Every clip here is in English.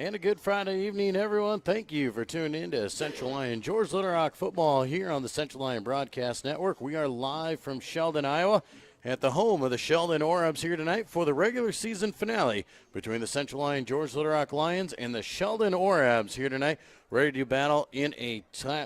And a good Friday evening, everyone. Thank you for tuning in to Central Lyon George Little Rock football here on the Central Lyon Broadcast Network. We are live from Sheldon, Iowa, at the home of the Sheldon Orbs here tonight for the regular season finale between the Central Lyon George Little Rock Lions and the Sheldon Orbs here tonight, ready to battle in a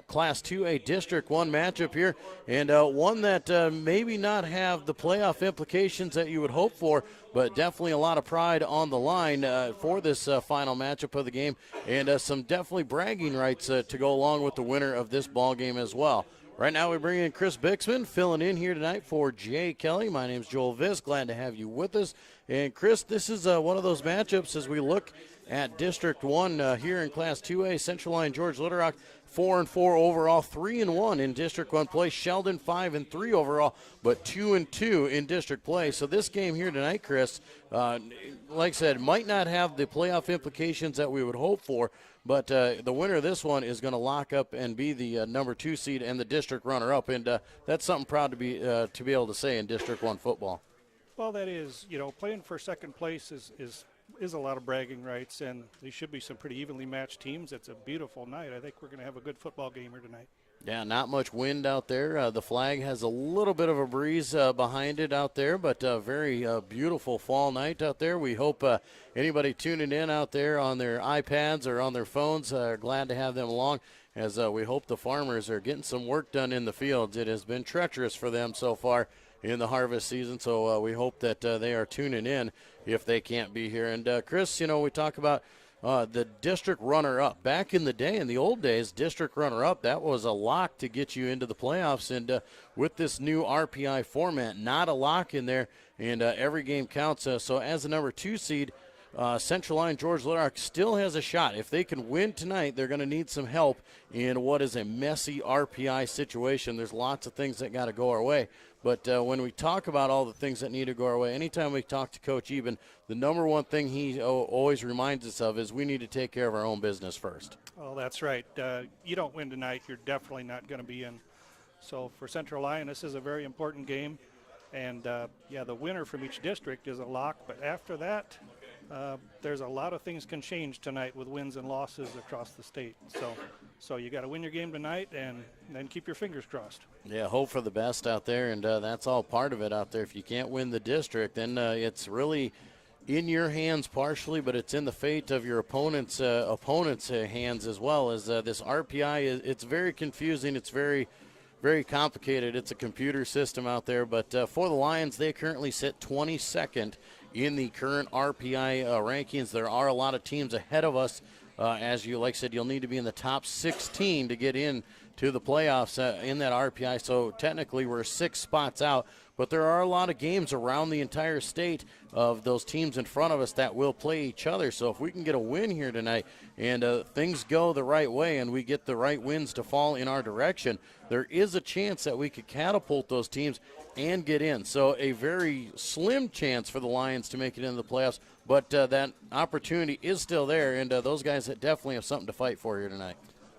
Class 2A District 1 matchup here, and one that maybe not have the playoff implications that you would hope for, but definitely a lot of pride on the line for this final matchup of the game, and some definitely bragging rights to go along with the winner of this ball game as well. Right now we bring in Chris Bixman filling in here tonight for Jay Kelly. My name's Joel Viss. Glad to have you with us. And Chris, this is one of those matchups as we look at District 1 here in Class 2A. Central Lyon George Little Rock 4-4 overall, 3-1 in District 1 play. Sheldon 5-3 overall, but 2-2 in District play. So this game here tonight, Chris, like I said, might not have the playoff implications that we would hope for, but the winner of this one is going to lock up and be the number 2 seed and the district runner-up, and that's something proud to be able to say in District 1 football. Well, that is, playing for second place is a lot of bragging rights, and there should be some pretty evenly matched teams. It's a beautiful night. I think we're going to have a good football game here tonight. Yeah, not much wind out there. The flag has a little bit of a breeze behind it out there, but very beautiful fall night out there. We hope anybody tuning in out there on their iPads or on their phones are glad to have them along, as we hope the farmers are getting some work done in the fields. It has been treacherous for them so far in the harvest season, so we hope that they are tuning in if they can't be here. And Chris, we talk about the district runner-up. Back in the day, in the old days, district runner-up, that was a lock to get you into the playoffs. And with this new RPI format, not a lock in there, and every game counts. So as the number 2 seed, Central Lyon George Little Rock still has a shot. If they can win tonight, they're going to need some help in what is a messy RPI situation. There's lots of things that got to go our way. But when we talk about all the things that need to go our way, anytime we talk to Coach Eben, the number one thing he always reminds us of is we need to take care of our own business first. Oh, that's right. You don't win tonight, you're definitely not going to be in. So for Central Lyon, this is a very important game. And, the winner from each district is a lock. But after that, there's a lot of things can change tonight with wins and losses across the state. So you got to win your game tonight and then keep your fingers crossed. Yeah, hope for the best out there, and that's all part of it out there. If you can't win the district, then it's really in your hands partially, but it's in the fate of your opponent's hands as well. As this RPI, it's very confusing. It's very, very complicated. It's a computer system out there, but for the Lions, they currently sit 22nd in the current RPI rankings. There are a lot of teams ahead of us. As you said, you'll need to be in the top 16 to get in to the playoffs in that RPI. So technically we're 6 spots out, but there are a lot of games around the entire state of those teams in front of us that will play each other. So if we can get a win here tonight and things go the right way and we get the right wins to fall in our direction, there is a chance that we could catapult those teams and get in. So a very slim chance for the Lions to make it into the playoffs, but that opportunity is still there, and those guys that definitely have something to fight for here tonight.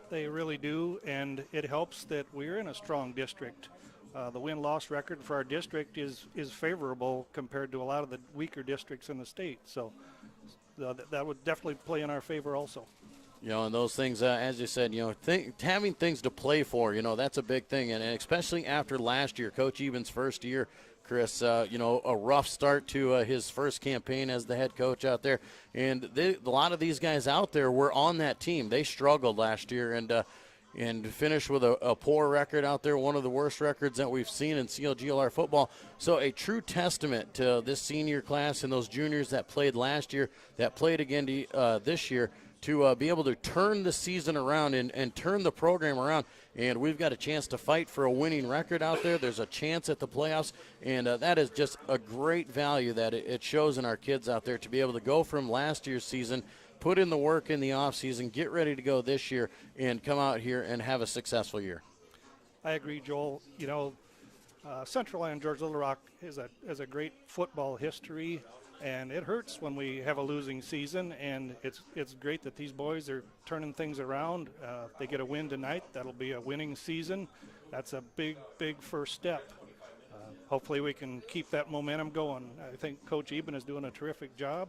They really do, and it helps that we're in a strong district. The win-loss record for our district is favorable compared to a lot of the weaker districts in the state. So that would definitely play in our favor also. And those things, as you said, having things to play for, that's a big thing. And especially after last year, Coach Eben's first year, Chris, a rough start to his first campaign as the head coach out there. And a lot of these guys out there were on that team. They struggled last year and finished with a poor record out there, one of the worst records that we've seen in CLGLR football. So a true testament to this senior class and those juniors that played last year, that played again this year, to be able to turn the season around and turn the program around. And we've got a chance to fight for a winning record out there. There's a chance at the playoffs, and that is just a great value that it shows in our kids out there to be able to go from last year's season, put in the work in the offseason, get ready to go this year, and come out here and have a successful year. I agree, Joel. Central Lyon George Little Rock has a great football history. And it hurts when we have a losing season, and it's great that these boys are turning things around. If they get a win tonight, that'll be a winning season. That's a big, big first step. Hopefully we can keep that momentum going. I think Coach Eben is doing a terrific job.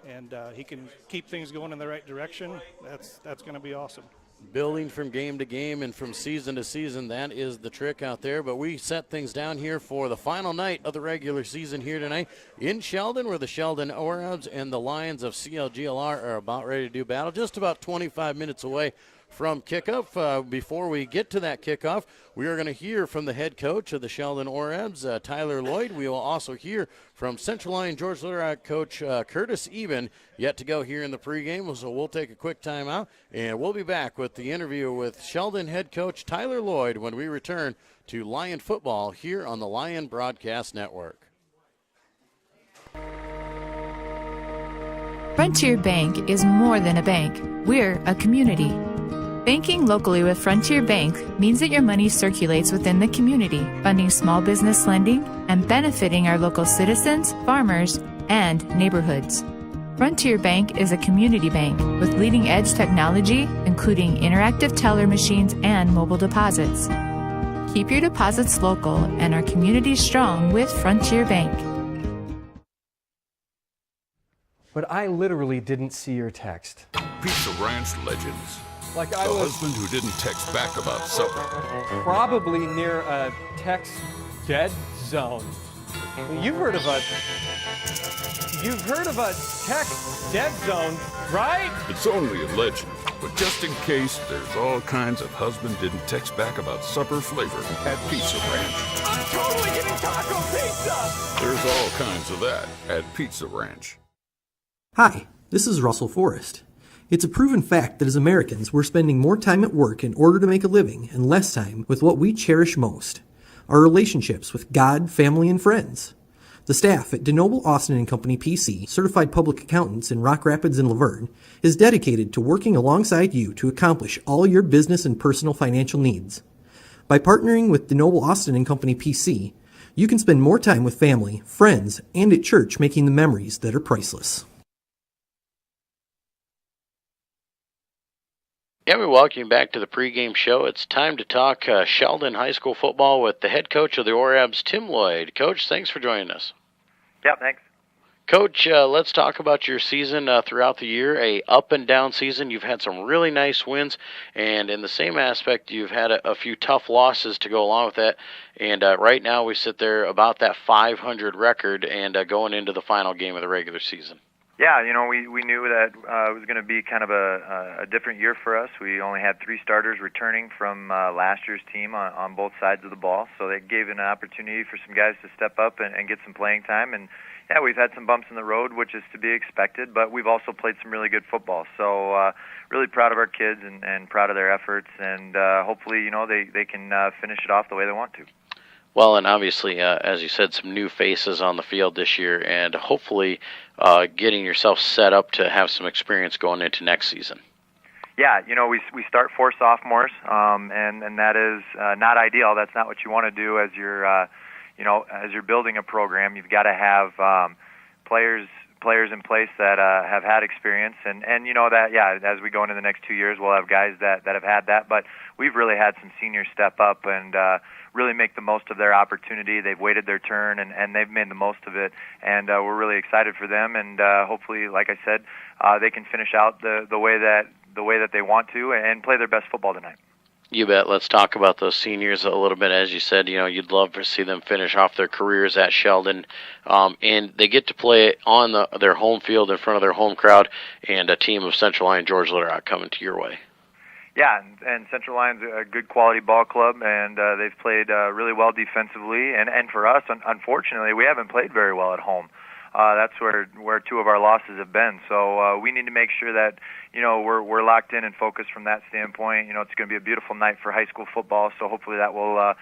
and he can keep things going in the right direction, that's going to be awesome. Building from game to game and from season to season, that is the trick out there. But we set things down here for the final night of the regular season here tonight in Sheldon, where the Sheldon Orbs and the Lions of CLGLR are about ready to do battle, just about 25 minutes away from kickoff. Before we get to that kickoff, we are going to hear from the head coach of the Sheldon Orbs, Tyler Lloyd. We will also hear from Central Lyon George Little Rock coach Curtis Eben, yet to go here in the pregame. So we'll take a quick timeout, and we'll be back with the interview with Sheldon head coach Tyler Lloyd when we return to Lyon football here on the Lyon Broadcast Network. Frontier Bank is more than a bank. We're a community. Banking locally with Frontier Bank means that your money circulates within the community, funding small business lending and benefiting our local citizens, farmers, and neighborhoods. Frontier Bank is a community bank with leading-edge technology, including interactive teller machines and mobile deposits. Keep your deposits local and our community strong with Frontier Bank. But I literally didn't see your text. Pizza Ranch legends. Like The I was husband who didn't text back about supper. probably near a text dead zone. You've heard of a text dead zone, right? It's only a legend, but just in case, there's all kinds of husband didn't text back about supper flavor at Pizza Ranch. I'm totally getting taco pizza! There's all kinds of that at Pizza Ranch. Hi, this is Russell Forrest. It's a proven fact that as Americans, we're spending more time at work in order to make a living and less time with what we cherish most, our relationships with God, family, and friends. The staff at DeNoble Austin & Company PC, certified public accountants in Rock Rapids and Laverne, is dedicated to working alongside you to accomplish all your business and personal financial needs. By partnering with DeNoble Austin & Company PC, you can spend more time with family, friends, and at church making the memories that are priceless. And we welcome you back to the pregame show. It's time to talk Sheldon High School football with the head coach of the Orbs, Tim Lloyd. Coach, thanks for joining us. Yeah, thanks. Coach, let's talk about your season throughout the year, a up and down season. You've had some really nice wins, and in the same aspect, you've had a few tough losses to go along with that. And right now we sit there about that 500 record and going into the final game of the regular season. Yeah, we knew that it was going to be kind of a different year for us. We only had 3 starters returning from last year's team on both sides of the ball, so that gave an opportunity for some guys to step up and get some playing time. And yeah, we've had some bumps in the road, which is to be expected, but we've also played some really good football. So really proud of our kids and proud of their efforts, and hopefully, they can finish it off the way they want to. Well, and obviously, as you said, some new faces on the field this year, and hopefully getting yourself set up to have some experience going into next season. Yeah, we start 4 sophomores, and that is not ideal. That's not what you want to do as you're, as you're building a program. You've got to have players in place that have had experience, and that, yeah, as we go into the next 2 years, we'll have guys that have had that, but we've really had some seniors step up and really make the most of their opportunity. They've waited their turn, and they've made the most of it, and we're really excited for them, and hopefully, like I said, they can finish out the way that they want to and play their best football tonight. You bet. Let's talk about those seniors a little bit. As you said, you'd love to see them finish off their careers at Sheldon, and they get to play on their home field in front of their home crowd, and a team of Central Lyon George Little Rock coming to your way. Yeah, and Central Lyon's a good quality ball club, and they've played really well defensively. And for us, unfortunately, we haven't played very well at home. That's where 2 of our losses have been. So we need to make sure that we're locked in and focused from that standpoint. It's going to be a beautiful night for high school football. So hopefully that will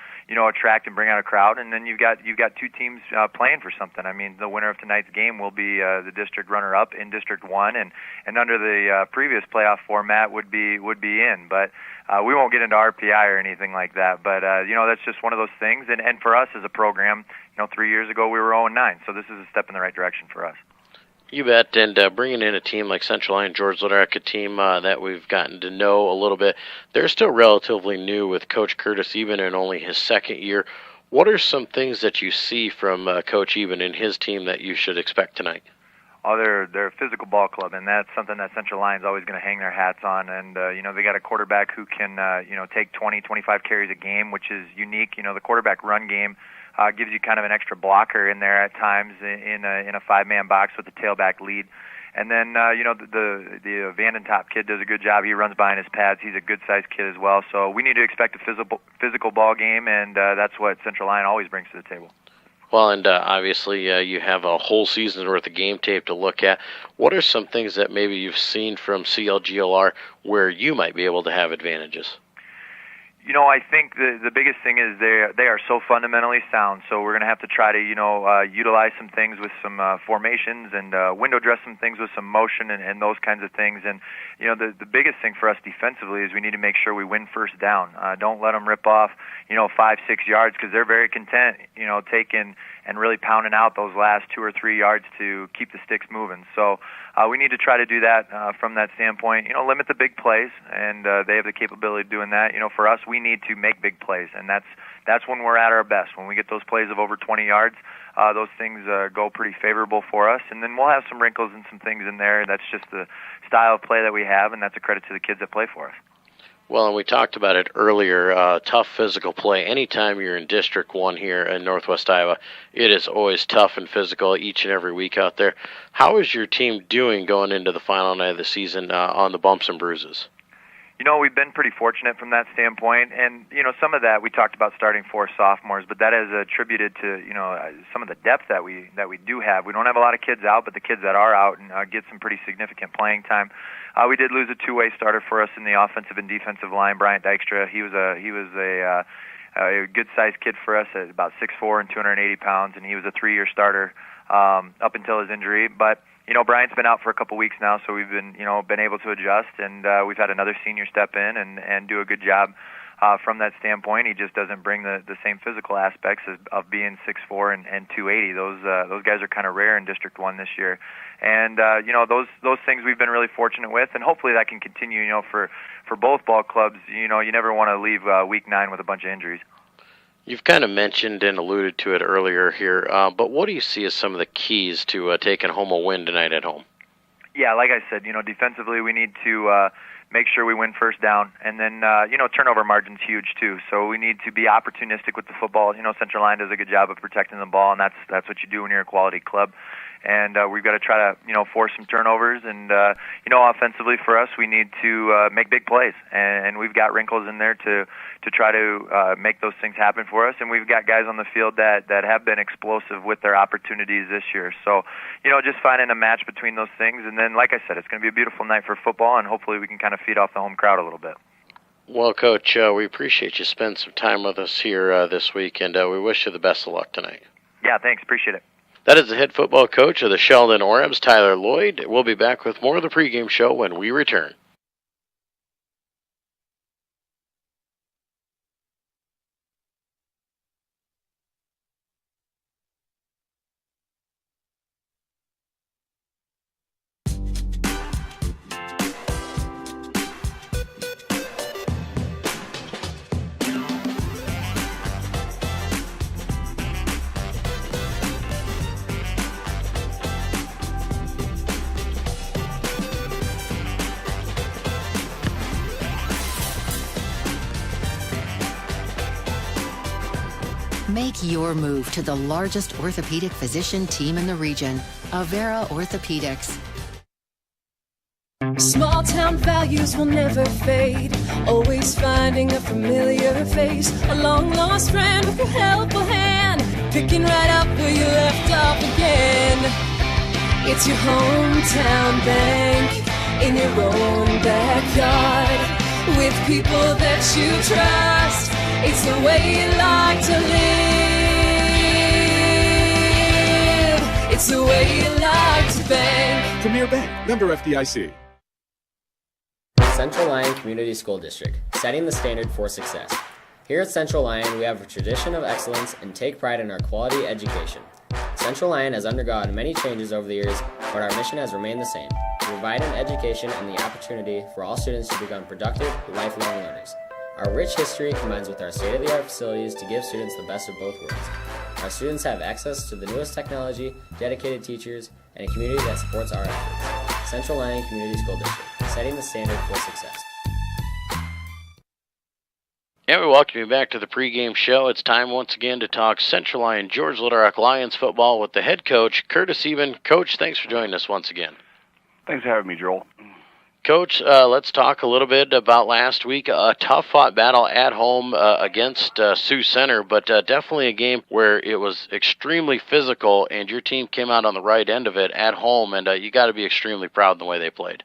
attract and bring out a crowd. And then you've got 2 teams playing for something. I mean, the winner of tonight's game will be the district runner-up in District 1, and under the previous playoff format would be in. But we won't get into RPI or anything like that. But that's just one of those things. And for us as a program, 3 years ago we were 0-9. So this is a step in the right direction for us. You bet, and bringing in a team like Central Lyon George Little Rock, a team that we've gotten to know a little bit, they're still relatively new with Coach Curtis Eben in only his second year. What are some things that you see from Coach Eben and his team that you should expect tonight? oh, they're a physical ball club, and that's something that Central Lyon's always going to hang their hats on. And they got a quarterback who can take 20, 25 carries a game, which is unique. The quarterback run game gives you kind of an extra blocker in there at times in a 5-man box with the tailback lead. And then the Vandentop kid does a good job. He runs behind his pads. He's a good-sized kid as well. So we need to expect a physical ball game, and that's what Central Lyon always brings to the table. Well, and obviously you have a whole season's worth of game tape to look at. What are some things that maybe you've seen from CLGLR where you might be able to have advantages? I think the biggest thing is they are so fundamentally sound. So we're going to have to try to utilize some things with some formations and window dress some things with some motion and those kinds of things. And the biggest thing for us defensively is we need to make sure we win first down. Don't let them rip off 5-6 yards, because they're very content taking and really pounding out those last 2 or 3 yards to keep the sticks moving. So we need to try to do that from that standpoint. Limit the big plays, and they have the capability of doing that. For us, we need to make big plays, and that's when we're at our best. When we get those plays of over 20 yards, those things go pretty favorable for us. And then we'll have some wrinkles and some things in there. That's just the style of play that we have, and that's a credit to the kids that play for us. Well, and we talked about it earlier, tough physical play. Anytime you're in District 1 here in Northwest Iowa, it is always tough and physical each and every week out there. How is your team doing going into the final night of the season on the bumps and bruises? We've been pretty fortunate from that standpoint, and some of that we talked about starting 4 sophomores, but that is attributed to some of the depth that we do have. We don't have a lot of kids out, but the kids that are out and get some pretty significant playing time. We did lose a 2-way starter for us in the offensive and defensive line, Bryant Dykstra. He was a good-sized kid for us at about 6'4" and 280 pounds, and he was a 3-year starter up until his injury. But Bryant's been out for a couple weeks now, so we've been able to adjust, and we've had another senior step in and do a good job from that standpoint. He just doesn't bring the same physical aspects of being 6'4" and 280. Those guys are kind of rare in District 1 this year. And those things we've been really fortunate with, and hopefully that can continue. For both ball clubs, you never want to leave week 9 with a bunch of injuries. You've kind of mentioned and alluded to it earlier here, but what do you see as some of the keys to taking home a win tonight at home? Yeah, like I said, defensively we need to make sure we win first down, and then turnover margin's huge too. So we need to be opportunistic with the football. Central Lyon does a good job of protecting the ball, and that's what you do when you're a quality club. And we've got to try to force some turnovers, and offensively for us we need to make big plays, and we've got wrinkles in there to try to make those things happen for us. And we've got guys on the field that have been explosive with their opportunities this year. So just finding a match between those things, and then like I said, it's going to be a beautiful night for football, and hopefully we can kind of feed off the home crowd a little bit. Well, Coach, we appreciate you spending some time with us here this week, and we wish you the best of luck tonight. Yeah, thanks. Appreciate it. That is the head football coach of the Sheldon Orbs, Tyler Lloyd. We'll be back with more of the pregame show when we return. Make your move to the largest orthopedic physician team in the region, Avera Orthopedics. Small town values will never fade. Always finding a familiar face. A long lost friend with a helpful hand. Picking right up where you left off again. It's your hometown bank in your own backyard. With people that you trust. It's the way you like to live. It's the way you like to bank. Premier Bank, member FDIC. Central Lyon Community School District, setting the standard for success. Here at Central Lyon, we have a tradition of excellence and take pride in our quality education. Central Lyon has undergone many changes over the years, but our mission has remained the same: to provide an education and the opportunity for all students to become productive, lifelong learners. Our rich history combines with our state-of-the-art facilities to give students the best of both worlds. Our students have access to the newest technology, dedicated teachers, and a community that supports our efforts. Central Lyon Community School District, setting the standard for success. And we welcome you back to the pregame show. It's time once again to talk Central Lyon George Little Rock Lions football with the head coach, Curtis Eben. Coach, thanks for joining us once again. Thanks for having me, Joel. Coach, let's talk a little bit about last week. A tough-fought battle at home against Sioux Center, but definitely a game where it was extremely physical, and your team came out on the right end of it at home, and you got to be extremely proud of the way they played.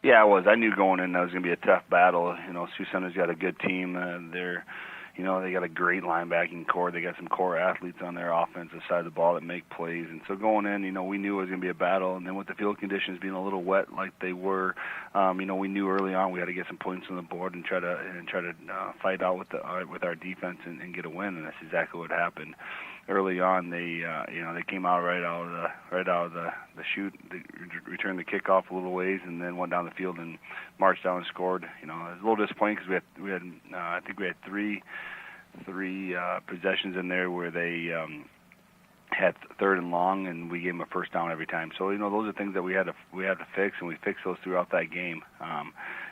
Yeah, I was. I knew going in that was going to be a tough battle. You know, Sioux Center's got a good team. They got a great linebacking core. They got some core athletes on their offensive side of the ball that make plays. And so going in, we knew it was going to be a battle. And then with the field conditions being a little wet like they were, we knew early on we had to get some points on the board and try to fight out with our defense and get a win. And that's exactly what happened. Early on, they came out right out of the chute. They returned the kickoff a little ways, and then went down the field and marched down and scored. It was a little disappointing because we had I think we had three possessions in there where they had third and long, and we gave them a first down every time. So those are things that we had to fix, and we fixed those throughout that game.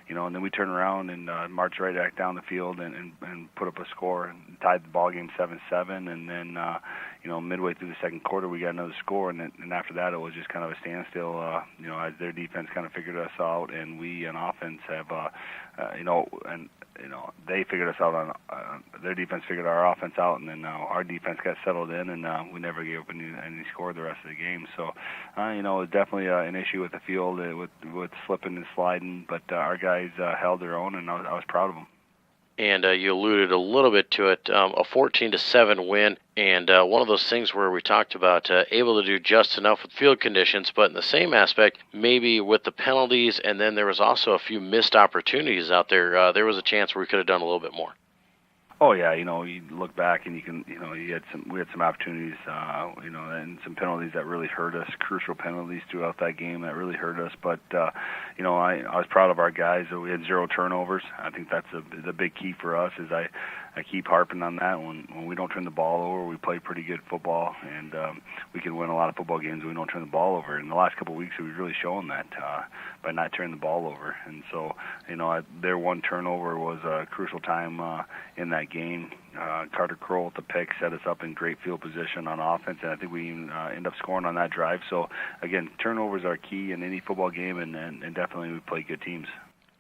And then we turned around and marched right back down the field and put up a score and tied the ball game 7-7. And then, midway through the second quarter, we got another score. And after that, it was just kind of a standstill, as their defense kind of figured us out. And we on offense have, they figured us out on their defense figured our offense out. And then our defense got settled in, and we never gave up any score the rest of the game. So, it was definitely an issue with the field with slipping and sliding. But our guys held their own, and I was proud of them. And you alluded a little bit to it, a 14-7 win, and one of those things where we talked about able to do just enough with field conditions, but in the same aspect, maybe with the penalties, and then there was also a few missed opportunities out there. There was a chance where we could have done a little bit more. Oh yeah, you look back and we had some opportunities, and some penalties that really hurt us, crucial penalties throughout that game that really hurt us. But I was proud of our guys that we had 0 turnovers. I think that's the big key for us. Is I keep harping on that. When we don't turn the ball over, we play pretty good football, and we can win a lot of football games when we don't turn the ball over. In the last couple of weeks, we've really shown that by not turning the ball over. And so, their one turnover was a crucial time in that game. Carter Kroll with the pick set us up in great field position on offense, and I think we end up scoring on that drive. So, again, turnovers are key in any football game, and definitely we play good teams.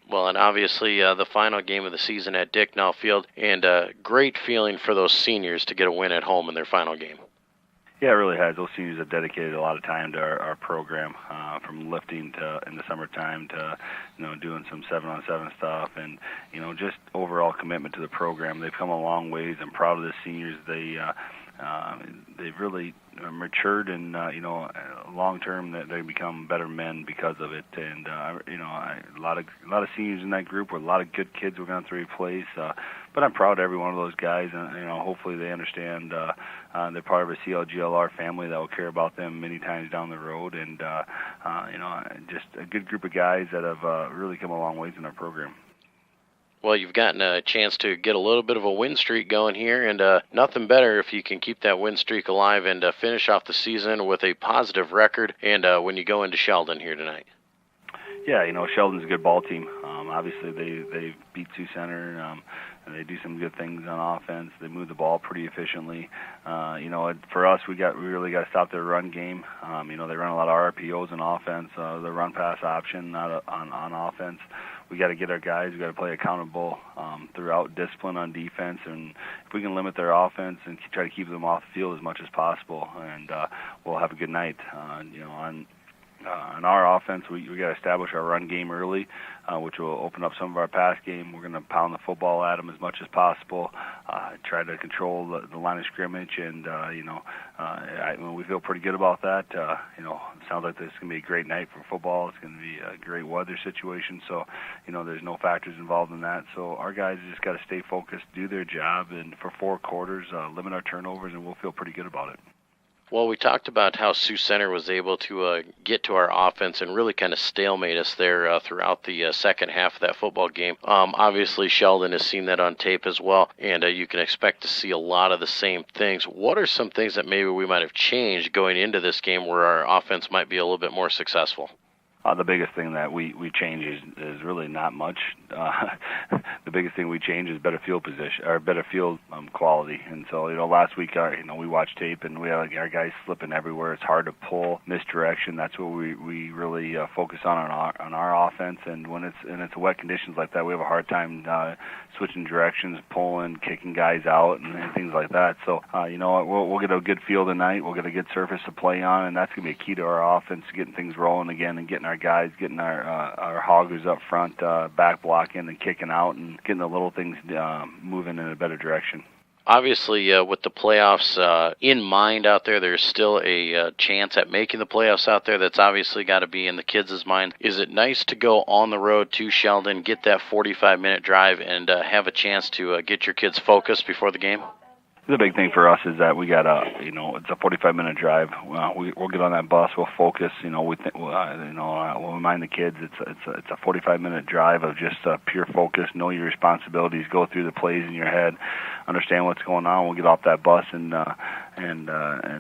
Well, and obviously the final game of the season at Dicknall Field, and a great feeling for those seniors to get a win at home in their final game. Yeah, it really has. Those seniors have dedicated a lot of time to our program, from lifting to in the summertime to doing some 7-on-7 stuff, and just overall commitment to the program. They've come a long ways. I'm proud of the seniors. They've really matured, and long term that they become better men because of it. And a lot of seniors in that group with a lot of good kids we're going to replace. But I'm proud of every one of those guys, and hopefully they understand they're part of a CLGLR family that will care about them many times down the road. And just a good group of guys that have really come a long ways in our program. Well, you've gotten a chance to get a little bit of a win streak going here, and nothing better if you can keep that win streak alive and finish off the season with a positive record, and when you go into Sheldon here tonight. Yeah, Sheldon's a good ball team. Obviously, they beat Sioux Center, and they do some good things on offense. They move the ball pretty efficiently. For us, we really got to stop their run game. They run a lot of RPOs on offense, the run pass option on offense. We got to get our guys. We got to play accountable throughout discipline on defense, and if we can limit their offense and try to keep them off the field as much as possible, and we'll have a good night. On our offense, we got to establish our run game early, which will open up some of our pass game. We're going to pound the football at them as much as possible, try to control the line of scrimmage, and we feel pretty good about that. It sounds like this is going to be a great night for football. It's going to be a great weather situation, so there's no factors involved in that. So our guys just got to stay focused, do their job, and for 4 quarters, limit our turnovers, and we'll feel pretty good about it. Well, we talked about how Sioux Center was able to get to our offense and really kind of stalemate us there throughout the second half of that football game. Obviously, Sheldon has seen that on tape as well, and you can expect to see a lot of the same things. What are some things that maybe we might have changed going into this game where our offense might be a little bit more successful? The biggest thing that we change is really not much. The biggest thing we change is better field position or better field quality. And so, last week, we watched tape and we had our guys slipping everywhere. It's hard to pull, misdirection. That's what we really focus on our offense. And when it's wet conditions like that, we have a hard time switching directions, pulling, kicking guys out, and things like that. So, we'll get a good field tonight. We'll get a good surface to play on, and that's going to be a key to our offense, getting things rolling again and getting our guys, getting our hoggers up front, back blocking and kicking out, and getting the little things moving in a better direction. Obviously, with the playoffs in mind out there, there's still a chance at making the playoffs out there. That's obviously got to be in the kids' mind. Is it nice to go on the road to Sheldon, get that 45-minute drive, and have a chance to get your kids focused before the game? The big thing for us is that we got it's a 45-minute drive. We'll get on that bus. We'll focus. We'll remind the kids it's a 45-minute drive of just pure focus. Know your responsibilities. Go through the plays in your head. Understand what's going on. We'll get off that bus and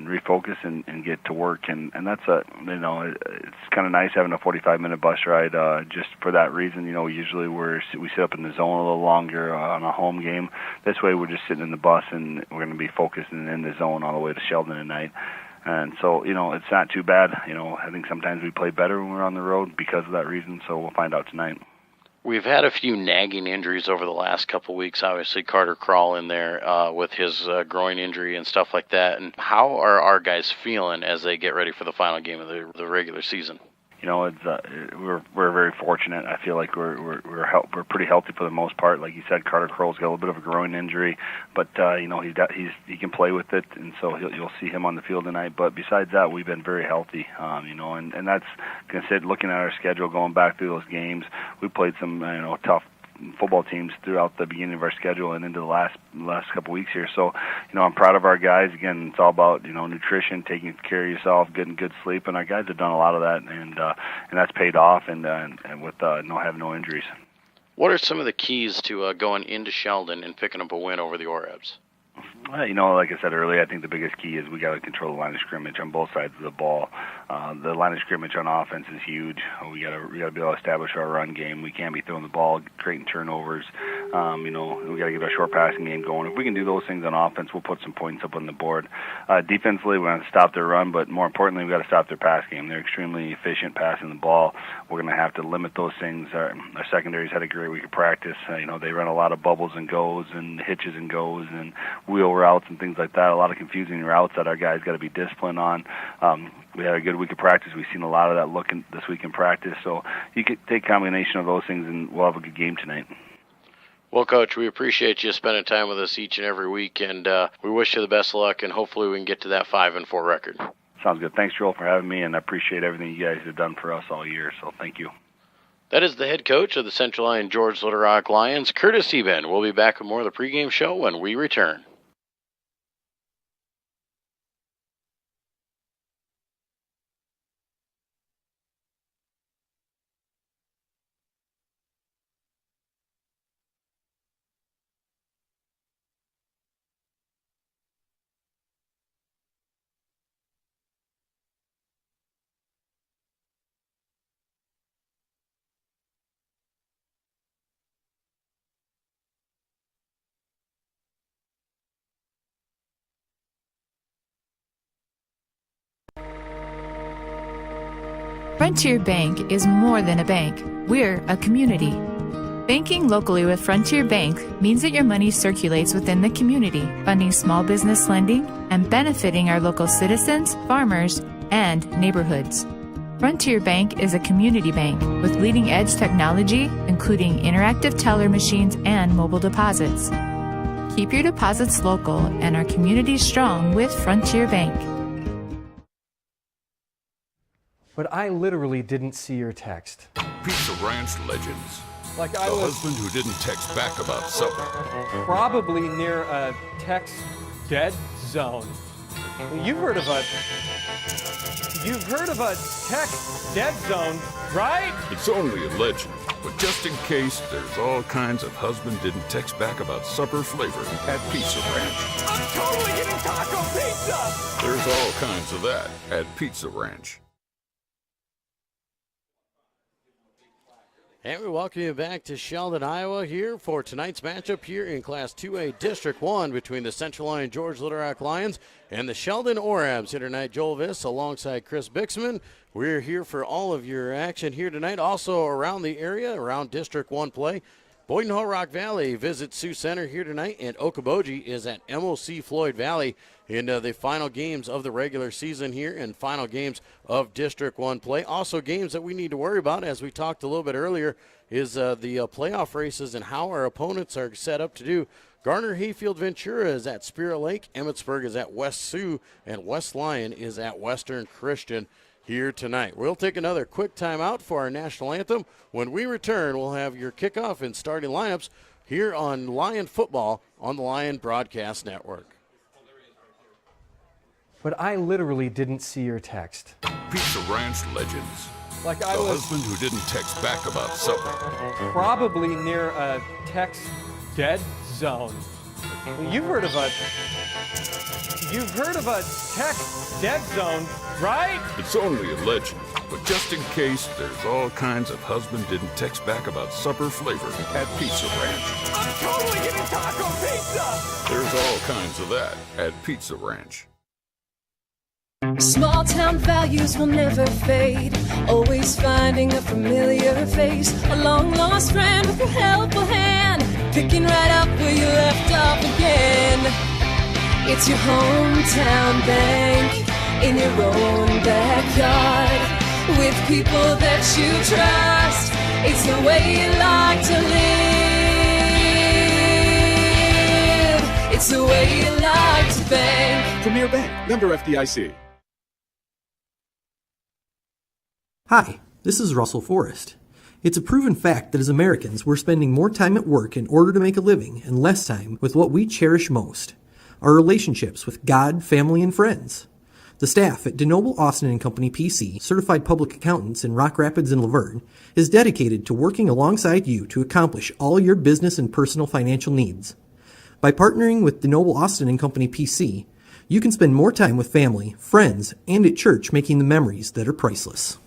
refocus and get to work. And that's it's kind of nice having a 45-minute bus ride just for that reason. Usually we sit up in the zone a little longer on a home game. This way we're just sitting in the bus and we're going to be focused and in the zone all the way to Sheldon tonight. And so, it's not too bad. I think sometimes we play better when we're on the road because of that reason, so we'll find out tonight. We've had a few nagging injuries over the last couple of weeks. Obviously, Carter Krall in there with his groin injury and stuff like that. And how are our guys feeling as they get ready for the final game of the regular season? We're very fortunate. I feel like we're pretty healthy for the most part. Like you said, Carter Crowell's got a little bit of a groin injury, but he can play with it, and so you'll see him on the field tonight. But besides that, we've been very healthy. And that's considered looking at our schedule, going back through those games. We played some tough football teams throughout the beginning of our schedule and into the last couple weeks here. So, I'm proud of our guys. Again, it's all about nutrition, taking care of yourself, getting good sleep, and our guys have done a lot of that, and that's paid off. And with having no injuries. What are some of the keys to going into Sheldon and picking up a win over the Orebs? Like I said earlier, I think the biggest key is we got to control the line of scrimmage on both sides of the ball. The line of scrimmage on offense is huge. We got to be able to establish our run game. We can't be throwing the ball, creating turnovers. We got to get our short passing game going. If we can do those things on offense, we'll put some points up on the board. Defensively, we want to stop their run, but more importantly, we got to stop their pass game. They're extremely efficient passing the ball. We're going to have to limit those things. Our secondaries had a great week of practice. They run a lot of bubbles and goes and hitches and goes and wheel routes and things like that. A lot of confusing routes that our guys got to be disciplined on. We had a good week of practice. We've seen a lot of that this week in practice. So you could take a combination of those things, and we'll have a good game tonight. Well, Coach, we appreciate you spending time with us each and every week, and we wish you the best of luck, and hopefully we can get to that 5-4 record. Sounds good. Thanks, Joel, for having me, and I appreciate everything you guys have done for us all year, so thank you. That is the head coach of the Central Lyon George Little Rock Lions, Curtis Eben. We'll be back with more of the pregame show when we return. Frontier Bank is more than a bank. We're a community. Banking locally with Frontier Bank means that your money circulates within the community, funding small business lending and benefiting our local citizens, farmers, and neighborhoods. Frontier Bank is a community bank with leading-edge technology, including interactive teller machines and mobile deposits. Keep your deposits local and our community strong with Frontier Bank. But I literally didn't see your text. Pizza Ranch legends. Like the husband who didn't text back about supper. Probably near a text dead zone. You've heard of a text dead zone, right? It's only a legend, but just in case, there's all kinds of husband didn't text back about supper flavor at Pizza Ranch. I'm totally getting taco pizza! There's all kinds of that at Pizza Ranch. And we welcome you back to Sheldon, Iowa here for tonight's matchup here in Class 2A District 1 between the Central Lyon George Little Rock Lions and the Sheldon Orabs. Here tonight, Joel Viss alongside Chris Bixman. We're here for all of your action here tonight. Also around the area, around District 1 play. Boynton Hall Rock Valley visits Sioux Center here tonight, and Okoboji is at MOC Floyd Valley in the final games of the regular season here and final games of District 1 play. Also games that we need to worry about, as we talked a little bit earlier, is the playoff races and how our opponents are set up to do. Garner Hayfield Ventura is at Spirit Lake, Emmitsburg is at West Sioux, and West Lyon is at Western Christian here tonight. We'll take another quick timeout for our national anthem. When we return, we'll have your kickoff and starting lineups here on Lyon Football on the Lyon Broadcast Network. But I literally didn't see your text. Pizza Ranch legends. Like the I was husband who didn't text back about supper. probably near a text dead zone. You've heard of a text dead zone, right? It's only a legend, but just in case, there's all kinds of husband didn't text back about supper flavor at Pizza Ranch. I'm totally getting taco pizza! There's all kinds of that at Pizza Ranch. Small town values will never fade. Always finding a familiar face. A long lost friend with a helpful hand. Picking right up where you left off again. It's your hometown bank in your own backyard. With people that you trust. It's the way you like to live. It's the way you like to bank. Premier Bank, member FDIC. Hi, this is Russell Forrest. It's a proven fact that as Americans, we're spending more time at work in order to make a living and less time with what we cherish most, our relationships with God, family, and friends. The staff at DeNoble Austin & Company PC, certified public accountants in Rock Rapids and Laverne, is dedicated to working alongside you to accomplish all your business and personal financial needs. By partnering with DeNoble Austin & Company PC, you can spend more time with family, friends, and at church making the memories that are priceless.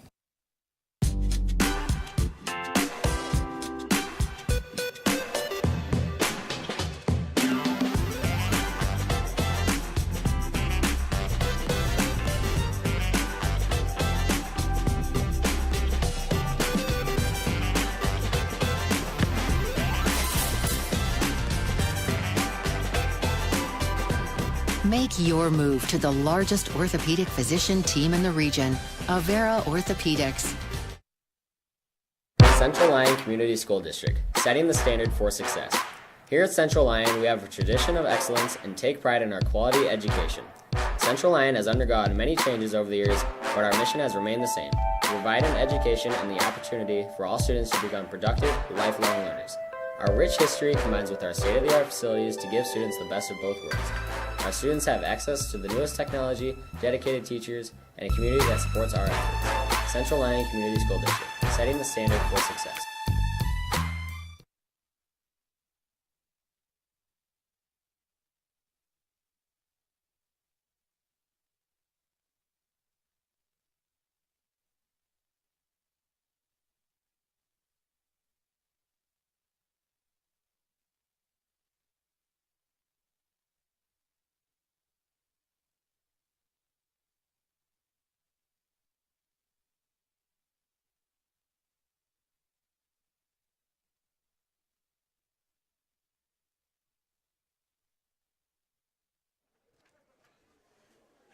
Make your move to the largest orthopedic physician team in the region, Avera Orthopedics. Central Lyon Community School District, setting the standard for success. Here at Central Lyon, we have a tradition of excellence and take pride in our quality education. Central Lyon has undergone many changes over the years, but our mission has remained the same: to provide an education and the opportunity for all students to become productive, lifelong learners. Our rich history combines with our state-of-the-art facilities to give students the best of both worlds. Our students have access to the newest technology, dedicated teachers, and a community that supports our efforts. Central Lyon Community School District, setting the standard for success.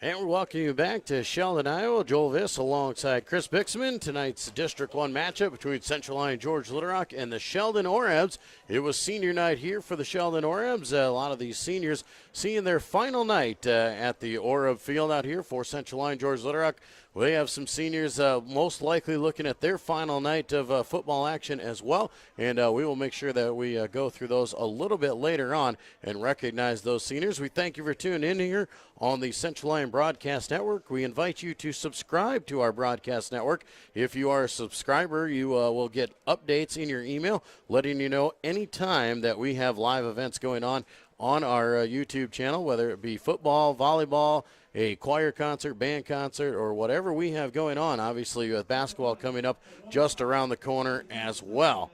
And we're welcoming you back to Sheldon, Iowa. Joel Viss alongside Chris Bixman. Tonight's District 1 matchup between Central Lyon George Little Rock and the Sheldon Orabs. It was senior night here for the Sheldon Orabs. A lot of these seniors seeing their final night at the Orab Field out here for Central Lyon George Little Rock. We have some seniors most likely looking at their final night of football action as well, and we will make sure that we go through those a little bit later on and recognize those seniors. We thank you for tuning in here on the Central Lyon Broadcast Network. We invite you to subscribe to our broadcast network. If you are a subscriber, you will get updates in your email letting you know anytime that we have live events going on our YouTube channel, whether it be football, volleyball, a choir concert, band concert, or whatever we have going on. Obviously, with basketball coming up just around the corner as well.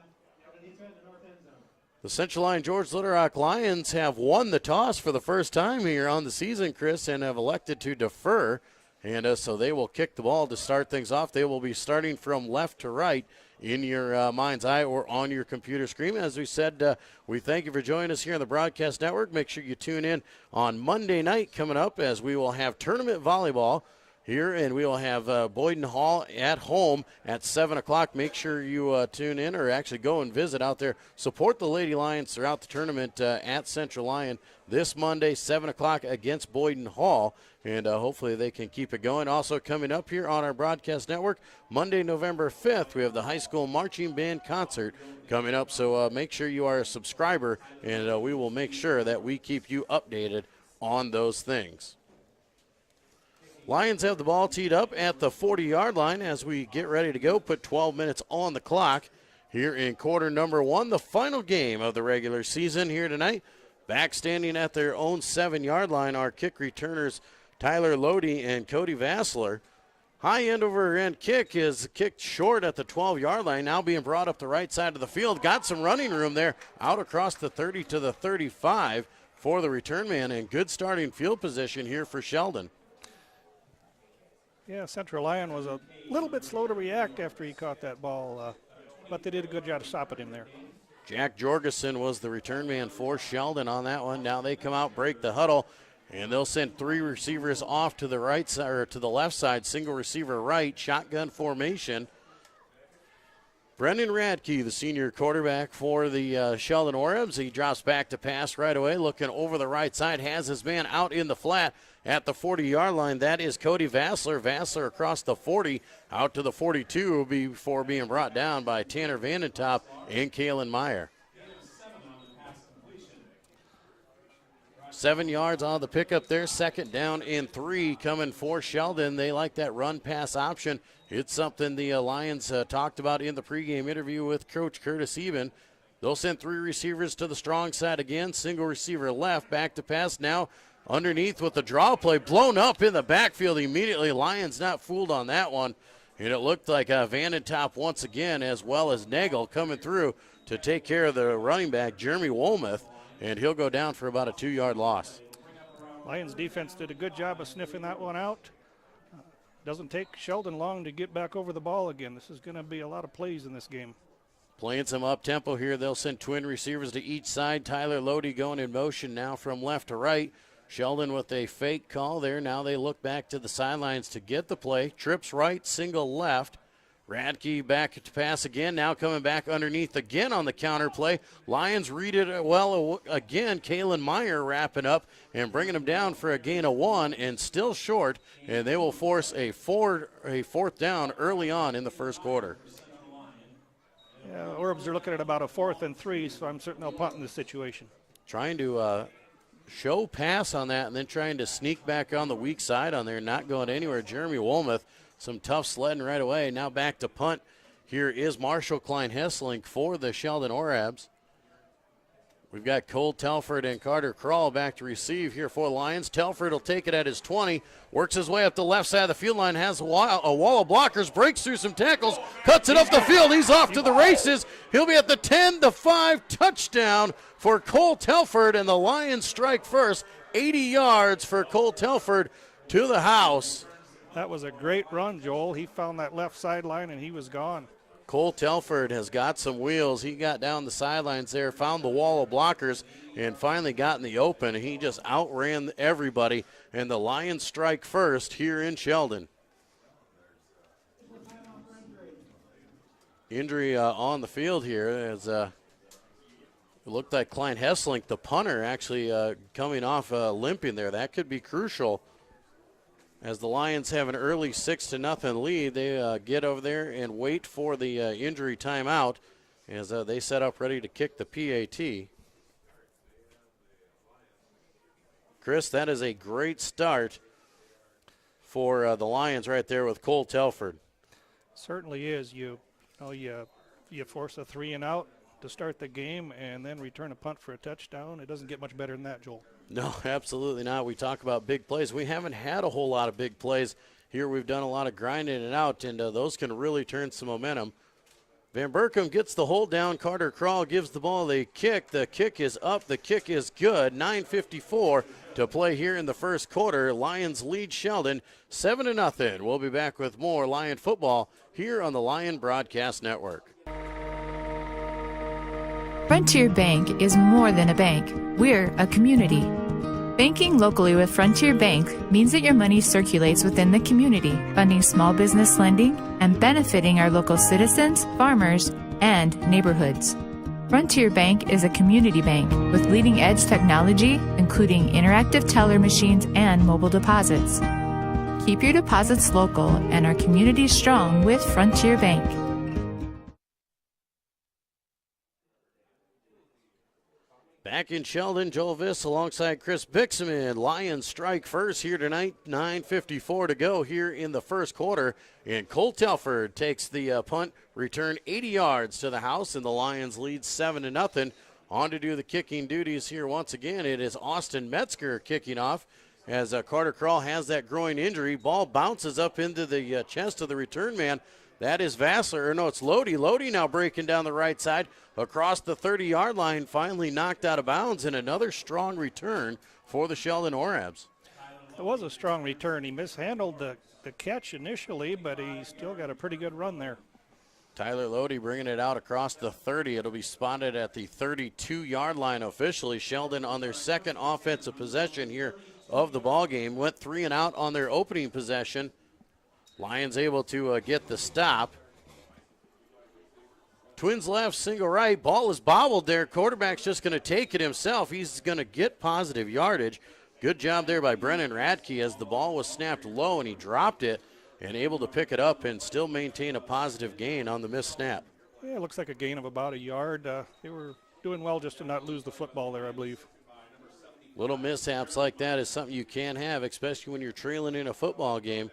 The Central Lyon George Little Rock Lions have won the toss for the first time here on the season, Chris, and have elected to defer. And so they will kick the ball to start things off. They will be starting from left to right in your mind's eye or on your computer screen. As we said, we thank you for joining us here on the Broadcast Network. Make sure you tune in on Monday night coming up, as we will have tournament volleyball here, and we will have Boyden Hall at home at 7 o'clock. Make sure you tune in, or actually go and visit out there. Support the Lady Lions throughout the tournament at Central Lyon this Monday, 7 o'clock against Boyden Hall, and hopefully they can keep it going. Also coming up here on our broadcast network, Monday, November 5th, we have the high school marching band concert coming up, so make sure you are a subscriber, and we will make sure that we keep you updated on those things. Lions have the ball teed up at the 40-yard line as we get ready to go. Put 12 minutes on the clock here in quarter number 1, the final game of the regular season here tonight. Back standing at their own 7-yard line are kick returners Tyler Lody and Cody Vassler. High end over end kick is kicked short at the 12-yard line, now being brought up the right side of the field. Got some running room there, out across the 30 to the 35 for the return man, and good starting field position here for Sheldon. Yeah, Central Lyon was a little bit slow to react after he caught that ball, but they did a good job of stopping him there. Jack Jorgensen was the return man for Sheldon on that one. Now they come out, break the huddle, and they'll send 3 receivers off to the right side, or to the left side, single receiver right, shotgun formation. Brendan Radke, the senior quarterback for the Sheldon Orbs, he drops back to pass right away, looking over the right side, has his man out in the flat at the 40-yard line. That is Cody Vassler. Vassler across the 40, out to the 42 before being brought down by Tanner Vandentop and Kalen Meyer. 7 yards on the pickup there, 2nd down and 3 coming for Sheldon. They like that run-pass option. It's something the Lions talked about in the pregame interview with Coach Curtis Eben. They'll send 3 receivers to the strong side again. Single receiver left, back to pass now. Underneath with the draw play, blown up in the backfield immediately. Lions not fooled on that one. And it looked like Vandentop once again, as well as Nagel, coming through to take care of the running back, Jeremy Wolmuth. And he'll go down for about a 2-yard loss. Lions defense did a good job of sniffing that one out. Doesn't take Sheldon long to get back over the ball again. This is going to be a lot of plays in this game. Playing some up-tempo here. They'll send twin receivers to each side. Tyler Lody going in motion now from left to right. Sheldon with a fake call there. Now they look back to the sidelines to get the play. Trips right, single left. Radke back to pass again, now coming back underneath again on the counter play. Lions read it well again. Kalen Meyer wrapping up and bringing him down for a gain of 1 and still short, and they will force a 4th down early on in the first quarter. Yeah, Orbs are looking at about a 4th and 3, so I'm certain they'll punt in this situation. Trying to show pass on that and then trying to sneak back on the weak side on there, not going anywhere. Jeremy Wolmuth, some tough sledding right away. Now back to punt. Here is Marshall Klein-Hesselink for the Sheldon Orabs. We've got Cole Telford and Carter Krall back to receive here for the Lions. Telford will take it at his 20, works his way up the left side of the field line, has a wall of blockers, breaks through some tackles, cuts it up the field. He's off to the races. He'll be at the 10, the 5, touchdown for Cole Telford, and the Lions strike first. 80 yards for Cole Telford to the house. That was a great run, Joel. He found that left sideline, and he was gone. Cole Telford has got some wheels. He got down the sidelines there, found the wall of blockers, and finally got in the open. He just outran everybody, and the Lions strike first here in Sheldon. Injury on the field here as it looked like Klein-Hesselink, the punter, actually coming off limping there. That could be crucial As the Lions have an early 6-0 lead, they get over there and wait for the injury timeout as they set up ready to kick the PAT. Chris, that is a great start for the Lions right there with Cole Telford. Certainly is. You force a 3-and-out to start the game and then return a punt for a touchdown. It doesn't get much better than that, Joel. No, absolutely not. We talk about big plays. We haven't had a whole lot of big plays here. We've done a lot of grinding it out, and those can really turn some momentum. Van Berkom gets the hold down. Carter Krall gives the ball the kick. The kick is up. The kick is good. 9:54 to play here in the first quarter. Lions lead Sheldon 7-0. We'll be back with more Lion football here on the Lion Broadcast Network. Frontier Bank is more than a bank. We're a community. Banking locally with Frontier Bank means that your money circulates within the community, funding small business lending and benefiting our local citizens, farmers, and neighborhoods. Frontier Bank is a community bank with leading-edge technology, including interactive teller machines and mobile deposits. Keep your deposits local and our community strong with Frontier Bank. Back in Sheldon, Joel Viss alongside Chris Bixman. Lions strike first here tonight. 9:54 to go here in the first quarter. And Cole Telford takes the punt, return 80 yards to the house, and the Lions lead 7-0. On to do the kicking duties here once again. It is Austin Metzger kicking off as Carter Krall has that groin injury. Ball bounces up into the chest of the return man. That is Vassler. No, it's Lodi. Lodi now breaking down the right side across the 30-yard line, finally knocked out of bounds, and another strong return for the Sheldon Orabs. It was a strong return. He mishandled the catch initially, but he still got a pretty good run there. Tyler Lodi bringing it out across the 30. It'll be spotted at the 32-yard line officially. Sheldon on their second offensive possession here of the ball game. Went 3-and-out on their opening possession. Lions able to get the stop. Twins left, single right. Ball is bobbled there. Quarterback's just going to take it himself. He's going to get positive yardage. Good job there by Brennan Radke as the ball was snapped low and he dropped it and able to pick it up and still maintain a positive gain on the missed snap. Yeah, it looks like a gain of about a yard. They were doing well just to not lose the football there, I believe. Little mishaps like that is something you can't have, especially when you're trailing in a football game.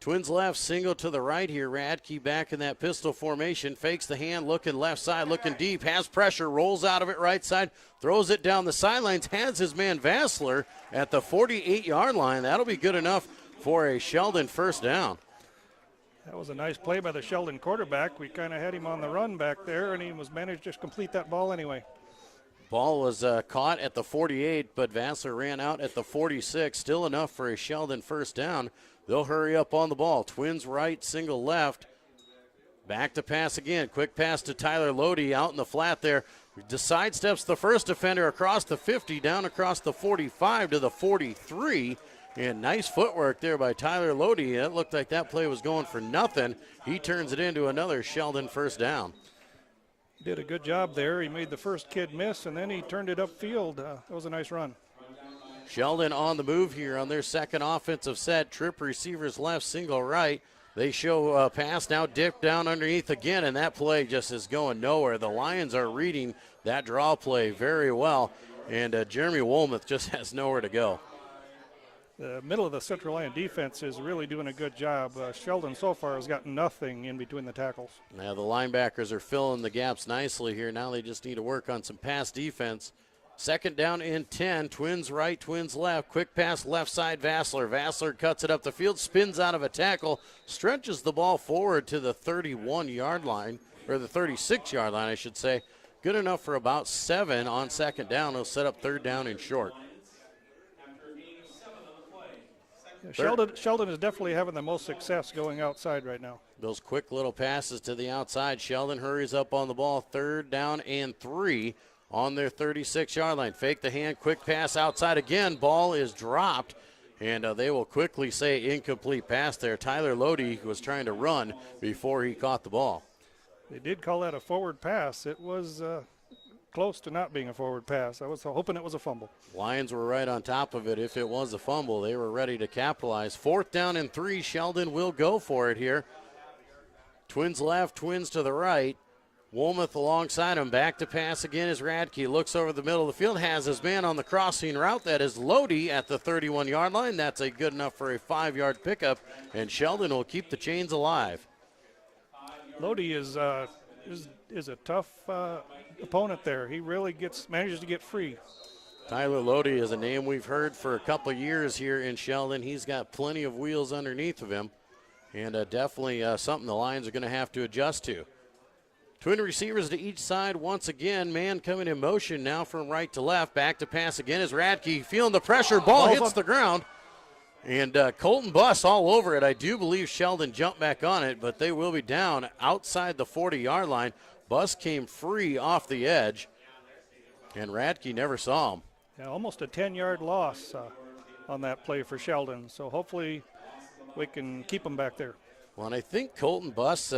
Twins left, single to the right here. Radke back in that pistol formation. Fakes the hand, looking left side, looking deep. Has pressure, rolls out of it right side. Throws it down the sidelines. Has his man Vassler at the 48-yard line. That'll be good enough for a Sheldon first down. That was a nice play by the Sheldon quarterback. We kind of had him on the run back there, and he was managed to complete that ball anyway. Ball was caught at the 48, but Vassler ran out at the 46. Still enough for a Sheldon first down. They'll hurry up on the ball. Twins right, single left. Back to pass again. Quick pass to Tyler Lodi out in the flat there. Sidesteps the first defender across the 50, down across the 45 to the 43. And nice footwork there by Tyler Lodi. It looked like that play was going for nothing. He turns it into another Sheldon first down. Did a good job there. He made the first kid miss, and then he turned it upfield. That was a nice run. Sheldon on the move here on their second offensive set. Trip receivers left, single right. They show a pass now, dip down underneath again, and that play just is going nowhere. The Lions are reading that draw play very well, and Jeremy Wolmuth just has nowhere to go. The middle of the Central Lyon defense is really doing a good job. Sheldon so far has got nothing in between the tackles. Now the linebackers are filling the gaps nicely here. Now they just need to work on some pass defense. Second down and 10. Twins right, Twins left. Quick pass left side, Vassler. Vassler cuts it up the field, spins out of a tackle, stretches the ball forward to the 31-yard line, or the 36-yard line, I should say. Good enough for about 7 on second down. He'll set up third down and short. Sheldon is definitely having the most success going outside right now. Those quick little passes to the outside. Sheldon hurries up on the ball. Third down and 3 on their 36-yard line. Fake the hand, quick pass outside again. Ball is dropped, and they will quickly say incomplete pass there. Tyler Lodi was trying to run before he caught the ball. They did call that a forward pass. It was close to not being a forward pass. I was hoping it was a fumble. Lions were right on top of it. If it was a fumble, they were ready to capitalize. 4th down and 3. Sheldon will go for it here. Twins left, Twins to the right. Wilmoth alongside him. Back to pass again as Radke looks over the middle of the field. Has his man on the crossing route. That is Lodi at the 31-yard line. That's a good enough for a 5-yard pickup, and Sheldon will keep the chains alive. Lodi is a tough opponent there. He really manages to get free. Tyler Lodi is a name we've heard for a couple of years here in Sheldon. He's got plenty of wheels underneath of him, and definitely something the Lions are going to have to adjust to. Twin receivers to each side once again. Man coming in motion now from right to left. Back to pass again is Radke feeling the pressure. Ball hits the ground. And Colton Buss all over it. I do believe Sheldon jumped back on it, but they will be down outside the 40-yard line. Buss came free off the edge, and Radke never saw him. Yeah, almost a 10-yard loss on that play for Sheldon. So hopefully we can keep him back there. Well, and I think Colton Buss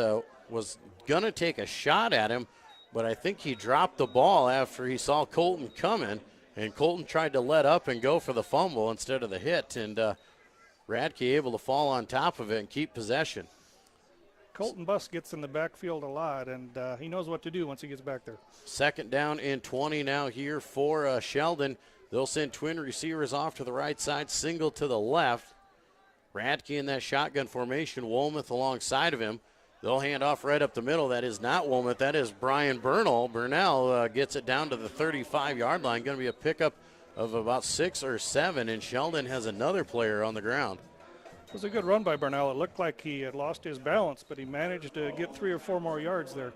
was going to take a shot at him, but I think he dropped the ball after he saw Colton coming, and Colton tried to let up and go for the fumble instead of the hit, and Radke able to fall on top of it and keep possession. Colton Buss gets in the backfield a lot, and he knows what to do once he gets back there. 2nd down and 20 now here for Sheldon. They'll send twin receivers off to the right side, single to the left. Radke in that shotgun formation, Wilmoth alongside of him. They'll hand off right up the middle. That is not Wilmoth. That is Brian Burnell. Burnell gets it down to the 35-yard line. Going to be a pickup of about 6 or 7, and Sheldon has another player on the ground. It was a good run by Burnell. It looked like he had lost his balance, but he managed to get 3 or 4 more yards there.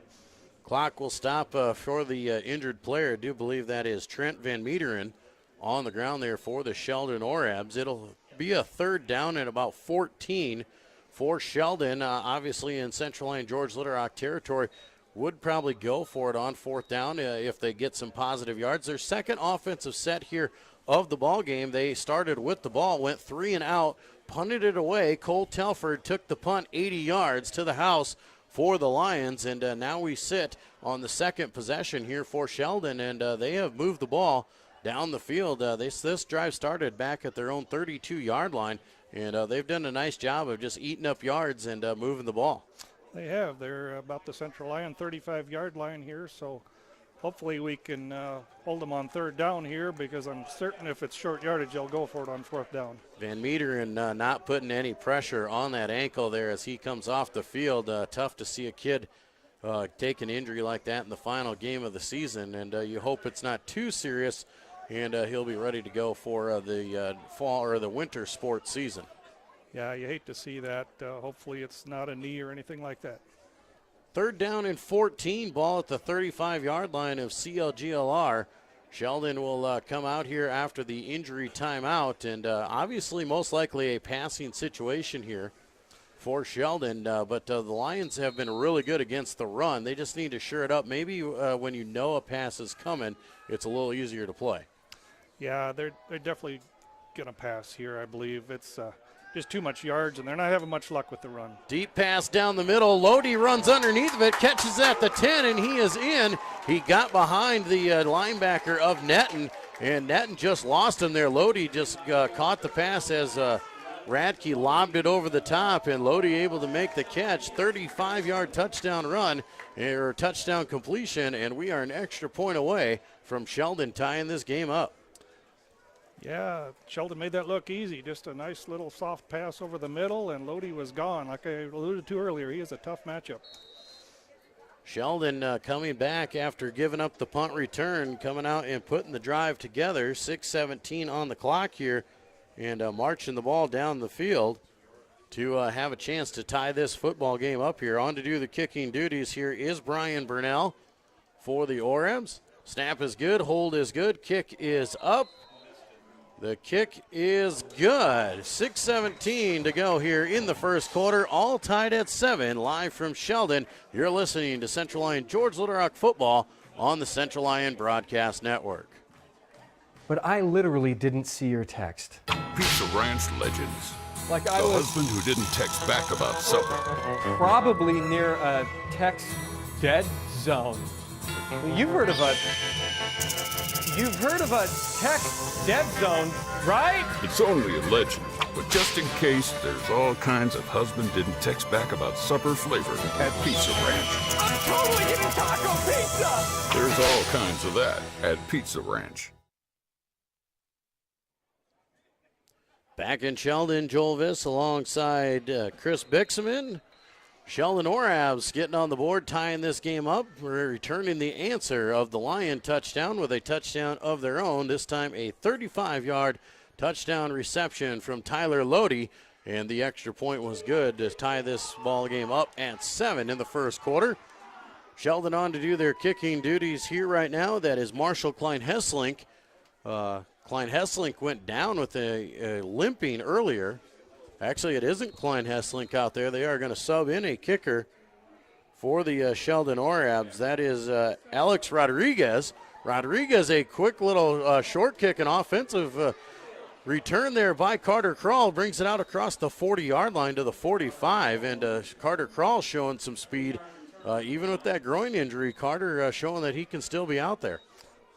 Clock will stop for the injured player. I do believe that is Trent Van Meteren on the ground there for the Sheldon Orabs. It'll be a 3rd down and about 14 for Sheldon. Obviously in Central Lyon George Little territory, would probably go for it on 4th down if they get some positive yards. Their second offensive set here of the ball game. They started with the ball, went 3 and out, punted it away. Cole Telford took the punt 80 yards to the house for the Lions, and now we sit on the second possession here for Sheldon, and they have moved the ball down the field. This drive started back at their own 32-yard line, and they've done a nice job of just eating up yards and moving the ball. They have. They're about the Central Lyon 35-yard line here, so hopefully we can hold them on 3rd down here, because I'm certain if it's short yardage, they'll go for it on 4th down. Van Meteren not putting any pressure on that ankle there as he comes off the field. Tough to see a kid take an injury like that in the final game of the season, and you hope it's not too serious, and he'll be ready to go for the fall or the winter sports season. Yeah, you hate to see that. Hopefully it's not a knee or anything like that. 3rd down and 14, ball at the 35-yard line of CLGLR. Sheldon will come out here after the injury timeout, and obviously most likely a passing situation here for Sheldon, but the Lions have been really good against the run. They just need to shore it up. Maybe when you know a pass is coming, it's a little easier to play. Yeah, they're definitely going to pass here, I believe. It's just too much yards, and they're not having much luck with the run. Deep pass down the middle. Lodi runs underneath of it, catches at the 10, and he is in. He got behind the linebacker of Netton, and Netton just lost him there. Lodi just caught the pass as Radke lobbed it over the top, and Lodi able to make the catch. 35-yard touchdown run, or touchdown completion, and we are an extra point away from Sheldon tying this game up. Yeah, Sheldon made that look easy. Just a nice little soft pass over the middle, and Lodi was gone. Like I alluded to earlier, he is a tough matchup. Sheldon coming back after giving up the punt return, coming out and putting the drive together. 6:17 on the clock here, and marching the ball down the field to have a chance to tie this football game up here. On to do the kicking duties here is Brian Burnell for the Orabs. Snap is good, hold is good, kick is up. The kick is good. 6:17 to go here in the first quarter, all tied at 7, live from Sheldon. You're listening to Central Lyon George Little Rock football on the Central Lyon Broadcast Network. But I literally didn't see your text. Pizza Ranch legends. Like The I was husband who didn't text back about supper. probably near a text dead zone. You've heard of a text dead zone, right? It's only a legend, but just in case, there's all kinds of husband didn't text back about supper flavor at Pizza Ranch. I'm totally getting taco pizza! There's all kinds of that at Pizza Ranch. Back in Sheldon, Joel Viss alongside Chris Bixman. Sheldon Orabs getting on the board, tying this game up. We're returning the answer of the Lion touchdown with a touchdown of their own. This time a 35-yard touchdown reception from Tyler Lodi. And the extra point was good to tie this ball game up at 7 in the first quarter. Sheldon on to do their kicking duties here right now. That is Marshall Klein-Hesslink. Klein-Hesslink went down with a limping earlier. Actually, it isn't Klein-Hesslink out there. They are going to sub in a kicker for the Sheldon Orabs. That is Alex Rodriguez. Rodriguez, a quick little short kick, an offensive return there by Carter Krall, brings it out across the 40-yard line to the 45, and Carter Krall showing some speed. Even with that groin injury, Carter showing that he can still be out there.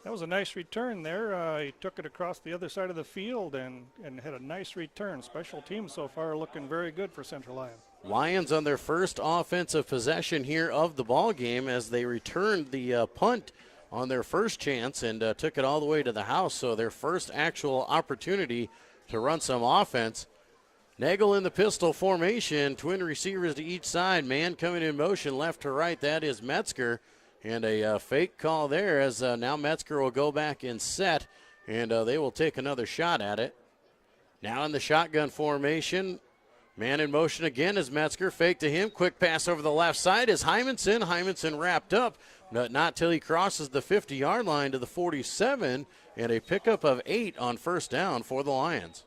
That was a nice return there. He took it across the other side of the field and had a nice return. Special teams so far are looking very good for Central Lyon. Lions on their first offensive possession here of the ball game as they returned the punt on their first chance and took it all the way to the house. So their first actual opportunity to run some offense. Nagel in the pistol formation, twin receivers to each side. Man coming in motion left to right. That is Metzger. And a fake call there as now Metzger will go back and set, and they will take another shot at it. Now in the shotgun formation, man in motion again as Metzger. Fake to him, quick pass over the left side is Hymanson. Hymanson wrapped up, but not till he crosses the 50-yard line to the 47, and a pickup of 8 on first down for the Lions.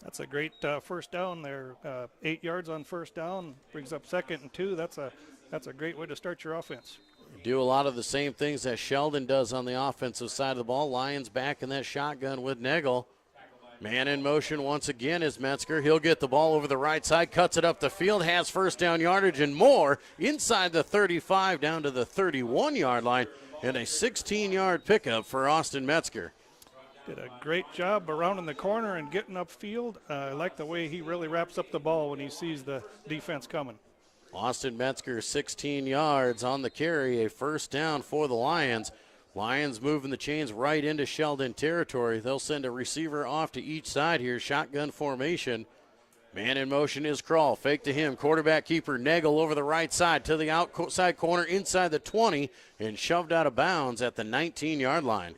That's a great first down there. 8 yards on first down, brings up 2nd and 2. That's a great way to start your offense. Do a lot of the same things that Sheldon does on the offensive side of the ball. Lions back in that shotgun with Nagel. Man in motion once again is Metzger. He'll get the ball over the right side, cuts it up the field, has first down yardage and more inside the 35 down to the 31-yard line, and a 16-yard pickup for Austin Metzger. Did a great job around in the corner and getting upfield. I like the way he really wraps up the ball when he sees the defense coming. Austin Metzger, 16 yards on the carry, a first down for the Lions. Lions moving the chains right into Sheldon territory. They'll send a receiver off to each side here, shotgun formation. Man in motion is Krall, fake to him. Quarterback keeper Nagel over the right side to the outside corner inside the 20 and shoved out of bounds at the 19-yard line.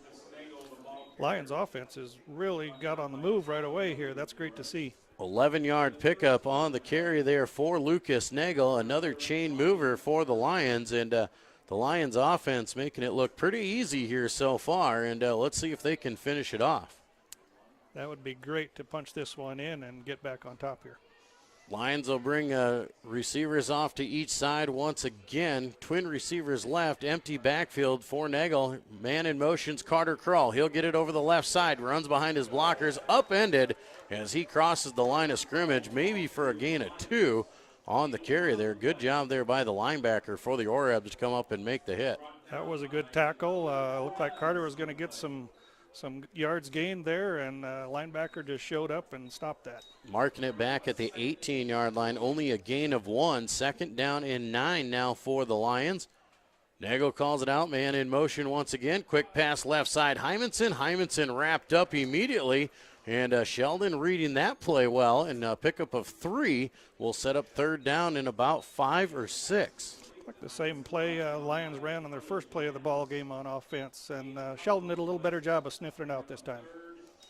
Lions offense has really got on the move right away here. That's great to see. 11-yard pickup on the carry there for Lucas Nagel, another chain mover for the Lions, and the Lions offense making it look pretty easy here so far, and let's see if they can finish it off. That would be great to punch this one in and get back on top here. Lions will bring receivers off to each side once again. Twin receivers left, empty backfield for Nagel. Man in motion's Carter Krall. He'll get it over the left side, runs behind his blockers, upended as he crosses the line of scrimmage, maybe for a gain of 2 on the carry there. Good job there by the linebacker for the Orabs to come up and make the hit. That was a good tackle. Looked like Carter was going to get some yards gained there, and linebacker just showed up and stopped that. Marking it back at the 18-yard line, only a gain of 1. 2nd down and 9 now for the Lions. Nagel calls it out, man in motion once again. Quick pass left side, Hymanson. Hymanson wrapped up immediately, and Sheldon reading that play well, and a pickup of 3 will set up 3rd down in about 5 or 6. Like the same play Lions ran on their first play of the ball game on offense, and Sheldon did a little better job of sniffing it out this time.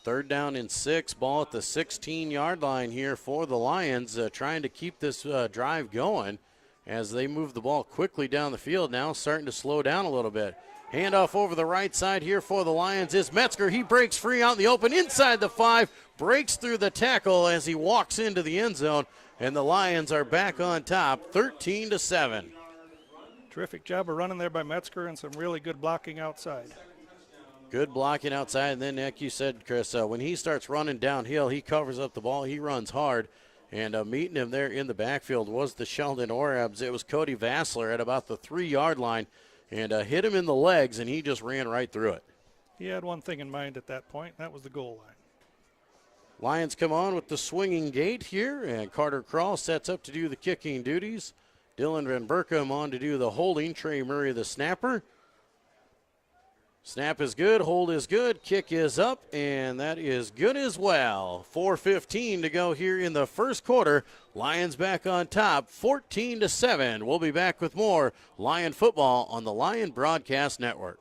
3rd down and 6, ball at the 16-yard line here for the Lions, trying to keep this drive going as they move the ball quickly down the field. Now starting to slow down a little bit. Handoff over the right side here for the Lions is Metzger. He breaks free out in the open inside the 5, breaks through the tackle as he walks into the end zone, and the Lions are back on top, 13-7. Terrific job of running there by Metzger and some really good blocking outside. Good blocking outside, and then, like you said, Chris, when he starts running downhill, he covers up the ball. He runs hard, and meeting him there in the backfield was the Sheldon Orabs. It was Cody Vassler at about the 3-yard line, and hit him in the legs, and he just ran right through it. He had one thing in mind at that point, and that was the goal line. Lions come on with the swinging gate here, and Carter Krall sets up to do the kicking duties. Dylan Van Berkom on to do the holding. Trey Murray the snapper. Snap is good, hold is good, kick is up, and that is good as well. 4:15 to go here in the first quarter. Lions back on top, 14-7. We'll be back with more Lion football on the Lion Broadcast Network.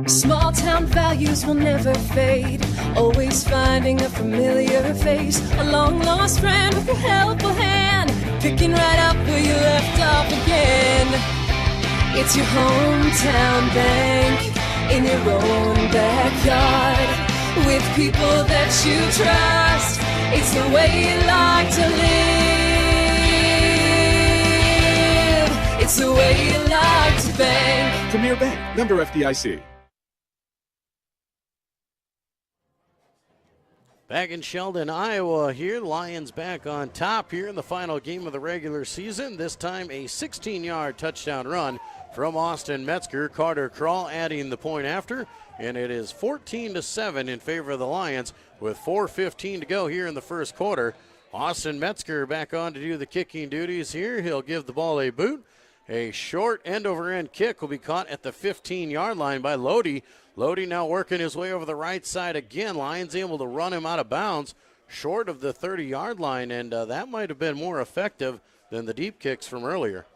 Small town values will never fade. Always finding a familiar face. A long lost friend with a helpful hand. Picking right up where you left off again. It's your hometown bank in your own backyard. With people that you trust. It's the way you like to live. It's the way you like to bank. Premier Bank, member FDIC. Back in Sheldon, Iowa here. Lions back on top here in the final game of the regular season. This time a 16-yard touchdown run from Austin Metzger. Carter Krall adding the point after, and it is 14-7 in favor of the Lions with 4:15 to go here in the first quarter. Austin Metzger back on to do the kicking duties here. He'll give the ball a boot. A short end-over-end kick will be caught at the 15-yard line by Lodi. Lodi now working his way over the right side again. Lions able to run him out of bounds short of the 30-yard line, and that might have been more effective than the deep kicks from earlier.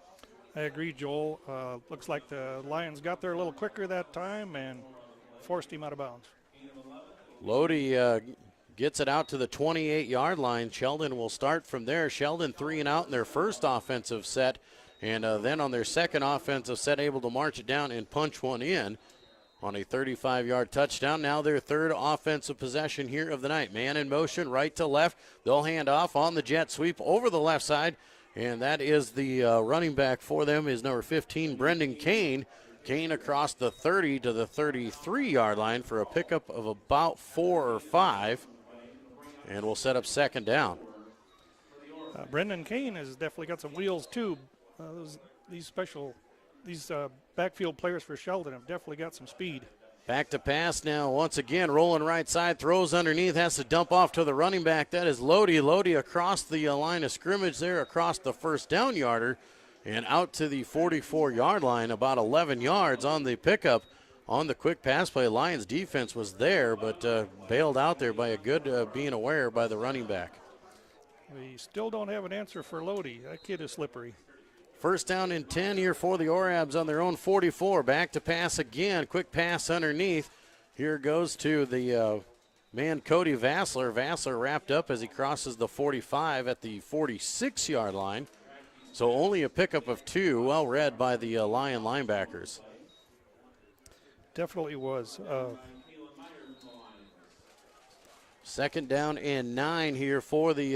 I agree, Joel. Looks like the Lions got there a little quicker that time and forced him out of bounds. Lodi gets it out to the 28-yard line. Sheldon will start from there. Sheldon 3 and out in their first offensive set, and then on their second offensive set able to march it down and punch one in on a 35-yard touchdown. Now their third offensive possession here of the night. Man in motion, right to left. They'll hand off on the jet sweep over the left side, and that is the running back for them is number 15, Brendan Kane. Kane across the 30 to the 33-yard line for a pickup of about 4 or 5, and we'll set up second down. Brendan Kane has definitely got some wheels too. These backfield players for Sheldon have definitely got some speed. Back to pass now. Once again, rolling right side, throws underneath, has to dump off to the running back. That is Lodi. Lodi across the line of scrimmage there, across the first down yarder, and out to the 44-yard line, about 11 yards on the pickup. On the quick pass play, Lions defense was there, but bailed out there by a good being aware by the running back. We still don't have an answer for Lodi. That kid is slippery. First down and 10 here for the Orabs on their own 44. Back to pass again. Quick pass underneath. Here goes to the man Cody Vassler. Vassler wrapped up as he crosses the 45 at the 46-yard line. So only a pickup of 2. Well read by the Lion linebackers. Definitely was. Second down and 9 here for the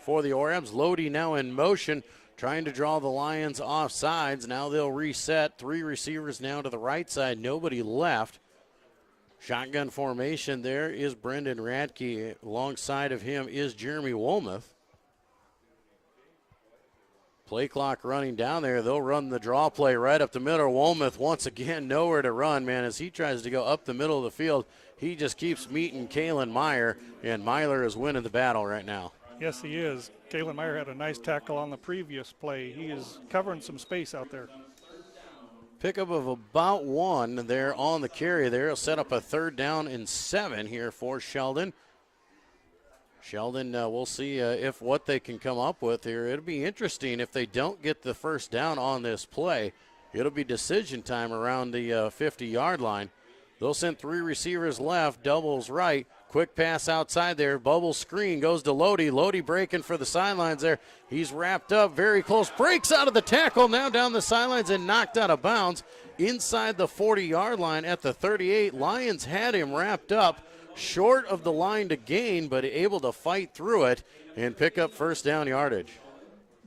Orabs. Lodi now in motion, trying to draw the Lions off sides. Now they'll reset. 3 receivers now to the right side. Nobody left. Shotgun formation there is Brendan Radke. Alongside of him is Jeremy Wolmuth. Play clock running down there. They'll run the draw play right up the middle. Wolmuth once again nowhere to run, man. As he tries to go up the middle of the field, he just keeps meeting Kalen Meyer, and Myler is winning the battle right now. Yes, he is. Kalen Meyer had a nice tackle on the previous play. He is covering some space out there. Pickup of about 1 there on the carry there. He'll set up a third down and 7 here for Sheldon. Sheldon, we'll see if what they can come up with here. It'll be interesting if they don't get the first down on this play. It'll be decision time around the 50-yard line. They'll send 3 receivers left, doubles right. Quick pass outside there. Bubble screen goes to Lodi. Lodi breaking for the sidelines there. He's wrapped up very close. Breaks out of the tackle now down the sidelines and knocked out of bounds inside the 40-yard line at the 38. Lions had him wrapped up short of the line to gain, but able to fight through it and pick up first down yardage.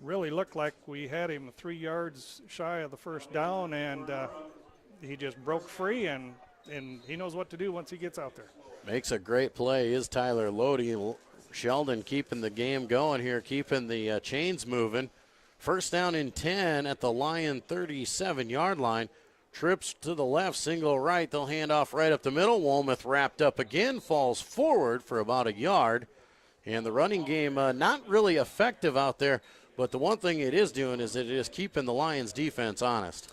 Really looked like we had him 3 yards shy of the first down, and he just broke free, and he knows what to do once he gets out there. Makes a great play is Tyler Lodi. Sheldon keeping the game going here, keeping the chains moving. First down and 10 at the Lyon 37-yard line. Trips to the left, single right. They'll hand off right up the middle. Wilmoth wrapped up again, falls forward for about a yard. And the running game not really effective out there, but the one thing it is doing is it is keeping the Lions defense honest.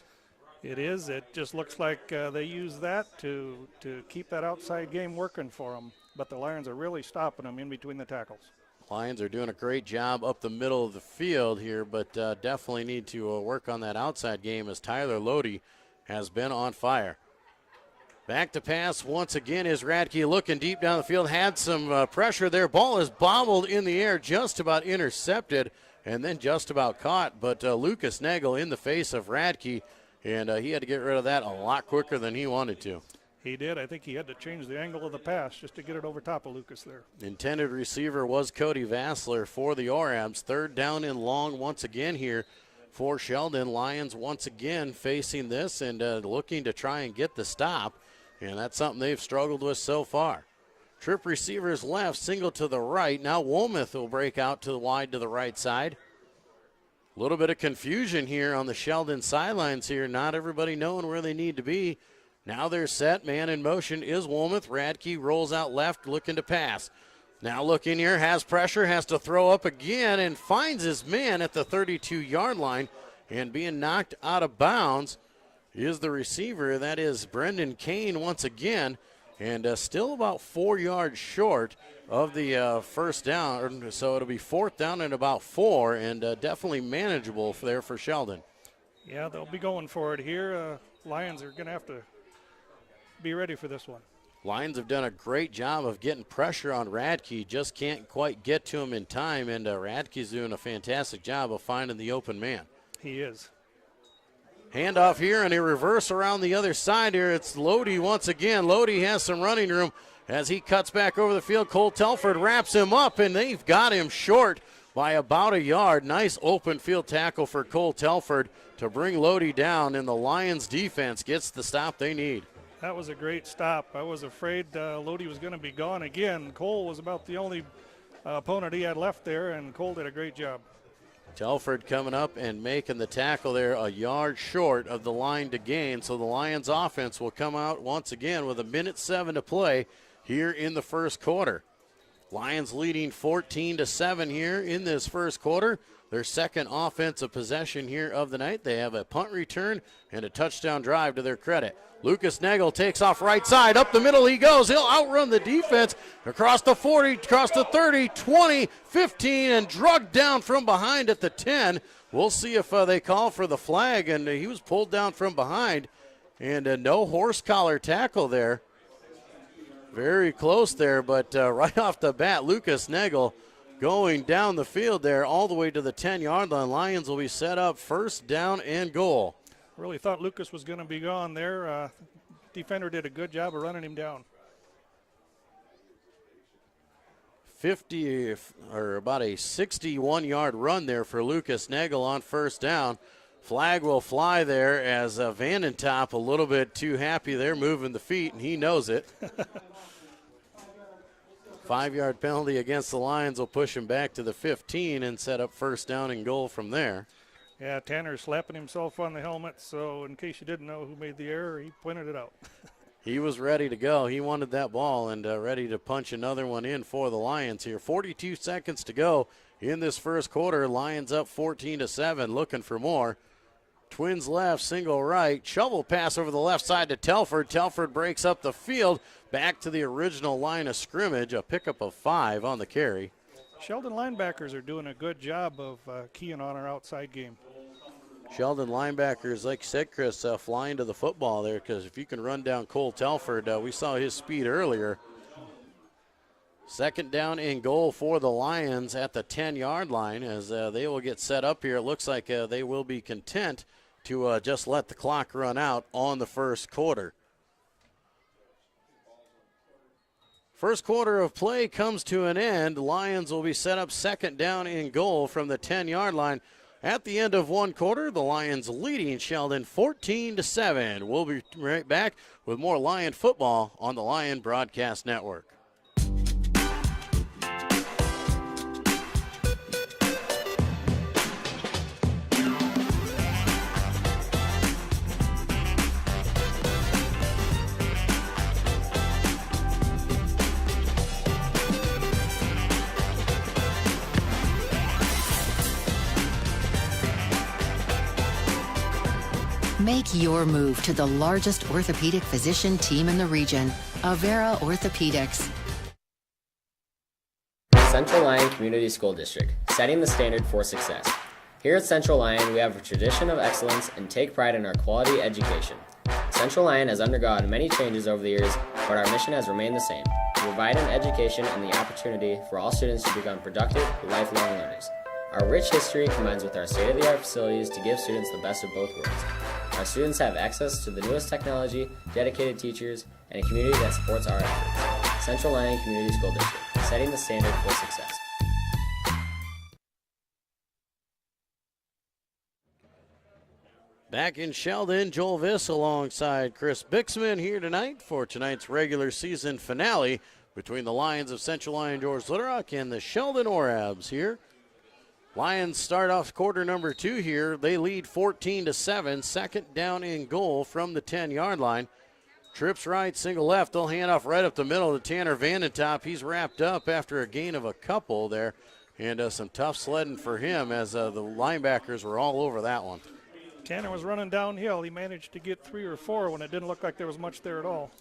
It is. It just looks like they use that to keep that outside game working for them. But the Lions are really stopping them in between the tackles. Lions are doing a great job up the middle of the field here, but definitely need to work on that outside game as Tyler Lodi has been on fire. Back to pass once again is Radke looking deep down the field. Had some pressure there. Ball is bobbled in the air, just about intercepted, and then just about caught. But Lucas Nagel in the face of Radke, and he had to get rid of that a lot quicker than he wanted to. He did. I think he had to change the angle of the pass just to get it over top of Lucas there. Intended receiver was Cody Vassler for the Orabs. Third down and long once again here for Sheldon. Lions once again facing this and looking to try and get the stop, and that's something they've struggled with so far. Trip receivers left, single to the right. Now Wilmoth will break out to the wide to the right side. A little bit of confusion here on the Sheldon sidelines here. Not everybody knowing where they need to be. Now they're set. Man in motion is Wilmoth. Radke rolls out left, looking to pass. Now looking here, has pressure, has to throw up again, and finds his man at the 32-yard line. And being knocked out of bounds is the receiver. That is Brendan Kane once again. And still about 4 yards short of the first down. So it'll be fourth down and about 4, and definitely manageable there for Sheldon. Yeah, they'll be going for it here. Lions are going to have to be ready for this one. Lions have done a great job of getting pressure on Radke, just can't quite get to him in time, and Radke's doing a fantastic job of finding the open man. He is. Handoff here, and a reverse around the other side here. It's Lodi once again. Lodi has some running room as he cuts back over the field. Cole Telford wraps him up, and they've got him short by about a yard. Nice open field tackle for Cole Telford to bring Lodi down, and the Lions defense gets the stop they need. That was a great stop. I was afraid Lodi was going to be gone again. Cole was about the only opponent he had left there, and Cole did a great job. Telford coming up and making the tackle there a yard short of the line to gain. So the Lions offense will come out once again with 1:07 to play here in the first quarter. Lions leading 14-7 here in this first quarter. Their second offensive possession here of the night. They have a punt return and a touchdown drive to their credit. Lucas Nagel takes off right side. Up the middle he goes. He'll outrun the defense across the 40, across the 30, 20, 15, and drugged down from behind at the 10. We'll see if they call for the flag, and he was pulled down from behind. And no horse collar tackle there. Very close there, but right off the bat, Lucas Nagel going down the field there all the way to the 10-yard line. Lions will be set up first down and goal. Really thought Lucas was going to be gone there. Defender did a good job of running him down. 50 or about a 61-yard run there for Lucas Nagel on first down. Flag will fly there as Vandentop a little bit too happy there moving the feet, and he knows it. 5-yard penalty against the Lions will push him back to the 15 and set up first down and goal from there. Yeah, Tanner's slapping himself on the helmet, so in case you didn't know who made the error, he pointed it out. He was ready to go. He wanted that ball and ready to punch another one in for the Lions here. 42 seconds to go in this first quarter. Lions up 14-7, looking for more. Twins left, single right. Shovel pass over the left side to Telford. Telford breaks up the field. Back to the original line of scrimmage. A pickup of 5 on the carry. Sheldon linebackers are doing a good job of keying on our outside game. Sheldon linebackers, like you said, Chris, flying to the football there, because if you can run down Cole Telford, we saw his speed earlier. Second down and goal for the Lions at the 10-yard line as they will get set up here. It looks like they will be content to just let the clock run out on the first quarter. First quarter of play comes to an end. Lions will be set up second down and goal from the 10-yard line. At the end of one quarter, the Lions leading Sheldon 14-7. We'll be right back with more Lion football on the Lion Broadcast Network. Make your move to the largest orthopedic physician team in the region, Avera Orthopedics. Central Lyon Community School District, setting the standard for success. Here at Central Lyon, we have a tradition of excellence and take pride in our quality education. Central Lyon has undergone many changes over the years, but our mission has remained the same: to provide an education and the opportunity for all students to become productive, lifelong learners. Our rich history combines with our state-of-the-art facilities to give students the best of both worlds. Our students have access to the newest technology, dedicated teachers, and a community that supports our efforts. Central Lyon Community School District, setting the standard for success. Back in Sheldon, Joel Viss alongside Chris Bixman here tonight for tonight's regular season finale between the Lions of Central Lyon George Little Rock and the Sheldon Orabs here. Lions start off quarter number 2 here. They lead 14-7, second down in goal from the 10-yard line. Trips right, single left. They'll hand off right up the middle to Tanner Vandentop. He's wrapped up after a gain of a couple there, and some tough sledding for him as the linebackers were all over that one. Tanner was running downhill. He managed to get 3 or 4 when it didn't look like there was much there at all.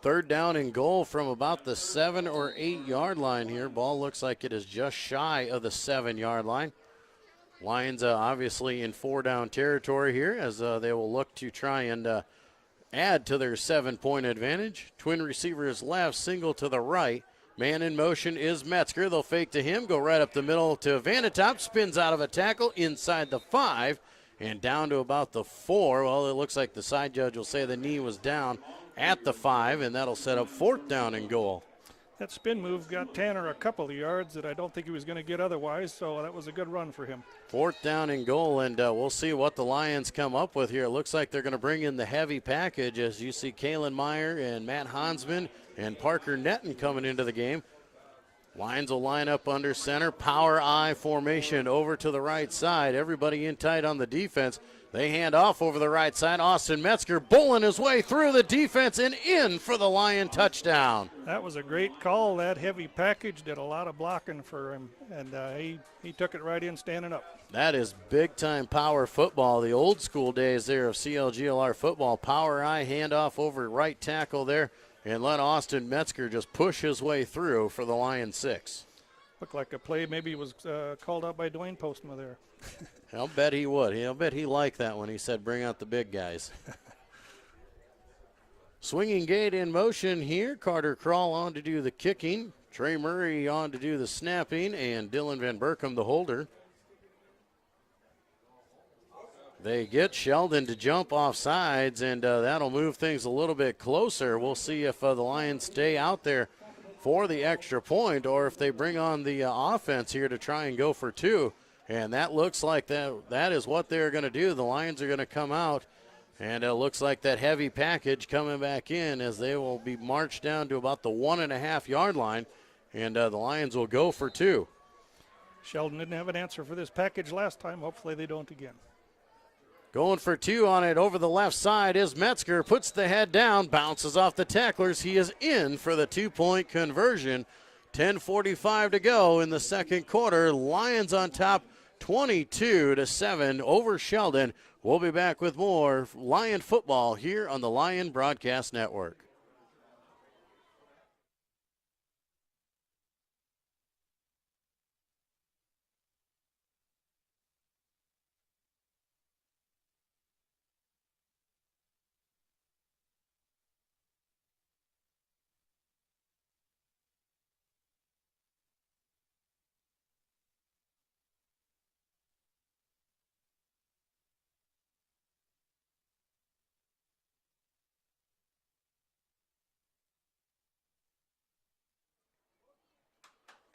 Third down and goal from about the 7 or 8 yard line here. Ball looks like it is just shy of the 7 yard line. Lions obviously in 4 down territory here as they will look to try and add to their 7-point advantage. Twin receivers left, single to the right. Man in motion is Metzger. They'll fake to him, go right up the middle to Vandentop. Spins out of a tackle inside the 5 and down to about the 4. Well, it looks like the side judge will say the knee was down at the 5, and that'll set up 4th down and goal. That spin move got Tanner a couple of yards that I don't think he was going to get otherwise, so that was a good run for him. 4th down and goal, and we'll see what the Lions come up with here. It looks like they're going to bring in the heavy package as you see Kalen Meyer and Matt Hansman and Parker Netton coming into the game. Lions will line up under center, power I formation over to the right side. Everybody in tight on the defense. They hand off over the right side. Austin Metzger bowling his way through the defense and in for the Lion touchdown. That was a great call. That heavy package did a lot of blocking for him, and he took it right in standing up. That is big-time power football. The old school days there of CLGLR football. Power I handoff over right tackle there and let Austin Metzger just push his way through for the Lion 6. Looked like a play maybe was called out by Dwayne Postma there. I'll bet he would. I'll bet he liked that when he said bring out the big guys. Swinging gate in motion here. Carter Krall on to do the kicking. Trey Murray on to do the snapping, and Dylan Van Berkom the holder. They get Sheldon to jump off sides, and that'll move things a little bit closer. We'll see if the Lions stay out there for the extra point or if they bring on the offense here to try and go for 2. And that looks like that is what they're going to do. The Lions are going to come out, and it looks like that heavy package coming back in as they will be marched down to about the 1.5 yard line, and the Lions will go for 2. Sheldon didn't have an answer for this package last time. Hopefully they don't again. Going for 2 on it over the left side is Metzger, puts the head down, bounces off the tacklers. He is in for the 2-point conversion. 10:45 to go in the second quarter. Lions on top 22-7 over Sheldon. We'll be back with more Lion football here on the Lion Broadcast Network.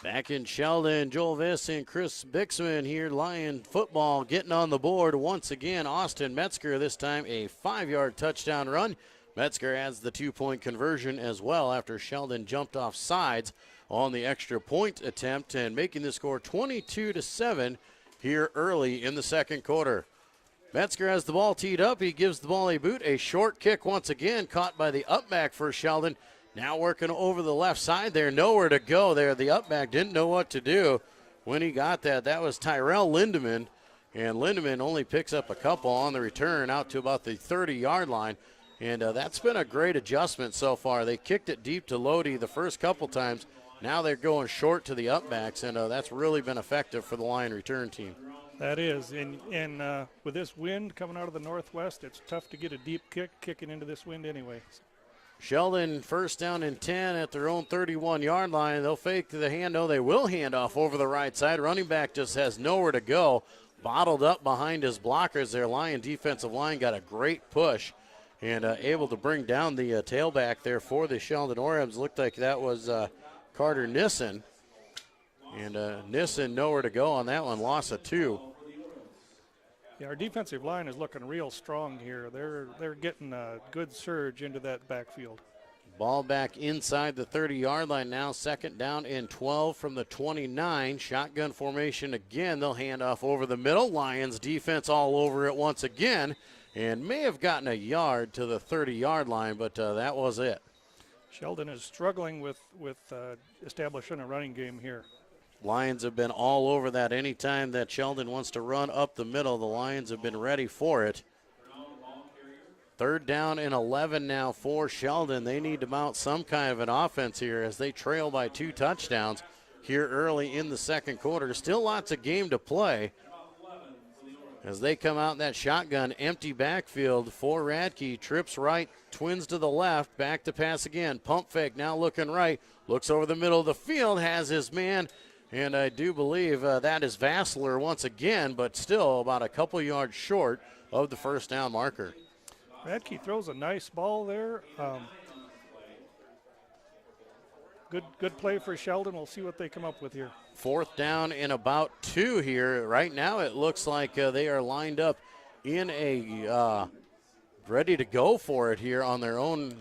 Back in Sheldon, Joel Viss and Chris Bixman here. Lion football getting on the board once again. Austin Metzger, this time a 5-yard touchdown run. Metzger adds the 2-point conversion as well after Sheldon jumped off sides on the extra point attempt and making the score 22-7 here early in the second quarter. Metzger has the ball teed up. He gives the ball a boot. A short kick once again caught by the upback for Sheldon. Now working over the left side there, nowhere to go there. The upback didn't know what to do when he got that. That was Tyrell Lindeman, And Lindemann only picks up a couple on the return out to about the 30-yard line. And that's been a great adjustment so far. They kicked it deep to Lodi the first couple times. Now they're going short to the upbacks, and that's really been effective for the Lion return team. That is, and with this wind coming out of the northwest, it's tough to get a deep kick kicking into this wind anyway. Sheldon first down and 10 at their own 31-yard line. They'll fake the handoff. They will hand off over the right side. Running back just has nowhere to go. Bottled up behind his blockers. Their Lion defensive line got a great push and able to bring down the tailback there for the Sheldon Orams. Looked like that was Carter Nissen. And Nissen nowhere to go on that one. Loss of 2. Yeah, our defensive line is looking real strong here. They're getting a good surge into that backfield. Ball back inside the 30-yard line now. Second down and 12 from the 29. Shotgun formation again. They'll hand off over the middle. Lions defense all over it once again, and may have gotten a yard to the 30-yard line, but that was it. Sheldon is struggling with establishing a running game here. Lions have been all over that. Anytime that Sheldon wants to run up the middle, the Lions have been ready for it. Third down and 11 now for Sheldon. They need to mount some kind of an offense here as they trail by 2 touchdowns here early in the second quarter. Still lots of game to play as they come out in that shotgun, empty backfield for Radke. Trips right, twins to the left, back to pass again. Pump fake, now looking right, looks over the middle of the field, has his man. And I do believe that is Vassler once again, but still about a couple yards short of the first down marker. Radke throws a nice ball there. Good play for Sheldon. We'll see what they come up with here. Fourth down and about 2 here. Right now it looks like they are lined up in a ready to go for it here on their own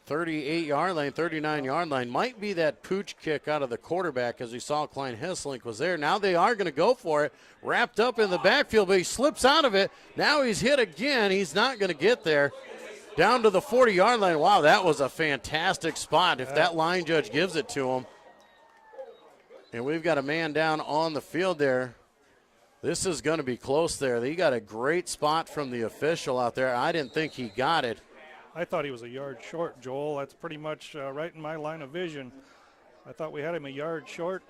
38-yard line, 39-yard line. Might be that pooch kick out of the quarterback, as we saw Klein Hesselink was there. Now they are going to go for it. Wrapped up in the backfield, but he slips out of it. Now he's hit again. He's not going to get there. Down to the 40-yard line. Wow, that was a fantastic spot if that line judge gives it to him. And we've got a man down on the field there. This is going to be close there. He got a great spot from the official out there. I didn't think he got it. I thought he was a yard short, Joel. That's pretty much right in my line of vision. I thought we had him a yard short.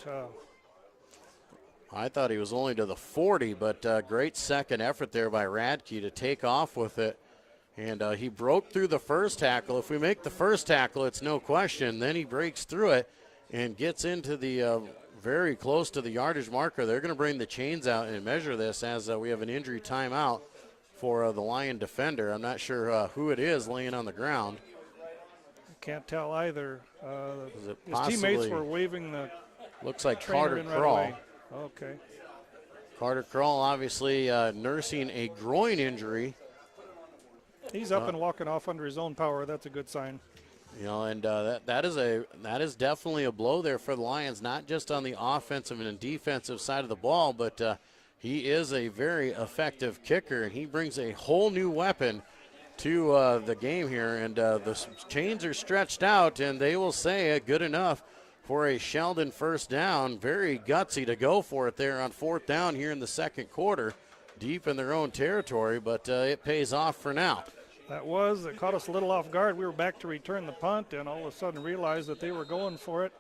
I thought he was only to the 40, but great second effort there by Radke to take off with it. And he broke through the first tackle. If we make the first tackle, it's no question. Then he breaks through it and gets into the very close to the yardage marker. They're going to bring the chains out and measure this as we have an injury timeout for the Lion defender. I'm not sure who it is laying on the ground. Can't tell either. His teammates were waving the looks like Carter Kroll. Right, okay. Carter Kroll obviously nursing a groin injury. He's up and walking off under his own power. That's a good sign. You know, and that is definitely a blow there for the Lions, not just on the offensive and defensive side of the ball, but he is a very effective kicker, and he brings a whole new weapon to the game here. And the chains are stretched out, and they will say good enough for a Sheldon first down. Very gutsy to go for it there on fourth down here in the second quarter, deep in their own territory, but it pays off for now. It caught us a little off guard. We were back to return the punt, and all of a sudden realized that they were going for it.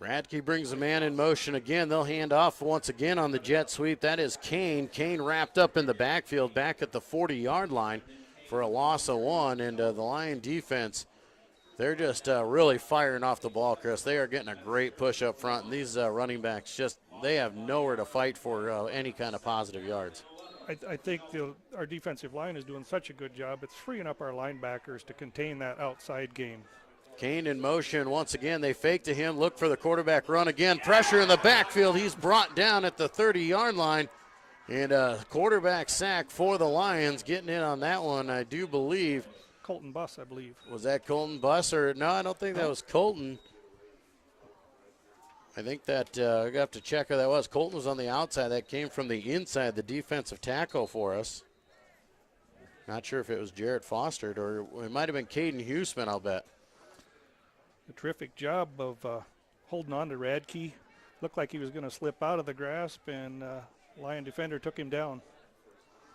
Radke brings a man in motion again. They'll hand off once again on the jet sweep. That is Kane. Kane wrapped up in the backfield back at the 40-yard line for a loss of 1. And the Lion defense, they're just really firing off the ball, Chris. They are getting a great push up front. And these running backs they have nowhere to fight for any kind of positive yards. I think our defensive line is doing such a good job. It's freeing up our linebackers to contain that outside game. Kane in motion once again. They fake to him, look for the quarterback run again. Pressure in the backfield. He's brought down at the 30-yard line. And a quarterback sack for the Lions. Getting in on that one, I do believe. Colton Buss, I believe. Was that Colton Buss? Or no, I don't think that was Colton. I think that I have to check who that was. Colton was on the outside. That came from the inside, the defensive tackle for us. Not sure if it was Jarrett Foster or it might have been Caden Huseman, I'll bet. A terrific job of holding on to Radke. Looked like he was going to slip out of the grasp, and Lion defender took him down.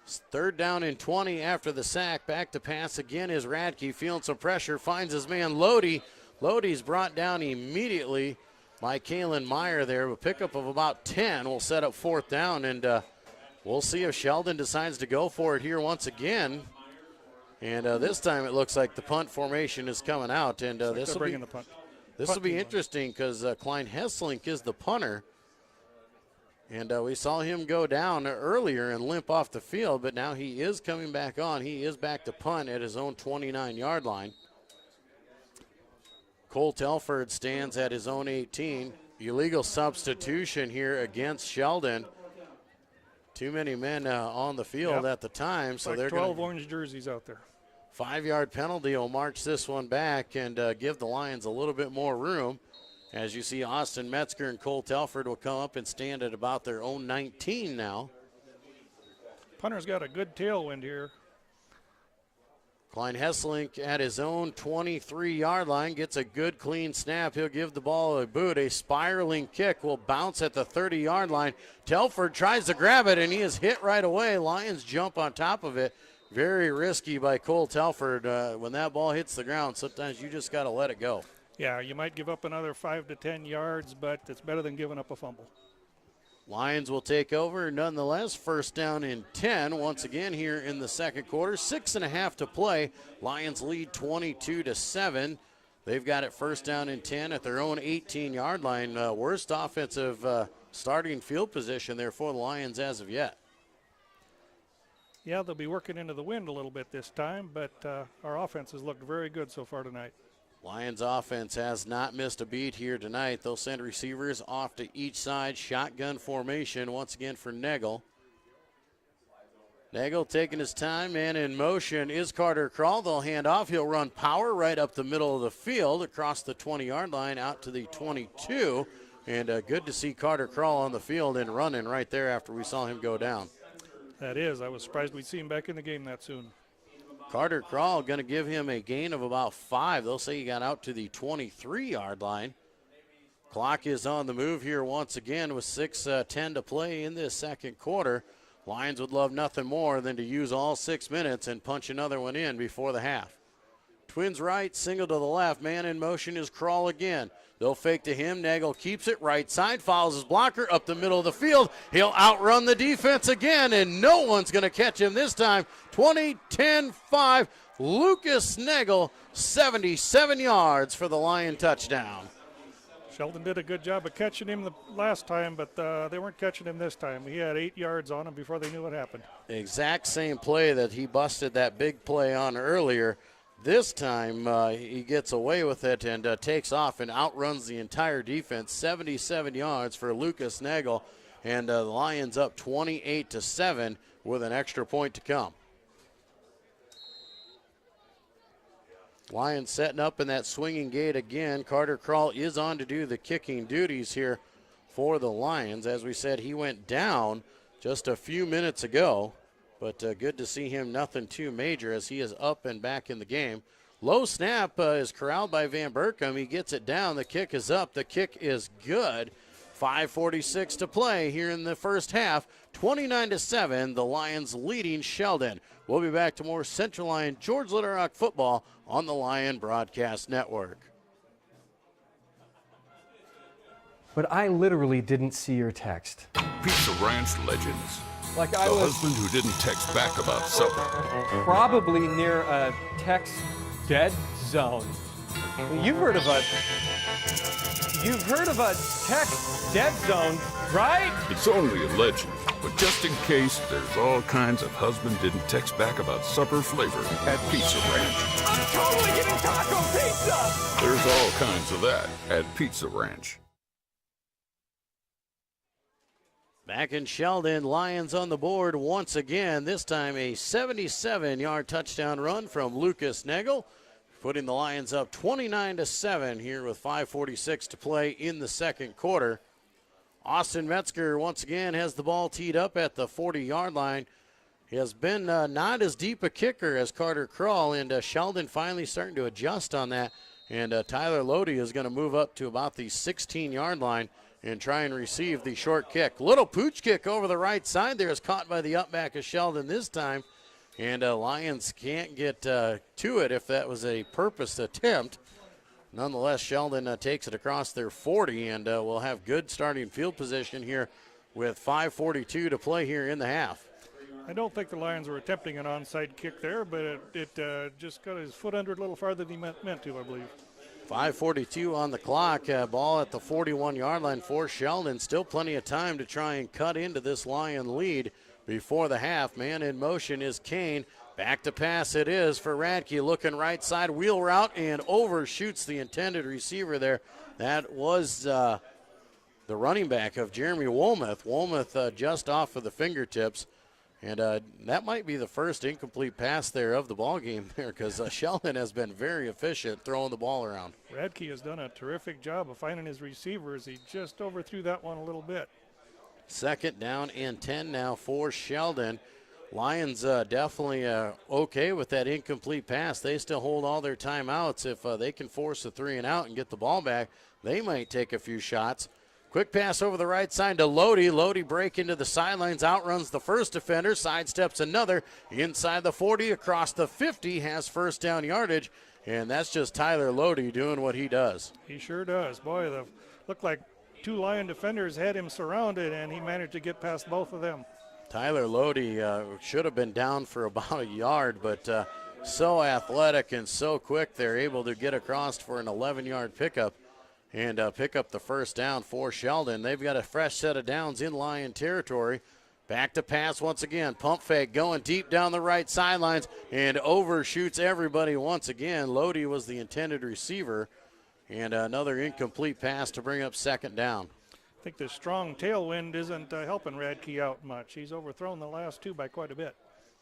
Third down and 20 after the sack. Back to pass again is Radke, feeling some pressure, finds his man Lodi. Lodi's brought down immediately by Kalen Meyer there. A pickup of about 10 will set up fourth down, and we'll see if Sheldon decides to go for it here once again. And this time it looks like the punt formation is coming out, and this will be interesting because Klein Hesselink is the punter. And we saw him go down earlier and limp off the field, but now he is coming back on. He is back to punt at his own 29-yard line. Cole Telford stands at his own 18. Illegal substitution here against Sheldon. Too many men on the field at the time, so like they're 12 orange jerseys out there. 5-yard penalty will march this one back and give the Lions a little bit more room. As you see, Austin Metzger and Cole Telford will come up and stand at about their own 19 now. Punter's got a good tailwind here. Klein Hesselink at his own 23-yard line gets a good clean snap. He'll give the ball a boot. A spiraling kick will bounce at the 30-yard line. Telford tries to grab it, and he is hit right away. Lions jump on top of it. Very risky by Cole Telford. When that ball hits the ground, sometimes you just got to let it go. Yeah, you might give up another 5 to 10 yards, but it's better than giving up a fumble. Lions will take over nonetheless. First down and 10 once again here in the second quarter. 6.5 to play. Lions lead 22-7. They've got it first down and 10 at their own 18-yard line. Worst offensive starting field position there for the Lions as of yet. Yeah, they'll be working into the wind a little bit this time, but our offense has looked very good so far tonight. Lions offense has not missed a beat here tonight. They'll send receivers off to each side. Shotgun formation once again for Nagel. Nagel taking his time, and in motion is Carter Krall. They'll hand off. He'll run power right up the middle of the field across the 20-yard line out to the 22. And good to see Carter Krall on the field and running right there after we saw him go down. That is. I was surprised we'd see him back in the game that soon. Carter Krall going to give him a gain of about 5. They'll say he got out to the 23-yard line. Clock is on the move here once again with 6:10 to play in this second quarter. Lions would love nothing more than to use all 6 minutes and punch another one in before the half. Twins right, single to the left. Man in motion is Krall again. They'll fake to him. Nagel keeps it right side, follows his blocker up the middle of the field. He'll outrun the defense again, and no one's going to catch him this time. 20-10-5. Lucas Nagel, 77 yards for the Lion touchdown. Sheldon did a good job of catching him the last time, but they weren't catching him this time. He had 8 yards on him before they knew what happened. Exact same play that he busted that big play on earlier. This time he gets away with it and takes off and outruns the entire defense. 77 yards for Lucas Nagel, and the Lions up 28-7 with an extra point to come. Lions setting up in that swinging gate again. Carter Krall is on to do the kicking duties here for the Lions. As we said, he went down just a few minutes ago. But good to see him, nothing too major as he is up and back in the game. Low snap is corralled by Van Berkom. He gets it down. The kick is up. The kick is good. 5:46 to play here in the first half. 29-7, the Lions leading Sheldon. We'll be back to more Central Lyon George Little Rock football on the Lion Broadcast Network. But I literally didn't see your text. Pizza Ranch legends. Like the husband who didn't text back about supper. Probably near a text dead zone. You've heard of a text dead zone, right? It's only a legend, but just in case, there's all kinds of husband didn't text back about supper flavor at Pizza Ranch. I'm totally getting taco pizza! There's all kinds of that at Pizza Ranch. Back in Sheldon, Lions on the board once again. This time a 77-yard touchdown run from Lucas Nagel, putting the Lions up 29-7 here with 5:46 to play in the second quarter. Austin Metzger once again has the ball teed up at the 40-yard line. He has been not as deep a kicker as Carter Krall, and Sheldon finally starting to adjust on that. And Tyler Lodi is going to move up to about the 16-yard line and try and receive the short kick. Little pooch kick over the right side there is caught by the up back of Sheldon this time. And Lions can't get to it if that was a purposed attempt. Nonetheless, Sheldon takes it across their 40 and will have good starting field position here with 5:42 to play here in the half. I don't think the Lions were attempting an onside kick there, but it just got his foot under it a little farther than he meant to, I believe. 5:42 on the clock. Ball at the 41-yard line for Sheldon. Still plenty of time to try and cut into this Lion lead before the half. Man in motion is Kane. Back to pass it is for Radke. Looking right side, wheel route, and overshoots the intended receiver there. That was the running back of Jeremy Woolmuth. Woolmuth just off of the fingertips. And that might be the first incomplete pass there of the ball game there, because Sheldon has been very efficient throwing the ball around. Radke has done a terrific job of finding his receivers. He just overthrew that one a little bit. Second down and 10 now for Sheldon. Lions definitely okay with that incomplete pass. They still hold all their timeouts. If they can force a 3 and out and get the ball back, they might take a few shots. Quick pass over the right side to Lodi. Lodi break into the sidelines, outruns the first defender, sidesteps another. Inside the 40, across the 50, has first down yardage. And that's just Tyler Lodi doing what he does. He sure does. Boy, looked like 2 Lion defenders had him surrounded, and he managed to get past both of them. Tyler Lodi should have been down for about a yard, but so athletic and so quick, they're able to get across for an 11-yard pickup and pick up the first down for Sheldon. They've got a fresh set of downs in Lion territory. Back to pass once again. Pump fake going deep down the right sidelines and overshoots everybody once again. Lodi was the intended receiver, and another incomplete pass to bring up second down. I think the strong tailwind isn't helping Radke out much. He's overthrown the last 2 by quite a bit.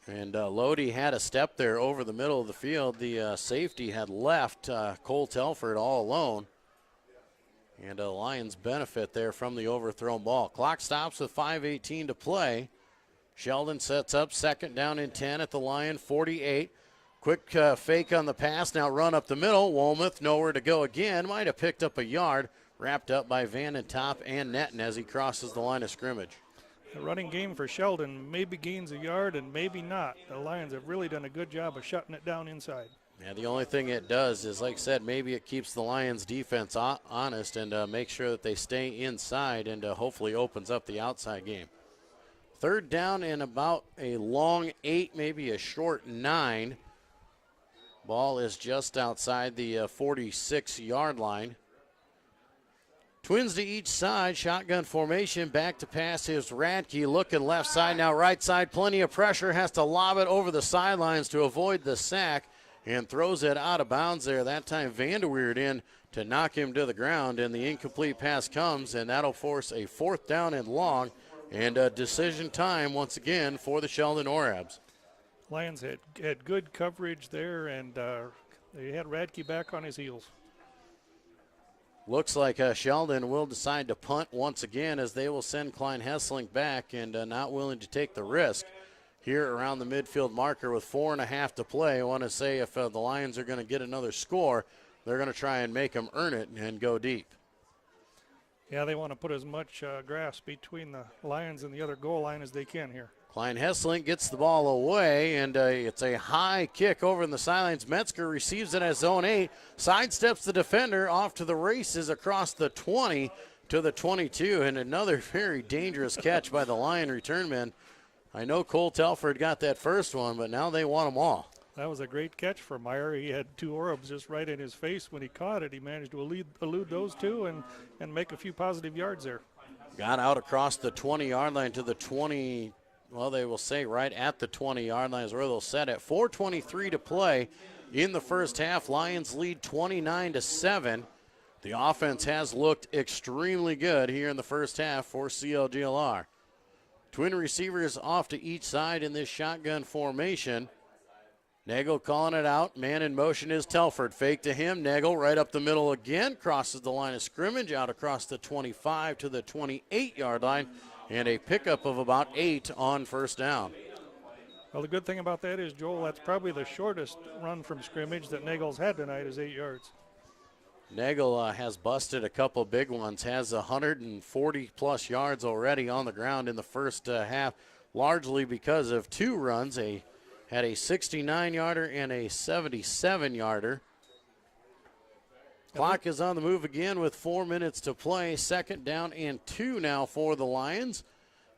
And Lodi had a step there over the middle of the field. The safety had left Cole Telford all alone. And Lions benefit there from the overthrown ball. Clock stops with 5:18 to play. Sheldon sets up second down and 10 at the Lion 48. Quick fake on the pass, now run up the middle. Woolmuth nowhere to go again. Might have picked up a yard. Wrapped up by Van den Top and Netton as he crosses the line of scrimmage. The running game for Sheldon maybe gains a yard and maybe not. The Lions have really done a good job of shutting it down inside. Yeah, the only thing it does is, like I said, maybe it keeps the Lions' defense honest and makes sure that they stay inside and hopefully opens up the outside game. Third down and about a long 8, maybe a short 9. Ball is just outside the 46-yard line. Twins to each side, shotgun formation, back to pass is Radke, looking left side, now right side, plenty of pressure, has to lob it over the sidelines to avoid the sack, and throws it out of bounds there. That time Vanderweerd in to knock him to the ground, and the incomplete pass comes, and that'll force a 4th down and long, and a decision time once again for the Sheldon Orabs. Lions had good coverage there, and they had Radke back on his heels. Looks like Sheldon will decide to punt once again, as they will send Klein Hessling back, and not willing to take the risk here around the midfield marker with 4.5 to play. I want to say if the Lions are going to get another score, they're going to try and make them earn it and go deep. Yeah, they want to put as much grass between the Lions and the other goal line as they can here. Klein Hessling gets the ball away, and it's a high kick over in the sidelines. Metzger receives it at zone 8, sidesteps the defender off to the races across the 20 to the 22, and another very dangerous catch by the Lion return man. I know Cole Telford got that first one, but now they want them all. That was a great catch for Meyer. He had 2 Orabs just right in his face when he caught it. He managed to elude those 2 and make a few positive yards there. Got out across the 20-yard line to the 20, well, they will say right at the 20-yard line is where they'll set it. 4:23 to play in the first half. Lions lead 29-7. The offense has looked extremely good here in the first half for CLGLR. Twin receivers off to each side in this shotgun formation. Nagel calling it out. Man in motion is Telford. Fake to him. Nagel right up the middle again. Crosses the line of scrimmage out across the 25 to the 28-yard line. And a pickup of about 8 on first down. Well, the good thing about that is, Joel, that's probably the shortest run from scrimmage that Nagel's had tonight is 8 yards. Nagel has busted a couple big ones, has 140-plus yards already on the ground in the first half, largely because of 2 runs. Had a 69-yarder and a 77-yarder. Clock is on the move again with 4 minutes to play. 2nd down and 2 now for the Lions.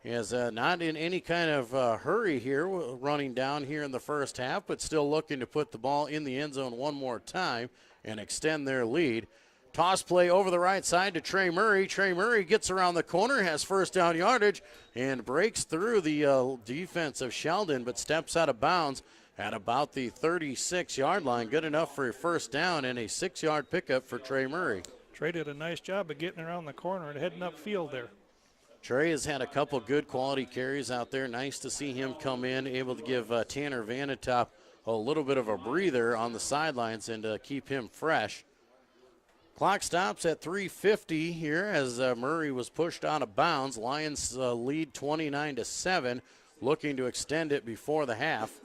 He is not in any kind of hurry here, running down here in the first half, but still looking to put the ball in the end zone one more time and extend their lead. Toss play over the right side to Trey Murray. Trey Murray gets around the corner, has first down yardage, and breaks through the defense of Sheldon, but steps out of bounds at about the 36-yard line. Good enough for a first down and a 6-yard pickup for Trey Murray. Trey did a nice job of getting around the corner and heading upfield there. Trey has had a couple good quality carries out there. Nice to see him come in, able to give Tanner Vanetop a little bit of a breather on the sidelines and keep him fresh. Clock stops at 3:50 here as Murray was pushed out of bounds. Lions lead 29-7, looking to extend it before the half.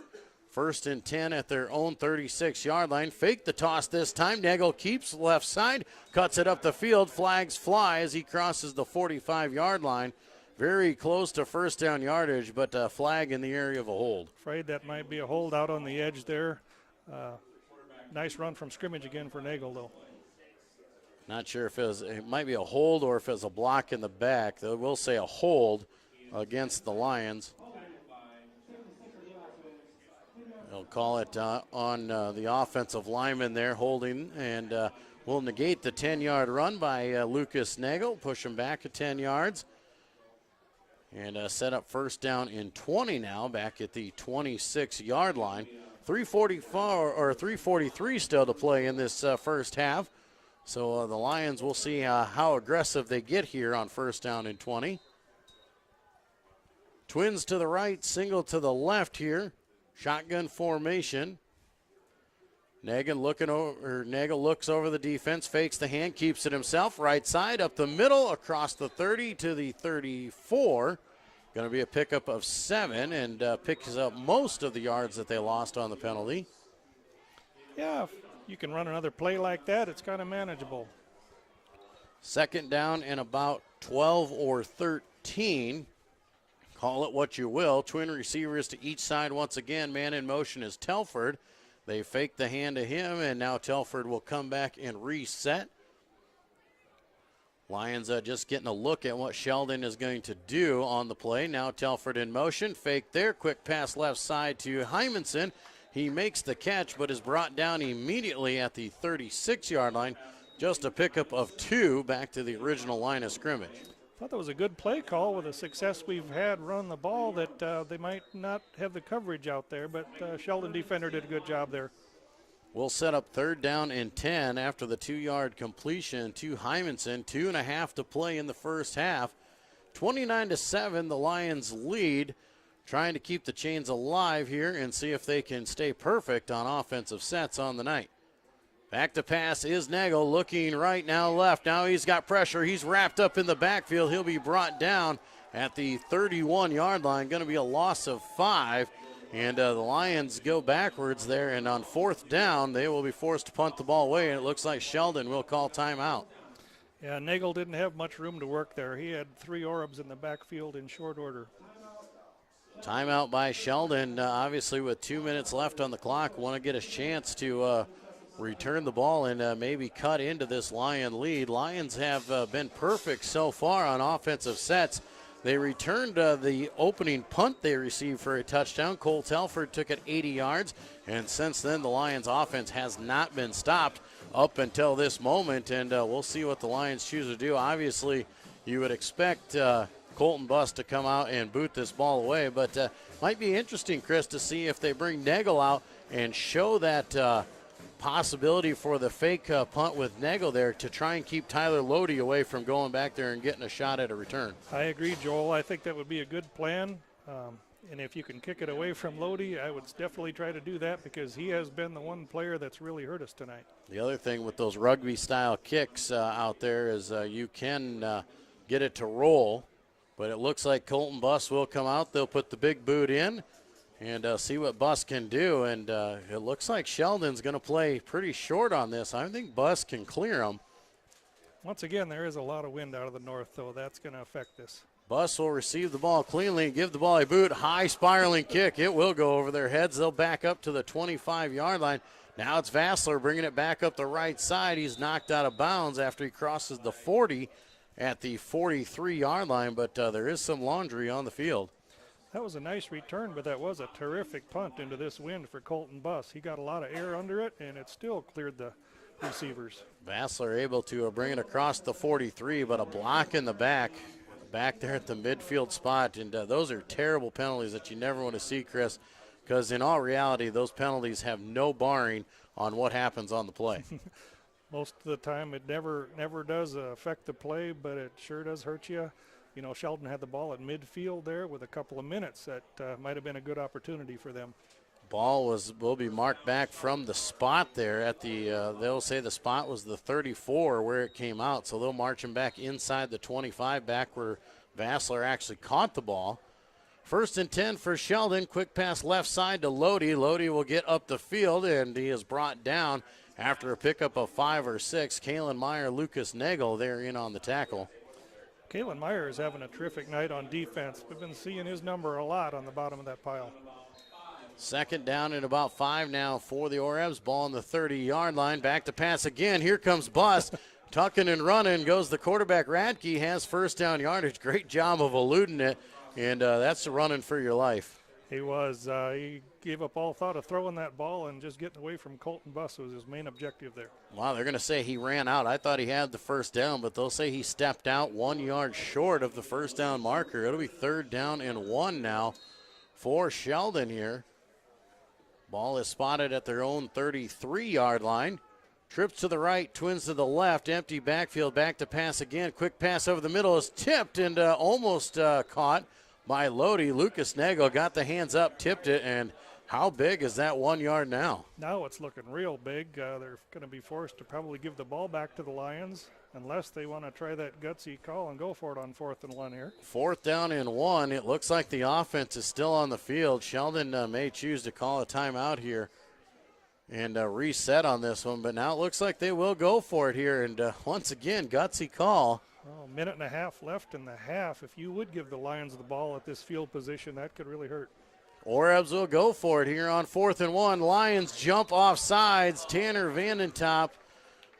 1st and 10 at their own 36-yard line. Fake the toss this time. Nagel keeps left side, cuts it up the field. Flags fly as he crosses the 45-yard line. Very close to first down yardage, but a flag in the area of a hold. Afraid that might be a hold out on the edge there. Nice run from scrimmage again for Nagel, though. Not sure if it might be a hold or if it was a block in the back. They will say a hold against the Lions. They'll call it on the offensive lineman there, holding, and will negate the 10-yard run by Lucas Nagel, push him back at 10 yards. And set up first down in 20 now, back at the 26-yard line. 3:43 still to play in this first half. So the Lions, will see how aggressive they get here on first down and 20. Twins to the right, single to the left here. Shotgun formation. Nagel looks over the defense, fakes the hand, keeps it himself. Right side, up the middle, across the 30 to the 34. Going to be a pickup of 7 and picks up most of the yards that they lost on the penalty. Yeah, if you can run another play like that, it's kind of manageable. 2nd down and about 12 or 13. Call it what you will. Twin receivers to each side once again. Man in motion is Telford. They fake the hand to him, and now Telford will come back and reset. Lions just getting a look at what Sheldon is going to do on the play. Now Telford in motion. Fake there. Quick pass left side to Hymanson. He makes the catch, but is brought down immediately at the 36-yard line. Just a pickup of 2 back to the original line of scrimmage. I thought that was a good play call with the success we've had run the ball, that they might not have the coverage out there, but Sheldon defender did a good job there. We'll set up 3rd down and 10 after the 2-yard completion to Hymanson. 2.5 to play in the first half. 29-7, the Lions lead. Trying to keep the chains alive here and see if they can stay perfect on offensive sets on the night. Back to pass is Nagel, looking right, now left. Now he's got pressure. He's wrapped up in the backfield. He'll be brought down at the 31-yard line. Going to be a loss of 5. And the Lions go backwards there. And on 4th down, they will be forced to punt the ball away. And it looks like Sheldon will call timeout. Yeah, Nagel didn't have much room to work there. He had 3 Orbs in the backfield in short order. Timeout by Sheldon. Obviously, with 2 minutes left on the clock, want to get a chance to return the ball and maybe cut into this Lion lead. Lions have been perfect so far on offensive sets. They returned the opening punt they received for a touchdown. Cole Telford took it 80 yards, and since then the Lions offense has not been stopped up until this moment, and we'll see what the Lions choose to do. Obviously, you would expect Colton Buss to come out and boot this ball away, but might be interesting, Chris, to see if they bring Nagel out and show that possibility for the fake punt with Nagel there to try and keep Tyler Lodi away from going back there and getting a shot at a return. I agree, Joel. I think that would be a good plan. And if you can kick it away from Lodi, I would definitely try to do that because he has been the one player that's really hurt us tonight. The other thing with those rugby-style kicks out there is you can get it to roll, but it looks like Colton Buss will come out. They'll put the big boot in, and see what Buss can do. And it looks like Sheldon's going to play pretty short on this. I think Buss can clear them. Once again, there is a lot of wind out of the north, though. That's going to affect this. Buss will receive the ball cleanly and give the ball a boot. High spiraling kick. It will go over their heads. They'll back up to the 25-yard line. Now it's Vassler bringing it back up the right side. He's knocked out of bounds after he crosses the 40 at the 43-yard line, but there is some laundry on the field. That was a nice return, but that was a terrific punt into this wind for Colton Buss. He got a lot of air under it, and it still cleared the receivers. Vassler able to bring it across the 43, but a block in the back there at the midfield spot. And those are terrible penalties that you never want to see, Chris, because in all reality, those penalties have no bearing on what happens on the play. Most of the time, it never does affect the play, but it sure does hurt you. You know, Sheldon had the ball at midfield there with a couple of minutes. That might have been a good opportunity for them. Ball will be marked back from the spot there at the, they'll say the spot was the 34 where it came out, so they'll march him back inside the 25, back where Vassler actually caught the ball. 1st and 10 for Sheldon. Quick pass left side to Lodi. Lodi will get up the field, and he is brought down after a pickup of 5 or 6. Kalen Meyer, Lucas Nagel there in on the tackle. Kalen Meyer is having a terrific night on defense. We've been seeing his number a lot on the bottom of that pile. 2nd down and about 5 now for the Orebs. Ball on the 30-yard line. Back to pass again. Here comes Buss. Tucking and running goes the quarterback. Radke has 1st down yardage. Great job of eluding it, and that's the running for your life. He was. He gave up all thought of throwing that ball, and just getting away from Colton Buss was his main objective there. Wow, they're going to say he ran out. I thought he had the 1st down, but they'll say he stepped out 1 yard short of the 1st down marker. It'll be 3rd down and 1 now for Sheldon here. Ball is spotted at their own 33-yard line. Trips to the right, twins to the left, empty backfield, back to pass again. Quick pass over the middle is tipped and almost caught by Lodi. Lucas Nagel got the hands up, tipped it, and how big is that 1 yard now? Now it's looking real big. They're going to be forced to probably give the ball back to the Lions unless they want to try that gutsy call and go for it on 4th and 1 here. 4th down and 1. It looks like the offense is still on the field. Sheldon may choose to call a timeout here and reset on this one, but now it looks like they will go for it here. And once again, gutsy call. Well, a minute and a half left in the half. If you would give the Lions the ball at this field position, that could really hurt. Orebs will go for it here on 4th and 1. Lions jump off sides. Tanner Vandentop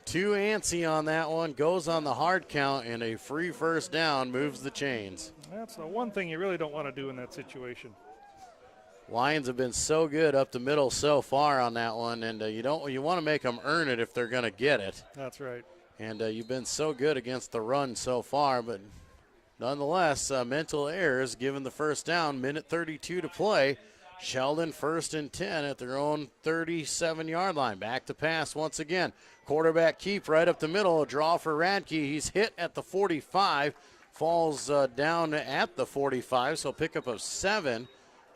too antsy on that one. Goes on the hard count, and a free 1st down moves the chains. That's the one thing you really don't want to do in that situation. Lions have been so good up the middle so far on that one, and you want to make them earn it if they're going to get it. That's right. And you've been so good against the run so far, but nonetheless, mental errors given the 1st down. Minute 32 to play. Sheldon 1st and 10 at their own 37-yard line. Back to pass once again. Quarterback keep right up the middle. A draw for Radke. He's hit at the 45. Falls down at the 45, so pickup of 7.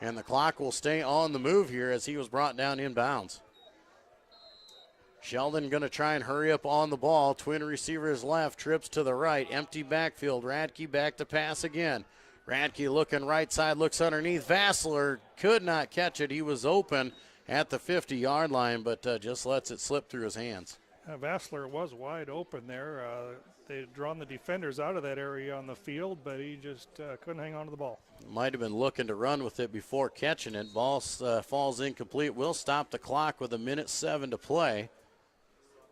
And the clock will stay on the move here as he was brought down inbounds. Sheldon going to try and hurry up on the ball. Twin receivers left, trips to the right. Empty backfield. Radke back to pass again. Radke looking right side, looks underneath. Vassler could not catch it. He was open at the 50-yard line, but just lets it slip through his hands. Vassler was wide open there. They had drawn the defenders out of that area on the field, but he just couldn't hang on to the ball. Might have been looking to run with it before catching it. Ball falls incomplete. We'll stop the clock with 1:07 to play.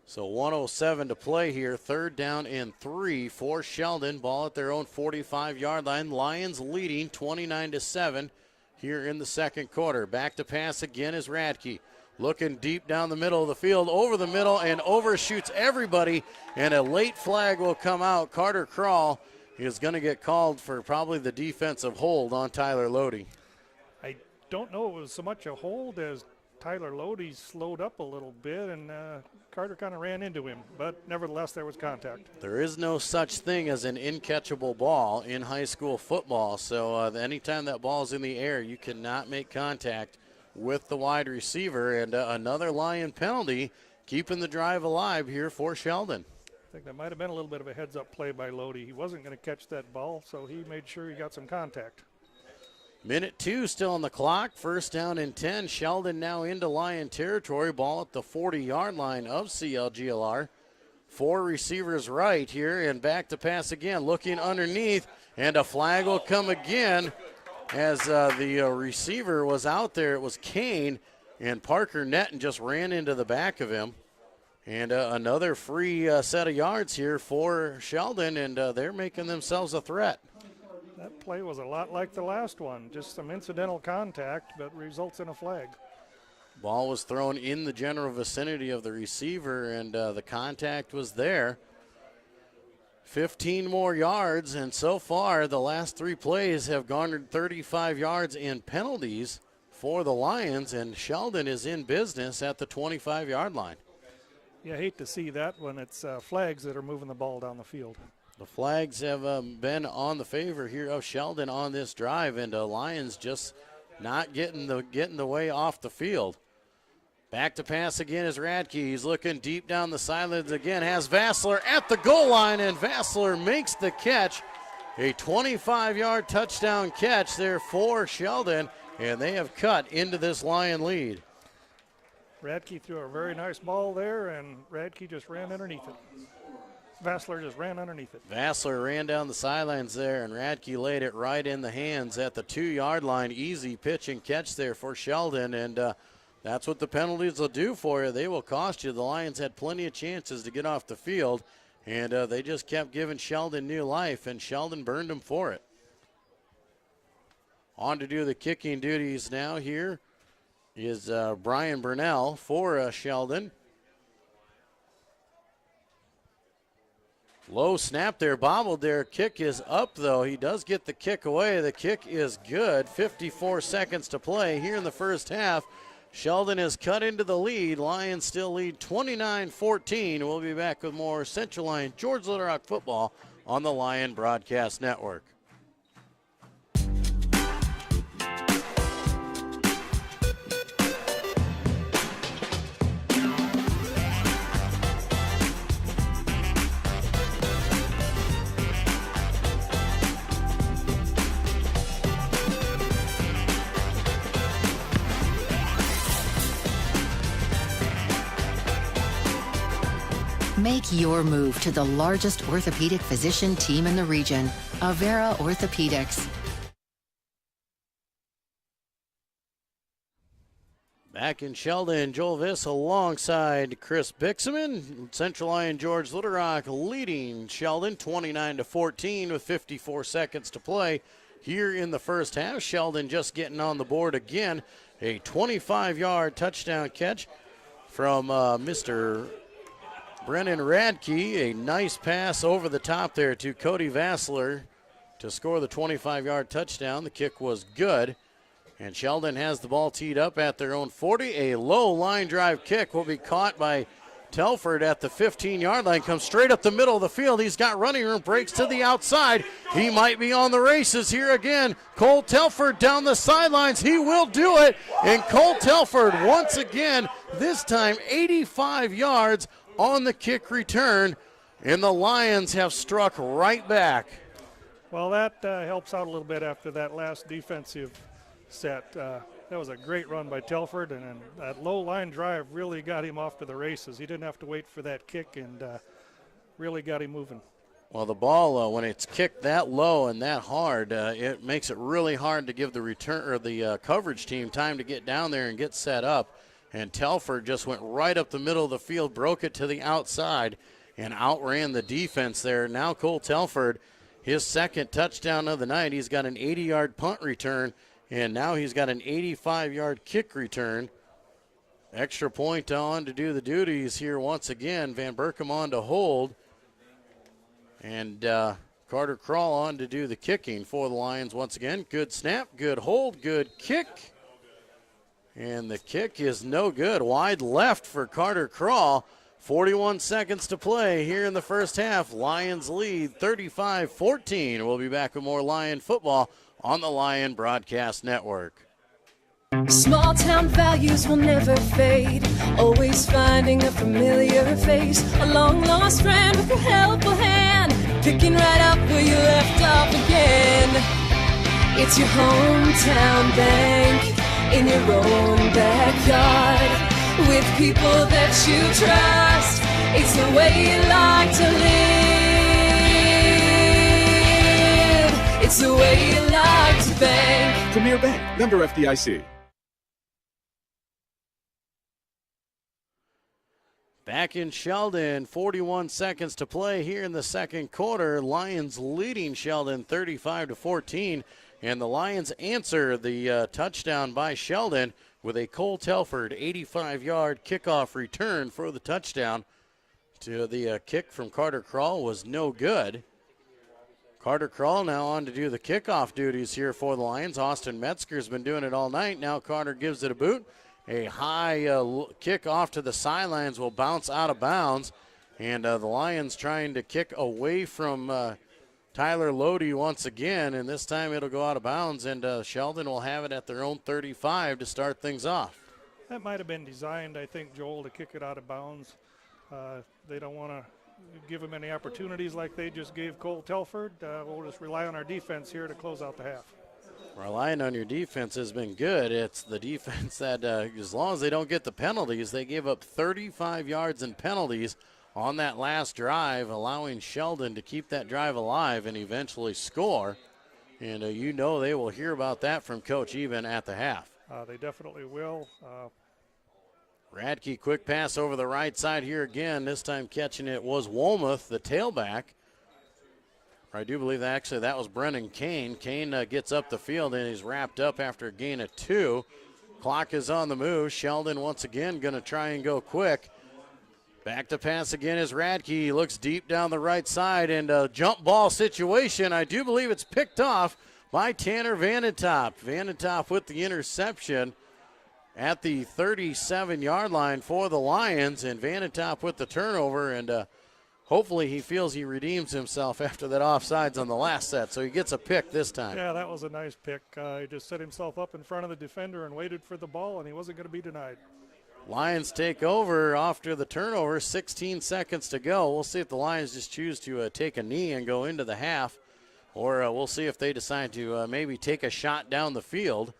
So 1:07 to play here. 3rd down and 3 for Sheldon. Ball at their own 45-yard line. Lions leading 29-7 here in the 2nd quarter. Back to pass again is Radke. Looking deep down the middle of the field, over the middle, and overshoots everybody. And a late flag will come out. Carter Krall is going to get called for probably the defensive hold on Tyler Lodi. I don't know it was so much a hold as Tyler Lodi slowed up a little bit, and Carter kind of ran into him. But nevertheless, there was contact. There is no such thing as an in-catchable ball in high school football. So anytime that ball is in the air, you cannot make contact with the wide receiver. And another Lion penalty, keeping the drive alive here for Sheldon. I think that might have been a little bit of a heads-up play by Lodi. He wasn't going to catch that ball, so he made sure he got some contact. Minute 2 still on the clock. First down and 10. Sheldon now into Lyon territory. Ball at the 40-yard line of CLGLR. 4 receivers right here, and back to pass again. Looking underneath, and a flag will come again as the receiver was out there. It was Kane, and Parker Netton just ran into the back of him. And another free set of yards here for Sheldon, and they're making themselves a threat. That play was a lot like the last one, just some incidental contact, but results in a flag. Ball was thrown in the general vicinity of the receiver, and the contact was there. 15 more yards, and so far the last 3 plays have garnered 35 yards in penalties for the Lions, and Sheldon is in business at the 25-yard line. You hate to see that when it's flags that are moving the ball down the field. The flags have been on the favor here of Sheldon on this drive, and the Lions just not getting the way off the field. Back to pass again is Radke. He's looking deep down the sidelines again. Has Vassler at the goal line, and Vassler makes the catch. A 25-yard touchdown catch there for Sheldon, and they have cut into this Lion lead. Radke threw a very nice ball there, and Radke just ran underneath it. Vassler just ran underneath it. Vassler ran down the sidelines there, and Radke laid it right in the hands at the 2-yard line. Easy pitch and catch there for Sheldon, and that's what the penalties will do for you. They will cost you. The Lions had plenty of chances to get off the field, and they just kept giving Sheldon new life, and Sheldon burned them for it. On to do the kicking duties now here is Brian Burnell for Sheldon. Low snap there, bobbled there. Kick is up, though. He does get the kick away. The kick is good. 54 seconds to play here in the first half. Sheldon has cut into the lead. Lions still lead 29-14. We'll be back with more Central Lyon George Little Rock football on the Lion Broadcast Network. Make your move to the largest orthopedic physician team in the region, Avera Orthopedics. Back in Sheldon, Joel Viss alongside Chris Bixman. Central Lyon George Little Rock leading Sheldon 29-14 with 54 seconds to play here in the first half. Sheldon just getting on the board again. A 25-yard touchdown catch from Mr. Brennan Radke. A nice pass over the top there to Cody Vassler to score the 25-yard touchdown. The kick was good. And Sheldon has the ball teed up at their own 40. A low line drive kick will be caught by Telford at the 15-yard line. Comes straight up the middle of the field. He's got running room, breaks to the outside. He might be on the races here again. Cole Telford down the sidelines. He will do it. And Cole Telford once again, this time 85 yards on the kick return. And the Lions have struck right back. Well, that helps out a little bit after that last defensive set. That was a great run by Telford, and that low line drive really got him off to the races. He didn't have to wait for that kick, and really got him moving. Well, the ball, when it's kicked that low and that hard, it makes it really hard to give the return or the coverage team time to get down there and get set up. And Telford just went right up the middle of the field, broke it to the outside, and outran the defense there. Now Cole Telford, his second touchdown of the night. He's got an 80-yard punt return, and now he's got an 85-yard kick return. Extra point on to do the duties here once again. Van Berkom on to hold. And Carter Crawl on to do the kicking for the Lions once again. Good snap, good hold, good kick. And the kick is no good. Wide left for Carter Crawl. 41 seconds to play here in the first half. Lions lead 35-14. We'll be back with more Lion football on the Lion Broadcast Network. Small town values will never fade. Always finding a familiar face. A long lost friend with a helpful hand. Picking right up where you left off again. It's your hometown bank in your own backyard with people that you trust. It's the way you like to live. It's the way you like to bank. Premier Bank, member FDIC. Back in Sheldon, 41 seconds to play here in the second quarter. Lions leading Sheldon 35-14, and the Lions answer the touchdown by Sheldon with a Cole Telford 85-yard kickoff return for the touchdown. To the kick from Carter Krall was no good. Carter Krall now on to do the kickoff duties here for the Lions. Austin Metzger's been doing it all night. Now Carter gives it a boot. A high kick off to the sidelines will bounce out of bounds. And the Lions trying to kick away from Tyler Lodi once again. And this time it'll go out of bounds. And Sheldon will have it at their own 35 to start things off. That might have been designed, I think, Joel, to kick it out of bounds. They don't want to give him any opportunities like they just gave Cole Telford. We'll just rely on our defense here to close out the half. Relying on your defense has been good. It's the defense that, as long as they don't get the penalties, they gave up 35 yards in penalties on that last drive, allowing Sheldon to keep that drive alive and eventually score. And you know they will hear about that from Coach Eben at the half. They definitely will. Radke, quick pass over the right side here again. This time catching it was Wolmuth, the tailback. I do believe that actually that was Brennan Kane. Kane gets up the field and he's wrapped up after a gain of 2. Clock is on the move. Sheldon once again going to try and go quick. Back to pass again is Radke. He looks deep down the right side and a jump ball situation. I do believe it's picked off by Tanner Vanentop. Vanentop with the interception at the 37-yard line for the Lions, and Vanentop with the turnover, and hopefully he feels he redeems himself after that offsides on the last set, so he gets a pick this time. Yeah, that was a nice pick. He just set himself up in front of the defender and waited for the ball, and he wasn't going to be denied. Lions take over after the turnover, 16 seconds to go. We'll see if the Lions just choose to take a knee and go into the half, or we'll see if they decide to maybe take a shot down the field.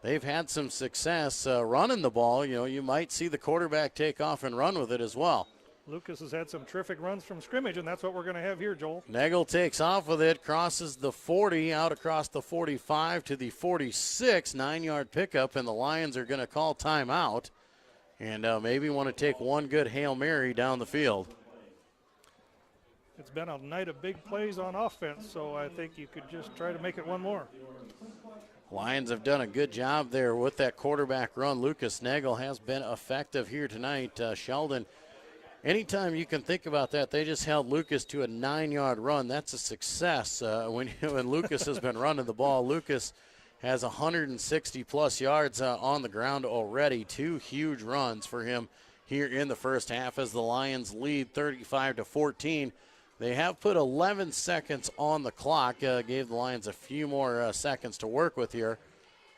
They've had some success running the ball. You know, you might see the quarterback take off and run with it as well. Lucas has had some terrific runs from scrimmage, and that's what we're going to have here, Joel. Nagel takes off with it, crosses the 40, out across the 45 to the 46, 9-yard pickup, and the Lions are going to call timeout and maybe want to take one good Hail Mary down the field. It's been a night of big plays on offense, so I think you could just try to make it one more. Lions have done a good job there with that quarterback run. Lucas Nagel has been effective here tonight. Sheldon, anytime you can think about that, they just held Lucas to a 9-yard run. That's a success. When Lucas has been running the ball, Lucas has 160-plus yards on the ground already. 2 huge runs for him here in the first half as the Lions lead 35-14. They have put 11 seconds on the clock, gave the Lions a few more seconds to work with here.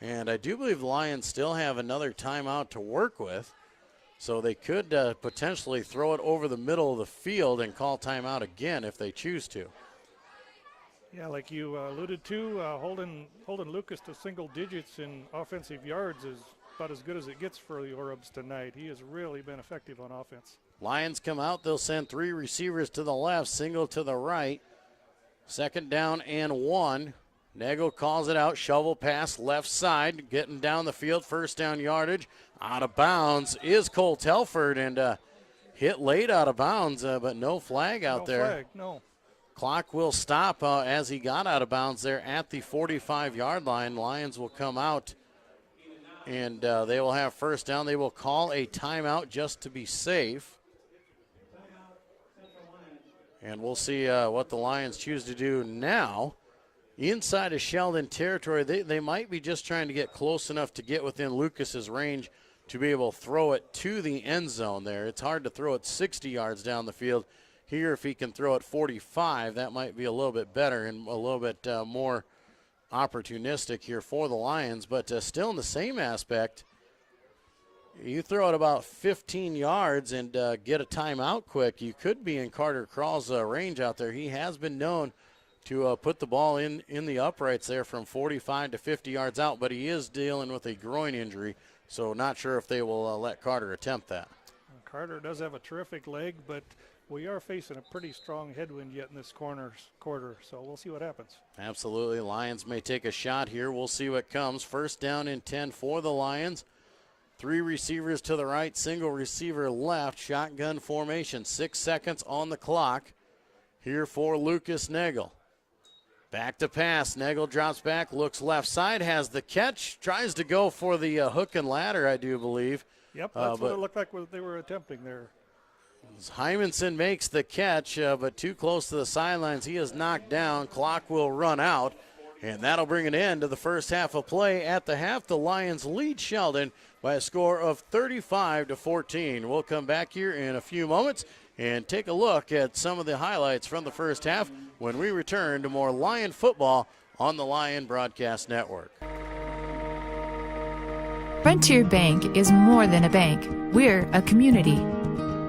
And I do believe the Lions still have another timeout to work with. So they could potentially throw it over the middle of the field and call timeout again if they choose to. Yeah, like you alluded to, holding Lucas to single digits in offensive yards is about as good as it gets for the Orbs tonight. He has really been effective on offense. Lions come out. They'll send 3 receivers to the left, single to the right. 2nd down and 1. Nagel calls it out. Shovel pass left side, getting down the field. 1st down yardage. Out of bounds is Cole Telford, and hit late out of bounds, but no flag out there. No flag, no. Clock will stop as he got out of bounds there at the 45-yard line. Lions will come out, and they will have 1st down. They will call a timeout just to be safe. And we'll see what the Lions choose to do now. Inside of Sheldon territory, they might be just trying to get close enough to get within Lucas's range to be able to throw it to the end zone there. It's hard to throw it 60 yards down the field. Here, if he can throw it 45, that might be a little bit better and a little bit more opportunistic here for the Lions. But still in the same aspect, you throw it about 15 yards and get a timeout quick, you could be in Carter Krall's range out there. He has been known to put the ball in the uprights there from 45 to 50 yards out, but he is dealing with a groin injury, so not sure if they will let Carter attempt that. Carter does have a terrific leg, but we are facing a pretty strong headwind yet in this quarter, so we'll see what happens. Absolutely. Lions may take a shot here. We'll see what comes. First down and 10 for the Lions. 3 receivers to the right, single receiver left, shotgun formation. 6 seconds on the clock here for Lucas Nagel. Back to pass. Nagel drops back, looks left side, has the catch, tries to go for the hook and ladder, I do believe. Yep, that's what it looked like what they were attempting there. Hymanson makes the catch, but too close to the sidelines. He is knocked down. Clock will run out, and that'll bring an end to the first half of play. At the half, the Lions lead Sheldon by a score of 35-14. We'll come back here in a few moments and take a look at some of the highlights from the first half when we return to more Lion football on the Lion Broadcast Network. Frontier Bank is more than a bank. We're a community.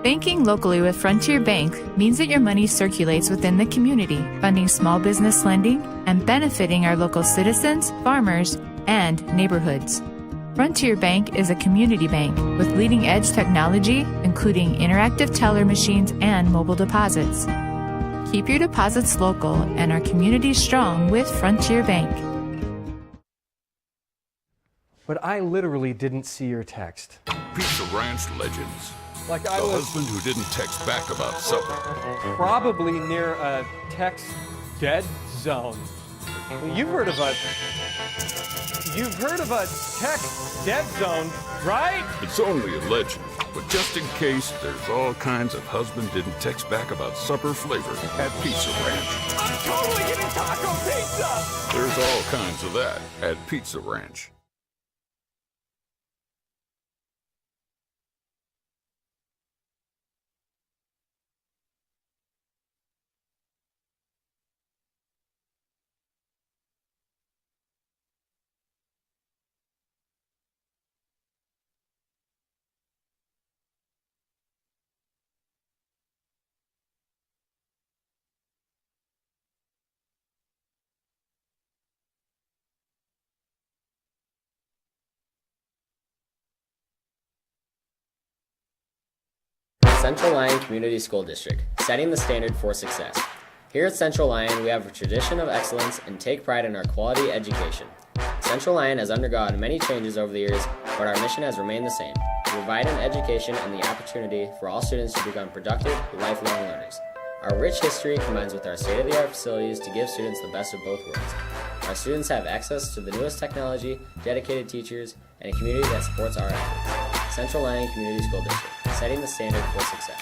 Banking locally with Frontier Bank means that your money circulates within the community, funding small business lending and benefiting our local citizens, farmers, and neighborhoods. Frontier Bank is a community bank with leading-edge technology, including interactive teller machines and mobile deposits. Keep your deposits local and our community strong with Frontier Bank. But I literally didn't see your text. Pizza Ranch legends. Like the I was husband who didn't text back about supper. probably near a text dead zone. You've heard of a text dead zone, right? It's only a legend, but just in case, there's all kinds of husband didn't text back about supper flavor at Pizza Ranch. I'm totally getting taco pizza! There's all kinds of that at Pizza Ranch. Central Lyon Community School District, setting the standard for success. Here at Central Lyon, we have a tradition of excellence and take pride in our quality education. Central Lyon has undergone many changes over the years, but our mission has remained the same: to provide an education and the opportunity for all students to become productive, lifelong learners. Our rich history combines with our state-of-the-art facilities to give students the best of both worlds. Our students have access to the newest technology, dedicated teachers, and a community that supports our efforts. Central Lyon Community School District, setting the standard for success.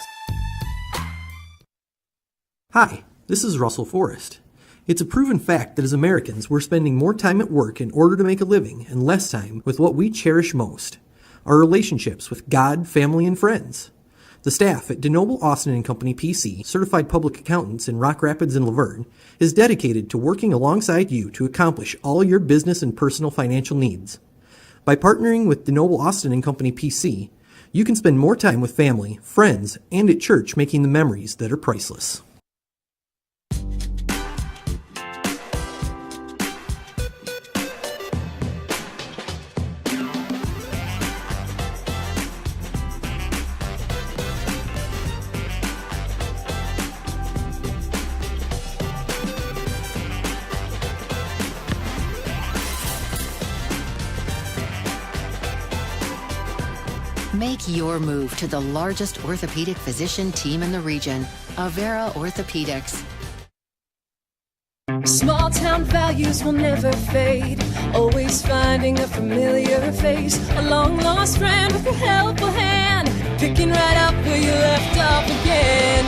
Hi, this is Russell Forrest. It's a proven fact that as Americans, we're spending more time at work in order to make a living and less time with what we cherish most, our relationships with God, family, and friends. The staff at DeNoble Austin & Company PC, certified public accountants in Rock Rapids and Laverne, is dedicated to working alongside you to accomplish all your business and personal financial needs. By partnering with DeNoble Austin & Company PC, you can spend more time with family, friends, and at church making the memories that are priceless. Make your move to the largest orthopedic physician team in the region, Avera Orthopedics. Small town values will never fade. Always finding a familiar face. A long lost friend with a helpful hand. Picking right up where you left off again.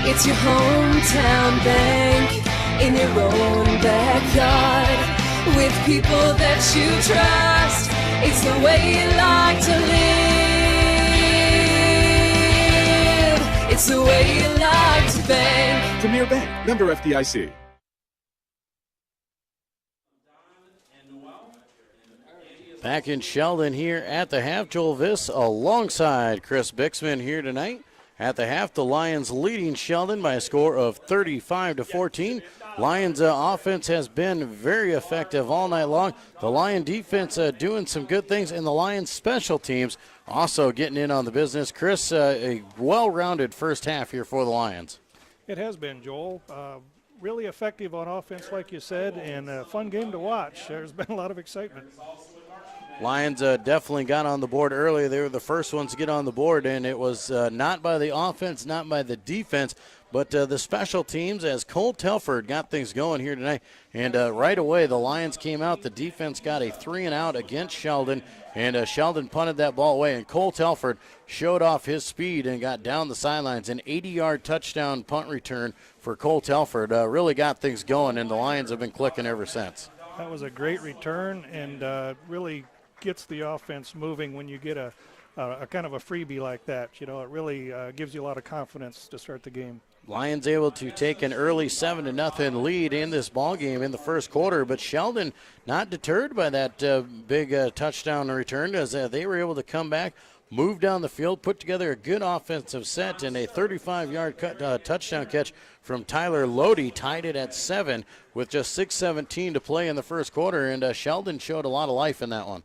It's your hometown bank. In your own backyard. With people that you trust. It's the way you like to live. It's the way you like to bank. Premier Bank, member FDIC. Back in Sheldon here at the half, Joel Viss alongside Chris Bixman here tonight At the half, the Lions leading Sheldon by a score of 35-14. Lions offense has been very effective all night long. The Lion defense doing some good things, and the Lions special teams also getting in on the business. Chris, a well-rounded first half here for the Lions. It has been, Joel. Really effective on offense, like you said, and a fun game to watch. There's been a lot of excitement. Lions definitely got on the board early. They were the first ones to get on the board, and it was not by the offense, not by the defense, but the special teams as Cole Telford got things going here tonight. And right away, the Lions came out. The defense got a 3-and-out against Sheldon, and Sheldon punted that ball away. And Cole Telford showed off his speed and got down the sidelines. An 80-yard touchdown punt return for Cole Telford really got things going, and the Lions have been clicking ever since. That was a great return, and really gets the offense moving when you get a kind of a freebie like that. You know, it really gives you a lot of confidence to start the game. Lions able to take an early 7-0 lead in this ball game in the first quarter, but Sheldon not deterred by that big touchdown return as they were able to come back, move down the field, put together a good offensive set, and a 35-yard touchdown catch from Tyler Lodi tied it at 7 with just 6:17 to play in the first quarter, and Sheldon showed a lot of life in that one.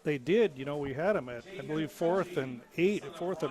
They did. You know, we had them at, I believe, 4th and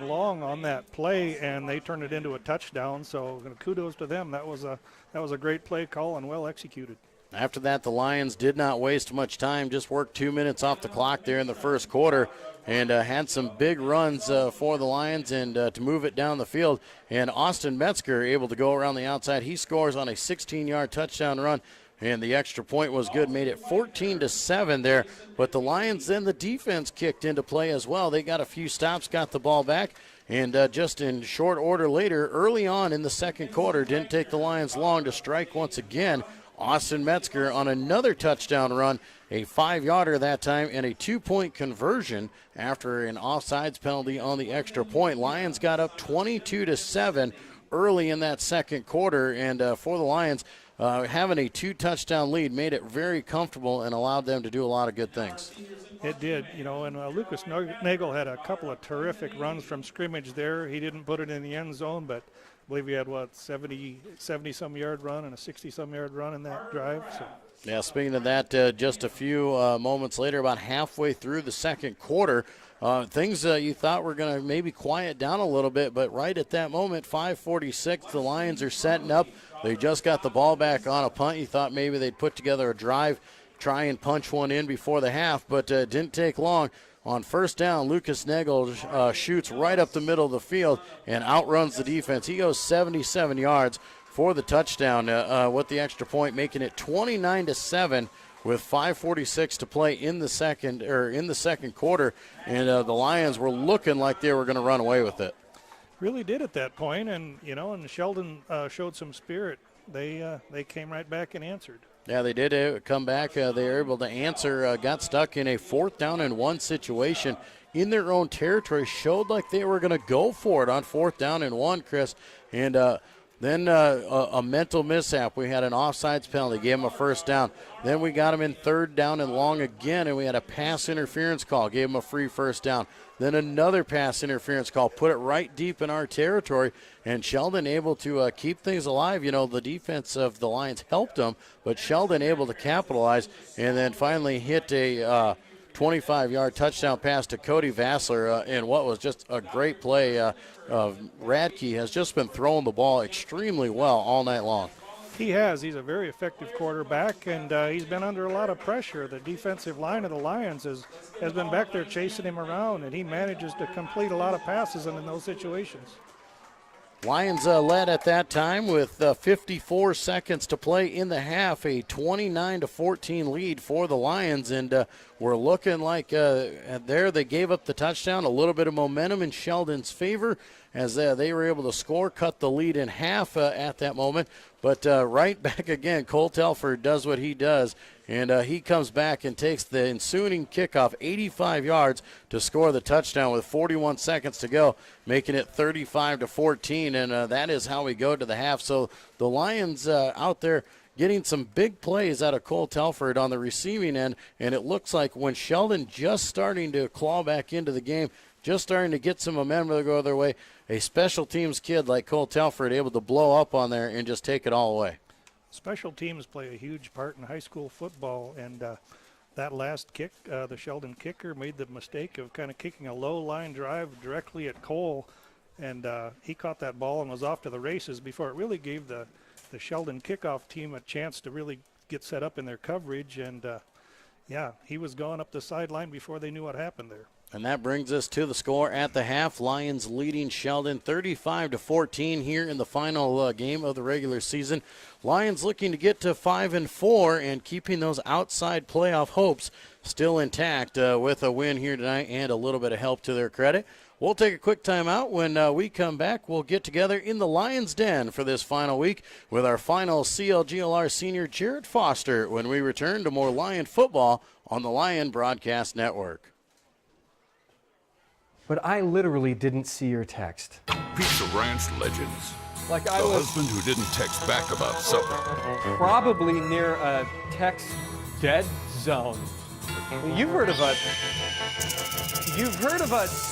long on that play, and they turned it into a touchdown. So kudos to them. That was a great play call and well executed. After that, the Lions did not waste much time, just worked 2 minutes off the clock there in the first quarter, and had some big runs for the Lions and to move it down the field. And Austin Metzger able to go around the outside. He scores on a 16-yard touchdown run. And the extra point was good, made it 14-7 there. But the Lions, then the defense kicked into play as well. They got a few stops, got the ball back, and just in short order later, early on in the second quarter, didn't take the Lions long to strike once again. Austin Metzger on another touchdown run, a 5-yarder that time, and a 2-point conversion after an offsides penalty on the extra point. Lions got up 22-7 early in that second quarter, and for the Lions, having a 2-touchdown lead made it very comfortable and allowed them to do a lot of good things. It did, you know, and Lucas Nagel had a couple of terrific runs from scrimmage there. He didn't put it in the end zone, but I believe he had, 70-some yard run and a 60-some yard run in that drive. So. Yeah, speaking of that, just a few moments later, about halfway through the second quarter, things you thought were going to maybe quiet down a little bit, but right at that moment, 5:46, the Lions are setting up. They just got the ball back on a punt. You thought maybe they'd put together a drive, try and punch one in before the half, but it didn't take long. On first down, Lucas Nagel shoots right up the middle of the field and outruns the defense. He goes 77 yards for the touchdown with the extra point, making it 29-7 with 5:46 to play in the second quarter, and the Lions were looking like they were going to run away with it. Really did at that point, and and Sheldon showed some spirit. They came right back and answered. Yeah, they did come back. They were able to answer, got stuck in a 4th down and 1 situation in their own territory, showed like they were going to go for it on 4th down and 1, Chris, and then a mental mishap. We had an offsides penalty, gave them a first down. Then we got them in 3rd down and long again, and we had a pass interference call, gave them a free first down. Then another pass interference call, put it right deep in our territory, and Sheldon able to keep things alive. You know, the defense of the Lions helped them, but Sheldon able to capitalize, and then finally hit a 25-yard touchdown pass to Cody Vassler in what was just a great play. Radke has just been throwing the ball extremely well all night long. He has. He's a very effective quarterback, and he's been under a lot of pressure. The defensive line of the Lions has been back there chasing him around, and he manages to complete a lot of passes in those situations. Lions led at that time with 54 seconds to play in the half, a 29-14 lead for the Lions, and we're looking like there they gave up the touchdown, a little bit of momentum in Sheldon's favor as they were able to score, cut the lead in half at that moment. But right back again, Cole Telford does what he does, and he comes back and takes the ensuing kickoff 85 yards to score the touchdown with 41 seconds to go, making it 35-14, and that is how we go to the half. So the Lions out there getting some big plays out of Cole Telford on the receiving end, and it looks like when Sheldon just starting to claw back into the game, just starting to get some momentum to go their way. A special teams kid like Cole Telford able to blow up on there and just take it all away. Special teams play a huge part in high school football, and that last kick, the Sheldon kicker made the mistake of kind of kicking a low line drive directly at Cole, and he caught that ball and was off to the races before it really gave the Sheldon kickoff team a chance to really get set up in their coverage, and yeah, he was gone up the sideline before they knew what happened there. And that brings us to the score at the half. Lions leading Sheldon 35-14 here in the final game of the regular season. Lions looking to get to 5-4 and keeping those outside playoff hopes still intact with a win here tonight and a little bit of help to their credit. We'll take a quick timeout. When we come back, we'll get together in the Lions Den for this final week with our final CLGLR senior, Jarrett Foster, when we return to more Lion football on the Lion Broadcast Network. But I literally didn't see your text. Pizza Ranch legends. Like I the was husband who didn't text back about supper. probably near a text dead zone. You've heard of a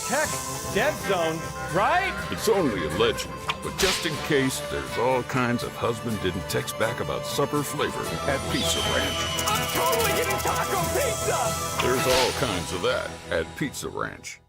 text dead zone, right? It's only a legend, but just in case, there's all kinds of husband didn't text back about supper flavor at Pizza Ranch. I'm totally getting taco pizza! There's all kinds of that at Pizza Ranch.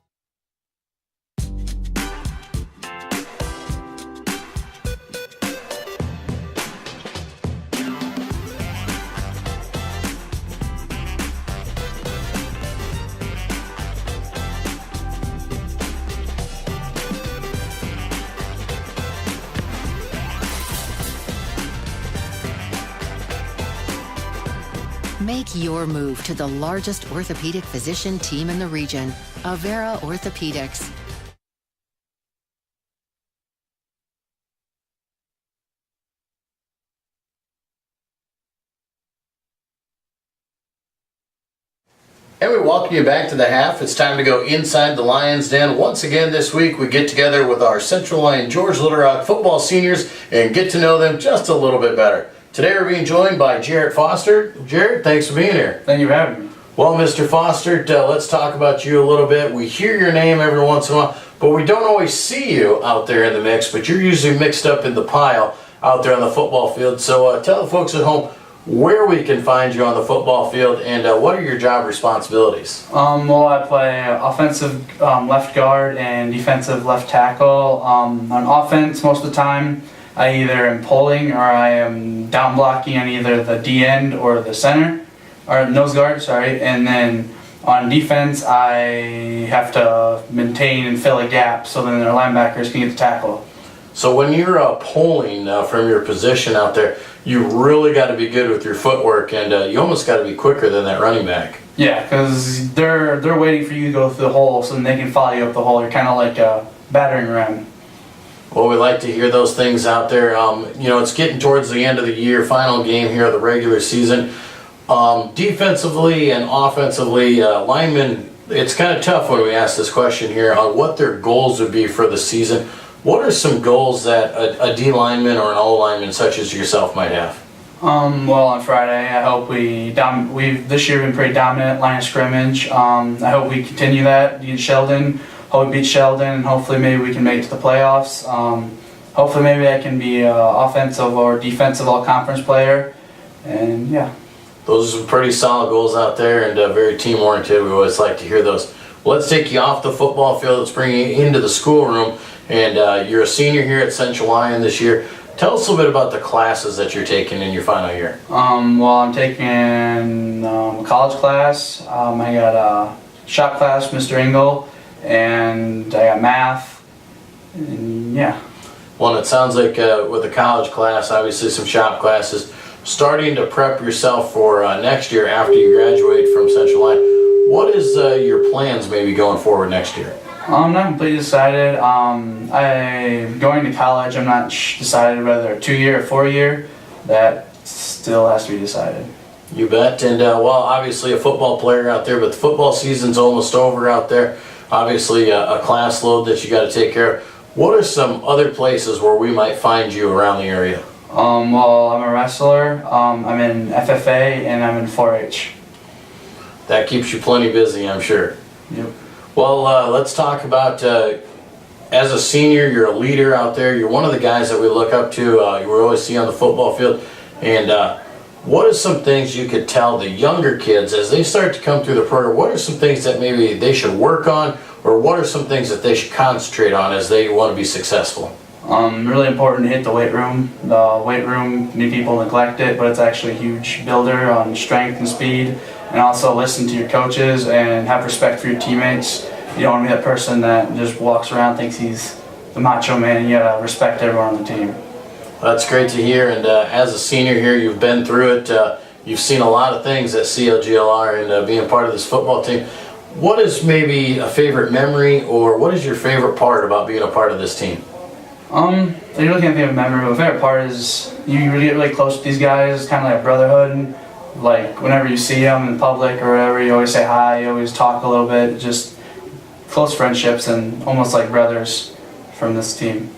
Make your move to the largest orthopedic physician team in the region, Avera Orthopedics. And we welcome you back to the half. It's time to go inside the Lions Den. Once again this week we get together with our Central Lyon George Little Rock football seniors and get to know them just a little bit better. Today we're being joined by Jarrett Foster. Jarrett, thanks for being here. Thank you for having me. Well, Mr. Foster, let's talk about you a little bit. We hear your name every once in a while, but we don't always see you out there in the mix, but you're usually mixed up in the pile out there on the football field. So tell the folks at home where we can find you on the football field and what are your job responsibilities? Well, I play offensive left guard and defensive left tackle. On offense, most of the time, I either am pulling or I am down blocking on either the D end or the center, or nose guard, sorry. And then on defense, I have to maintain and fill a gap so then their linebackers can get the tackle. So when you're pulling from your position out there, you really got to be good with your footwork and you almost got to be quicker than that running back. Yeah, because they're waiting for you to go through the hole so then they can follow you up the hole. You're kind of like a battering ram. Well, we like to hear those things out there. You know, it's getting towards the end of the year, final game here of the regular season. Defensively and offensively, linemen, it's kind of tough when we ask this question here on what their goals would be for the season. What are some goals that a D lineman or an O lineman such as yourself might have? Well, on Friday, I hope we've this year been pretty dominant line of scrimmage. I hope we continue that against Sheldon. Hope we beat Sheldon, and hopefully maybe we can make it to the playoffs. Hopefully maybe I can be an offensive or defensive all-conference player, and yeah. Those are some pretty solid goals out there and very team-oriented. We always like to hear those. Well, let's take you off the football field. Let's bring you into the schoolroom, and you're a senior here at Central Lyon this year. Tell us a little bit about the classes that you're taking in your final year. Well, I'm taking a college class. I got a shop class, Mr. Engel, and I got math, and yeah. Well, and it sounds like with the college class, obviously some shop classes, starting to prep yourself for next year after you graduate from Central Lyon. What is your plans maybe going forward next year? I'm not completely decided. I'm going to college. I'm not decided whether a 2-year or 4-year. That still has to be decided. You bet. And well, obviously a football player out there, but the football season's almost over out there. Obviously a class load that you got to take care of. What are some other places where we might find you around the area? Well, I'm a wrestler. I'm in FFA and I'm in 4-H. That keeps you plenty busy, I'm sure. Yep. Well, let's talk about, as a senior, you're a leader out there. You're one of the guys that we look up to. You always see on the football field. And what are some things you could tell the younger kids as they start to come through the program? What are some things that maybe they should work on, or what are some things that they should concentrate on as they want to be successful? Really important to hit the weight room. The weight room, many people neglect it, but it's actually a huge builder on strength and speed. And also listen to your coaches and have respect for your teammates. You don't want to be that person that just walks around, thinks he's the macho man, and you gotta respect everyone on the team. That's great to hear. And as a senior here, you've been through it. You've seen a lot of things at CLGLR and being part of this football team. What is maybe a favorite memory, or what is your favorite part about being a part of this team? I really can't think of a memory, but the favorite part is you really get really close to these guys. It's kind of like a brotherhood. Like whenever you see them in public or whatever, you always say hi, you always talk a little bit. Just close friendships and almost like brothers from this team.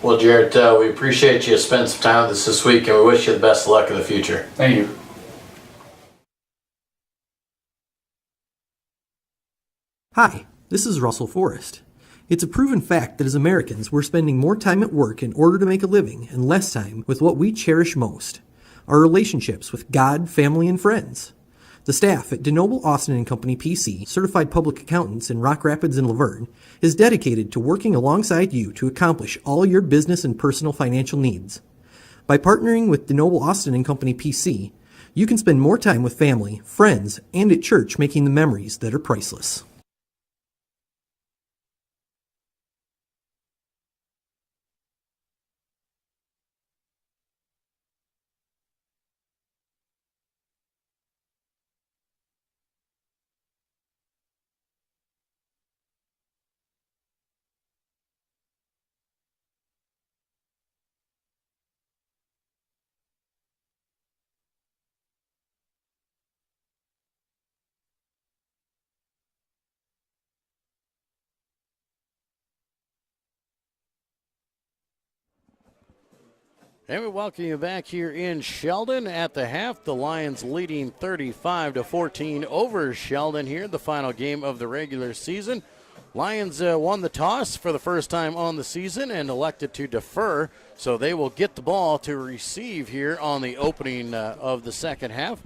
Well, Jarrett, we appreciate you spending some time with us this week, and we wish you the best of luck in the future. Thank you. Hi, this is Russell Forrest. It's a proven fact that as Americans, we're spending more time at work in order to make a living and less time with what we cherish most, our relationships with God, family, and friends. The staff at DeNoble Austin & Company PC, certified public accountants in Rock Rapids and Laverne, is dedicated to working alongside you to accomplish all your business and personal financial needs. By partnering with DeNoble Austin & Company PC, you can spend more time with family, friends, and at church making the memories that are priceless. And we welcome you back here in Sheldon at the half. The Lions leading 35-14 over Sheldon here, the final game of the regular season. Lions won the toss for the first time on the season and elected to defer, so they will get the ball to receive here on the opening of the second half.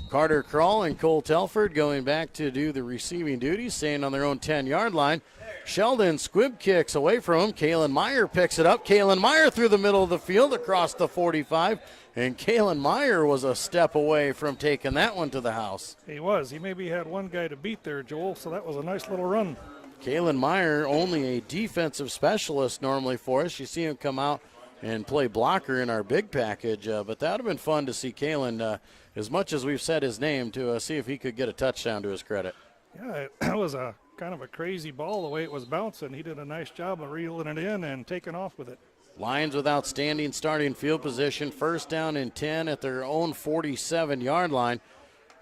Carter Krall and Cole Telford going back to do the receiving duties, staying on their own 10-yard line. Sheldon squib kicks away from him. Kalen Meyer picks it up. Kalen Meyer through the middle of the field across the 45. And Kalen Meyer was a step away from taking that one to the house. He was. He maybe had one guy to beat there, Joel, so that was a nice little run. Kalen Meyer, only a defensive specialist normally for us. You see him come out and play blocker in our big package. But that would have been fun to see Kalen, as much as we've said his name, to see if he could get a touchdown to his credit. Yeah, it was a kind of a crazy ball the way it was bouncing. He did a nice job of reeling it in and taking off with it. Lions with outstanding starting field position. First down and 10 at their own 47-yard line.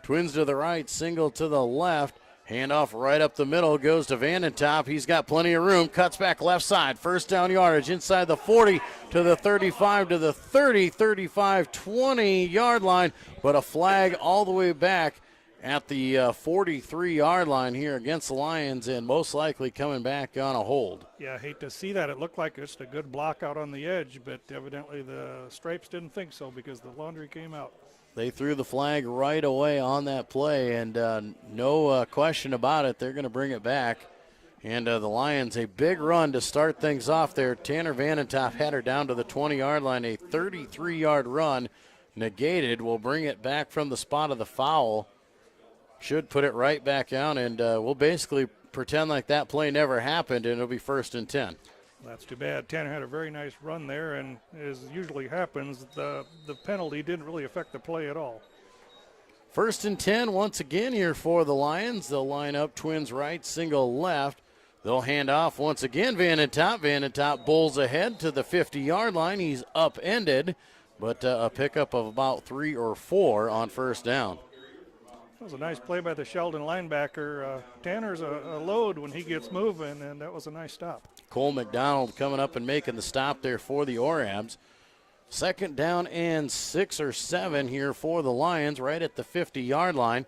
Twins to the right, single to the left. Handoff right up the middle, goes to Vandentop. He's got plenty of room, cuts back left side. First down yardage inside the 40 to the 35 to the 30, 35, 20-yard line. But a flag all the way back at the 43-yard line here against the Lions, and most likely coming back on a hold. Yeah, I hate to see that. It looked like just a good block out on the edge, but evidently the Stripes didn't think so because the laundry came out. They threw the flag right away on that play, and no question about it, they're going to bring it back. And the Lions, a big run to start things off there. Tanner Vandentop had her down to the 20-yard line, a 33-yard run negated. Will bring it back from the spot of the foul. Should put it right back down, and we'll basically pretend like that play never happened, and it'll be 1st and 10. That's too bad. Tanner had a very nice run there, and as usually happens, the penalty didn't really affect the play at all. 1st and 10 once again here for the Lions. They'll line up twins right, single left. They'll hand off once again. Vandentop. Vandentop bowls ahead to the 50-yard line. He's upended, but a pickup of about 3 or 4 on first down. That was a nice play by the Sheldon linebacker. Tanner's a load when he gets moving, and that was a nice stop. Cole McDonald coming up and making the stop there for the Orabs. 2nd down and 6 or 7 here for the Lions, right at the 50-yard line.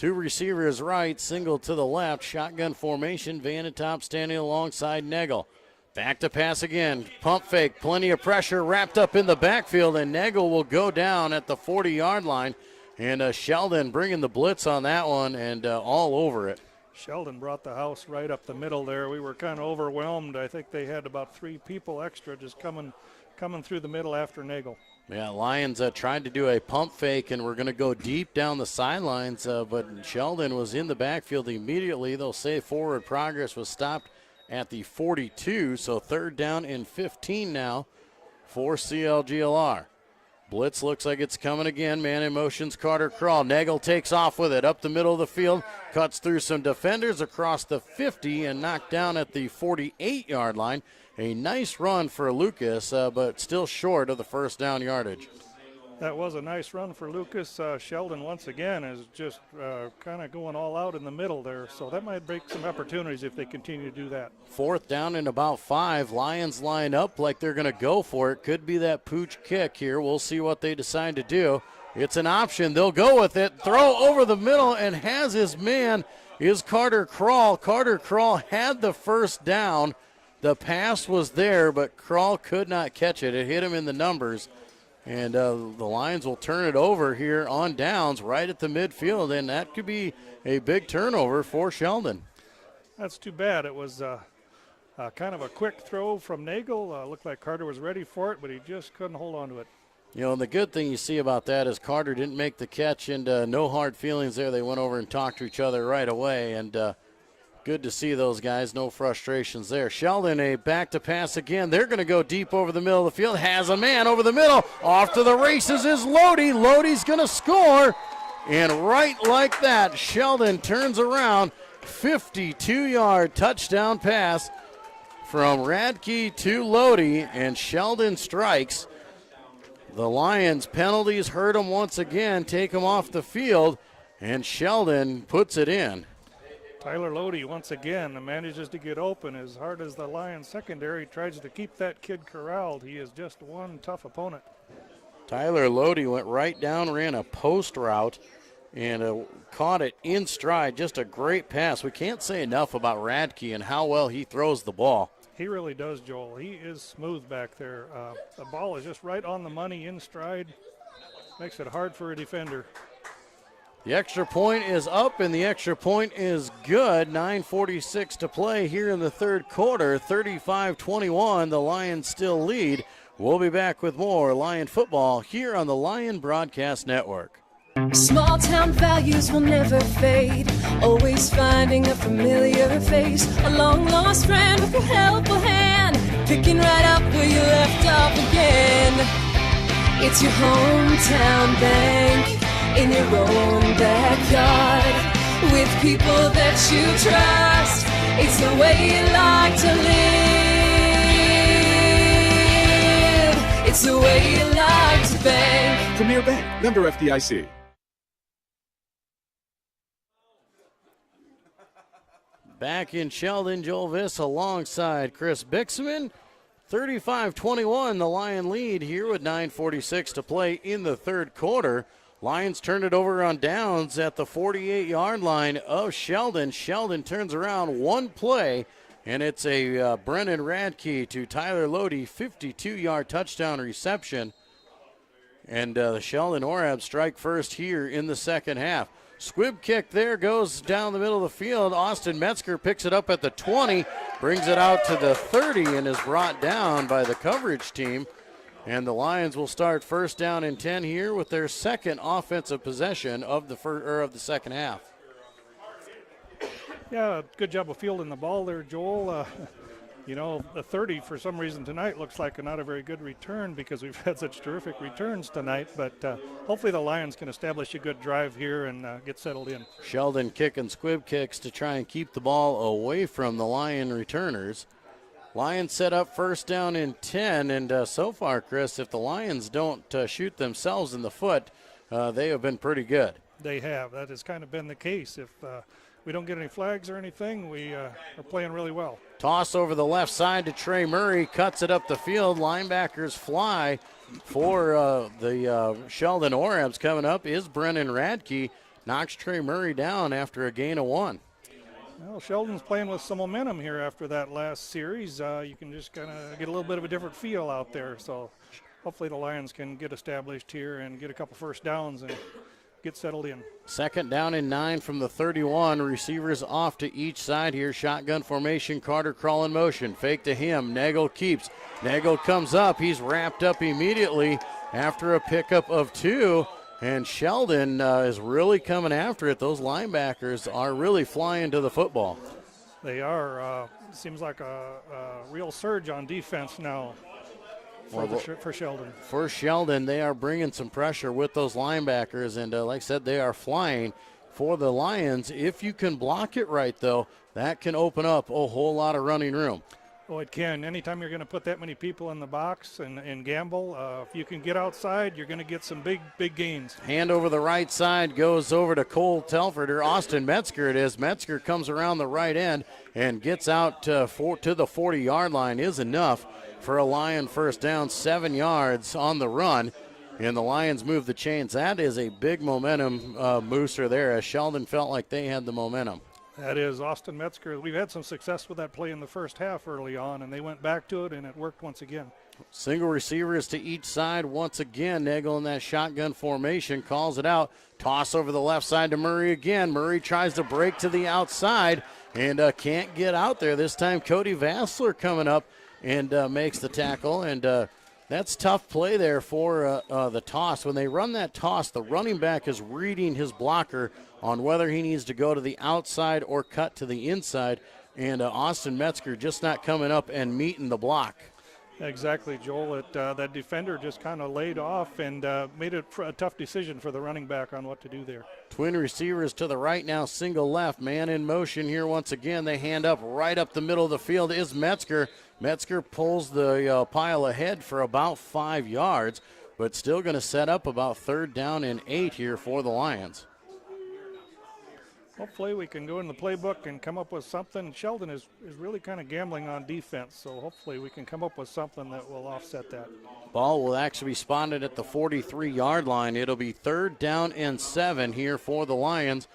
Two receivers right, single to the left. Shotgun formation. Vanetop standing alongside Nagel. Back to pass again. Pump fake. Plenty of pressure wrapped up in the backfield, and Nagel will go down at the 40-yard line. And Sheldon bringing the blitz on that one and all over it. Sheldon brought the house right up the middle there. We were kind of overwhelmed. I think they had about 3 people extra just coming through the middle after Nagel. Yeah, Lions tried to do a pump fake and we're going to go deep down the sidelines, but Sheldon was in the backfield immediately. They'll say forward progress was stopped at the 42, so 3rd down and 15 now for CLGLR. Blitz looks like it's coming again. Man in motion's Carter Crawl. Nagel takes off with it up the middle of the field, cuts through some defenders across the 50 and knocked down at the 48-yard line. A nice run for Lucas, but still short of the 1st down yardage. That was a nice run for Lucas. Sheldon, once again, is just kind of going all out in the middle there, so that might break some opportunities if they continue to do that. 4th down and about 5. Lions line up like they're going to go for it. Could be that pooch kick here. We'll see what they decide to do. It's an option. They'll go with it. Throw over the middle, and has his man is Carter Crawl. Carter Crawl had the 1st down. The pass was there, but Crawl could not catch it. It hit him in the numbers. And the Lions will turn it over here on downs right at the midfield, and that could be a big turnover for Sheldon. That's too bad. It was kind of a quick throw from Nagel. Looked like Carter was ready for it, but he just couldn't hold on to it. You know, and the good thing you see about that is Carter didn't make the catch, and no hard feelings there. They went over and talked to each other right away, and good to see those guys. No frustrations there. Sheldon, a back to pass again. They're going to go deep over the middle of the field. Has a man over the middle. Off to the races is Lodi. Lodi's going to score. And right like that, Sheldon turns around. 52-yard touchdown pass from Radke to Lodi, and Sheldon strikes. The Lions penalties hurt him once again, take him off the field, and Sheldon puts it in. Tyler Lodi once again manages to get open. As hard as the Lions secondary tries to keep that kid corralled, he is just one tough opponent. Tyler Lodi went right down, ran a post route, and caught it in stride. Just a great pass. We can't say enough about Radke and how well he throws the ball. He really does, Joel. He is smooth back there. The ball is just right on the money in stride. Makes it hard for a defender. The extra point is up, and the extra point is good. 9:46 to play here in the 3rd quarter. 35-21, the Lions still lead. We'll be back with more Lion football here on the Lion Broadcast Network. Small town values will never fade. Always finding a familiar face. A long lost friend with a helpful hand. Picking right up where you left off again. It's your hometown bank. In your own backyard, with people that you trust. It's the way you like to live. It's the way you like to bank. Premier Bank, member FDIC. Back in Sheldon, Joel Viss alongside Chris Bixman. 35-21, the Lion lead here with 9:46 to play in the 3rd quarter. Lions turn it over on downs at the 48-yard line of Sheldon. Sheldon turns around one play, and it's a Brennan Radke to Tyler Lodi 52-yard touchdown reception. And the Sheldon Orab strike first here in the 2nd half. Squib kick there goes down the middle of the field. Austin Metzger picks it up at the 20, brings it out to the 30, and is brought down by the coverage team. And the Lions will start 1st down and 10 here with their 2nd offensive possession of the 2nd half. Yeah, good job of fielding the ball there, Joel. You know, the 30 for some reason tonight looks like not a very good return because we've had such terrific returns tonight. But hopefully the Lions can establish a good drive here and get settled in. Sheldon kicking squib kicks to try and keep the ball away from the Lion returners. Lions set up 1st down and 10, and so far, Chris, if the Lions don't shoot themselves in the foot, they have been pretty good. They have. That has kind of been the case. If we don't get any flags or anything, we are playing really well. Toss over the left side to Trey Murray, cuts it up the field. Linebackers fly for the Sheldon Orabs. Coming up is Brennan Radke. knocks Trey Murray down after a gain of 1. Well, Sheldon's playing with some momentum here after that last series. You can just kind of get a little bit of a different feel out there. So hopefully the Lions can get established here and get a couple first downs and get settled in. 2nd down and 9 from the 31. Receivers off to each side here. Shotgun formation. Carter crawl in motion. Fake to him. Nagel keeps. Nagel comes up. He's wrapped up immediately after a pickup of 2. And Sheldon is really coming after it. Those linebackers are really flying to the football. They are. Seems like a real surge on defense now for Sheldon. For Sheldon, they are bringing some pressure with those linebackers. And like I said, they are flying. For the Lions, if you can block it right, though, that can open up a whole lot of running room. Oh, it can. Anytime you're going to put that many people in the box and gamble, if you can get outside, you're going to get some big gains. Hand over the right side goes over to Cole Telford, or Austin Metzger it is. Metzger comes around the right end and gets out to the 40-yard line is enough for a Lion first down, 7 yards on the run. And the Lions move the chains. That is a big momentum booster there, as Sheldon felt like they had the momentum. That is Austin Metzger. We've had some success with that play in the first half early on, and they went back to it, and it worked once again. Single receivers to each side once again. Nagel in that shotgun formation calls it out. Toss over the left side to Murray again. Murray tries to break to the outside and can't get out there. This time Cody Vassler coming up and makes the tackle, and that's tough play there for the toss. When they run that toss, the running back is reading his blocker on whether he needs to go to the outside or cut to the inside, and Austin Metzger just not coming up and meeting the block. Exactly, Joel. That defender just kind of laid off and made it a tough decision for the running back on what to do there. Twin receivers to the right now, single left. Man in motion here once again. They hand up right up the middle of the field is Metzger. Metzger pulls the pile ahead for about 5 yards, but still going to set up about 3rd down and 8 here for the Lions. Hopefully we can go in the playbook and come up with something. Sheldon is really kind of gambling on defense, so hopefully we can come up with something that will offset that. Ball will actually be spotted at the 43-yard line. It'll be 3rd down and 7 here for the Lions.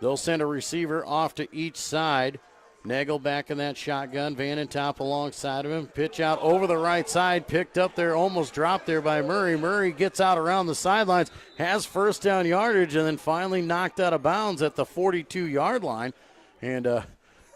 They'll send a receiver off to each side. Nagel back in that shotgun. Van and Top alongside of him. Pitch out over the right side. Picked up there, almost dropped there by Murray. Murray gets out around the sidelines, has first down yardage, and then finally knocked out of bounds at the 42-yard line. And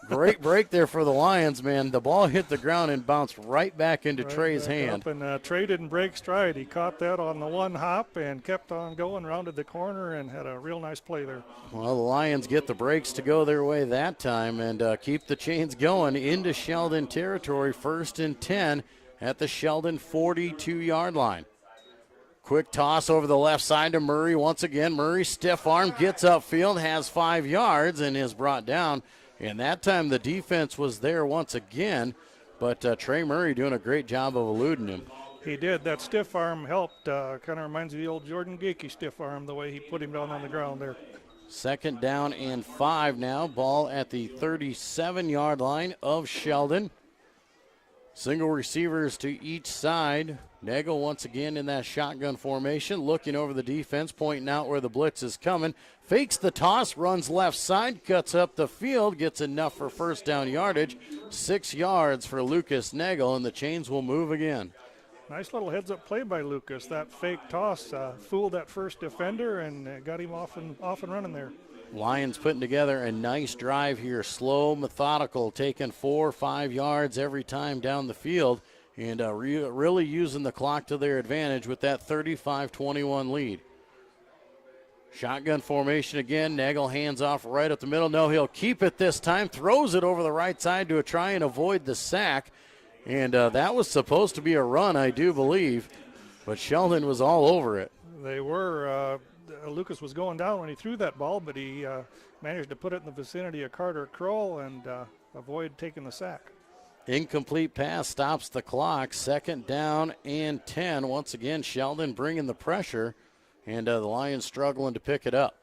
great break there for the Lions, man. The ball hit the ground and bounced right back into Trey's hand. And Trey didn't break stride. He caught that on the one hop and kept on going, rounded the corner, and had a real nice play there. Well, the Lions get the breaks to go their way that time and keep the chains going into Sheldon territory. 1st and 10 at the Sheldon 42-yard line. Quick toss over the left side to Murray once again. Murray stiff arm, gets upfield, has 5 yards, and is brought down. And that time the defense was there once again, but Trey Murray doing a great job of eluding him. He did. That stiff arm helped. Kind of reminds me of the old Jordan Geeky stiff arm, the way he put him down on the ground there. 2nd down and 5 now. Ball at the 37-yard line of Sheldon. Single receivers to each side. Nagel once again in that shotgun formation, looking over the defense, pointing out where the blitz is coming. Fakes the toss, runs left side, cuts up the field, gets enough for first down yardage. 6 yards for Lucas Nagel, and the chains will move again. Nice little heads-up play by Lucas. That fake toss fooled that first defender and got him off and running there. Lions putting together a nice drive here, slow, methodical, taking 4 or 5 yards every time down the field, and really using the clock to their advantage with that 35-21 lead. Shotgun formation again. Nagel hands off right up the middle. No, he'll keep it this time. Throws it over the right side to try and avoid the sack. And that was supposed to be a run, I do believe. But Sheldon was all over it. They were. Lucas was going down when he threw that ball, but he managed to put it in the vicinity of Carter Kroll and avoid taking the sack. Incomplete pass stops the clock. 2nd down and 10. Once again, Sheldon bringing the pressure, and the Lions struggling to pick it up.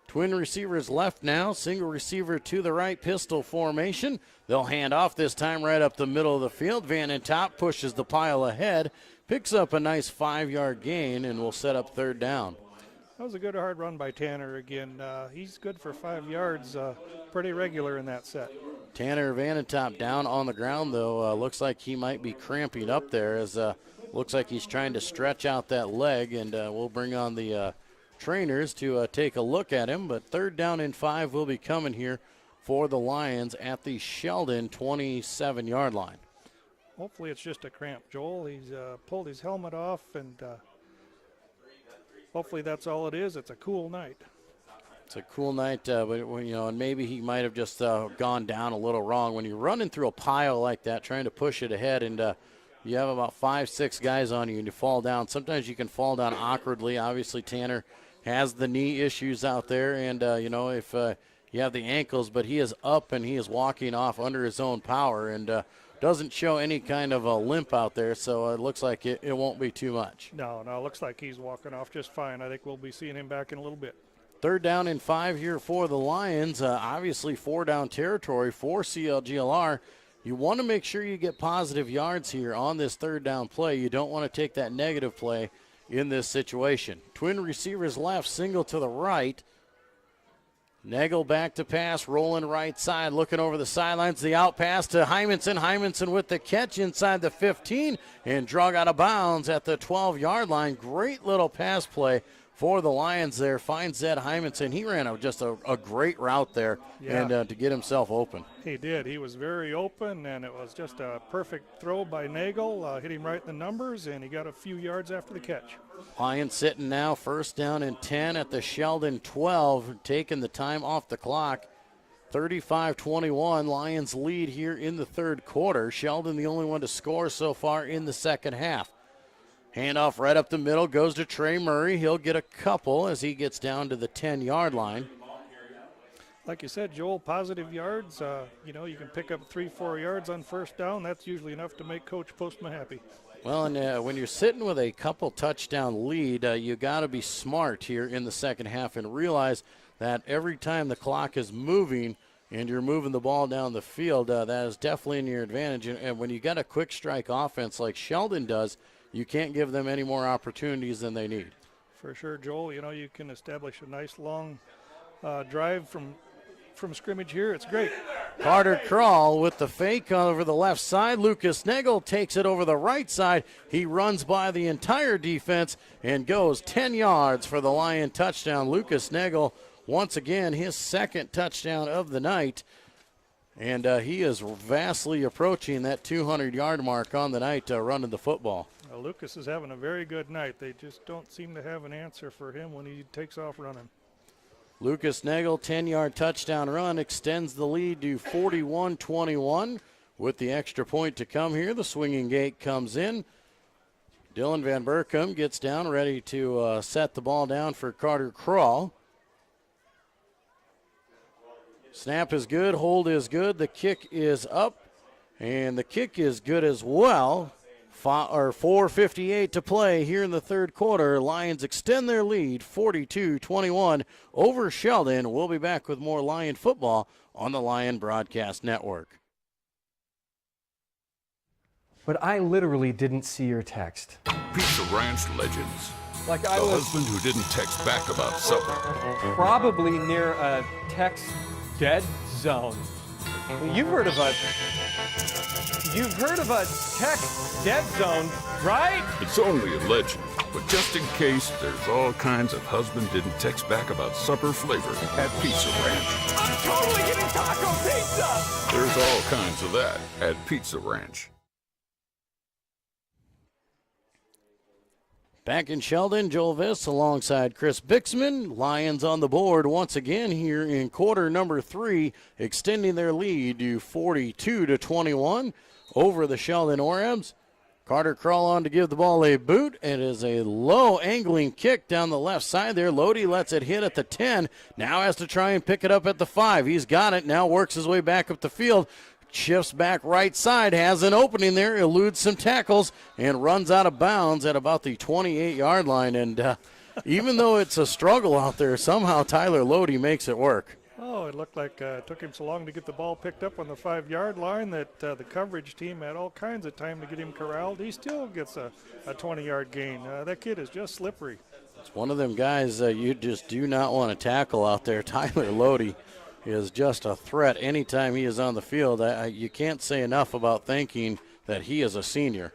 Twin receivers left now. Single receiver to the right, pistol formation. They'll hand off this time right up the middle of the field. Van and Top pushes the pile ahead, picks up a nice 5-yard gain, and will set up 3rd down. That was a good hard run by Tanner again. He's good for 5 yards, pretty regular in that set. Tanner Vanentop down on the ground, though. Looks like he might be cramping up there, as looks like he's trying to stretch out that leg, and we'll bring on the trainers to take a look at him. But 3rd down and 5 will be coming here for the Lions at the Sheldon 27-yard line. Hopefully it's just a cramp, Joel. He's pulled his helmet off, and hopefully that's all it is. It's a cool night. It's a cool night, but and maybe he might have just gone down a little wrong. When you're running through a pile like that, trying to push it ahead, and you have about 5-6 guys on you, and you fall down. Sometimes you can fall down awkwardly. Obviously, Tanner has the knee issues out there, and if you have the ankles, but he is up and he is walking off under his own power, and doesn't show any kind of a limp out there, so it looks like it won't be too much. No, it looks like he's walking off just fine. I think we'll be seeing him back in a little bit. 3rd down and 5 here for the Lions. Obviously 4-down territory for CLGLR. You want to make sure you get positive yards here on this 3rd down play. You don't want to take that negative play in this situation. Twin receivers left, single to the right. Nagel back to pass, rolling right side, looking over the sidelines. The out pass to Hymanson. Hymanson with the catch inside the 15 and drug out of bounds at the 12-yard line. Great little pass play for the Lions there. Finds Zed Hymanson. He ran just a great route there, and to get himself open. He did. He was very open, and it was just a perfect throw by Nagel. Hit him right in the numbers, and he got a few yards after the catch. Lions sitting now 1st down and 10 at the Sheldon 12, taking the time off the clock. 35-21, Lions lead here in the 3rd quarter. Sheldon the only one to score so far in the 2nd half. Handoff right up the middle, goes to Trey Murray. He'll get a couple as he gets down to the 10-yard line. Like you said, Joel, positive yards. You can pick up 3-4 yards on 1st down. That's usually enough to make Coach Postma happy. Well, and when you're sitting with a couple touchdown lead, you got to be smart here in the 2nd half and realize that every time the clock is moving and you're moving the ball down the field, that is definitely in your advantage. And when you got a quick strike offense like Sheldon does, you can't give them any more opportunities than they need. For sure, Joel. You can establish a nice long drive from scrimmage here. It's great. Carter Krall with the fake over the left side. Lucas Nagel takes it over the right side. He runs by the entire defense and goes 10 yards for the Lion touchdown. Lucas Nagel, once again, his 2nd touchdown of the night. And he is vastly approaching that 200-yard mark on the night running the football. Lucas is having a very good night. They just don't seem to have an answer for him when he takes off running. Lucas Nagel, 10-yard touchdown run, extends the lead to 41-21. With the extra point to come here, the swinging gate comes in. Dylan Van Berkom gets down, ready to set the ball down for Carter Krall. Snap is good, hold is good, the kick is up, and the kick is good as well. 4:58 to play here in the 3rd quarter. Lions extend their lead 42-21 over Sheldon. We'll be back with more Lion football on the Lion Broadcast Network. But I literally didn't see your text. Pizza Ranch legends. Like the husband who didn't text back about supper. Probably near a text dead zone. You've heard of a text dead zone, right? It's only a legend, but just in case, there's all kinds of husband didn't text back about supper flavor at Pizza Ranch. I'm totally getting taco pizza! There's all kinds of that at Pizza Ranch. Back in Sheldon, Joel Viss alongside Chris Bixman. Lions on the board once again here in quarter number 3, extending their lead to 42-21 over the Sheldon Orebs. Carter Krall on to give the ball a boot. It is a low angling kick down the left side there. Lodi lets it hit at the 10. Now has to try and pick it up at the 5. He's got it. Now works his way back up the field. Shifts back right side, has an opening there, eludes some tackles, and runs out of bounds at about the 28-yard line. And even though it's a struggle out there, somehow Tyler Lodi makes it work. Oh, it looked like it took him so long to get the ball picked up on the 5-yard line that the coverage team had all kinds of time to get him corralled. He still gets a 20-yard gain. That kid is just slippery. It's one of them guys you just do not want to tackle out there. Tyler Lodi is just a threat anytime he is on the field. You can't say enough about thinking that he is a senior.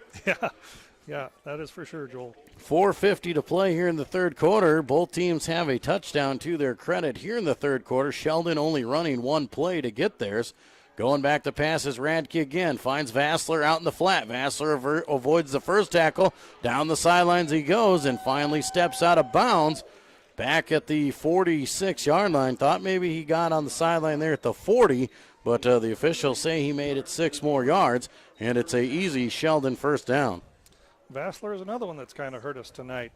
Yeah, that is for sure, Joel. 4:50 to play here in the third quarter. Both teams have a touchdown to their credit here in the third quarter. Sheldon only running one play to get theirs. Going back to pass is Radke again. Finds Vassler out in the flat. Vassler avoids the first tackle. Down the sidelines he goes and finally steps out of bounds. Back at the 46-yard line. Thought maybe he got on the sideline there at the 40, but the officials say he made it 6 more yards, and it's a easy Sheldon first down. Vassler is another one that's kind of hurt us tonight.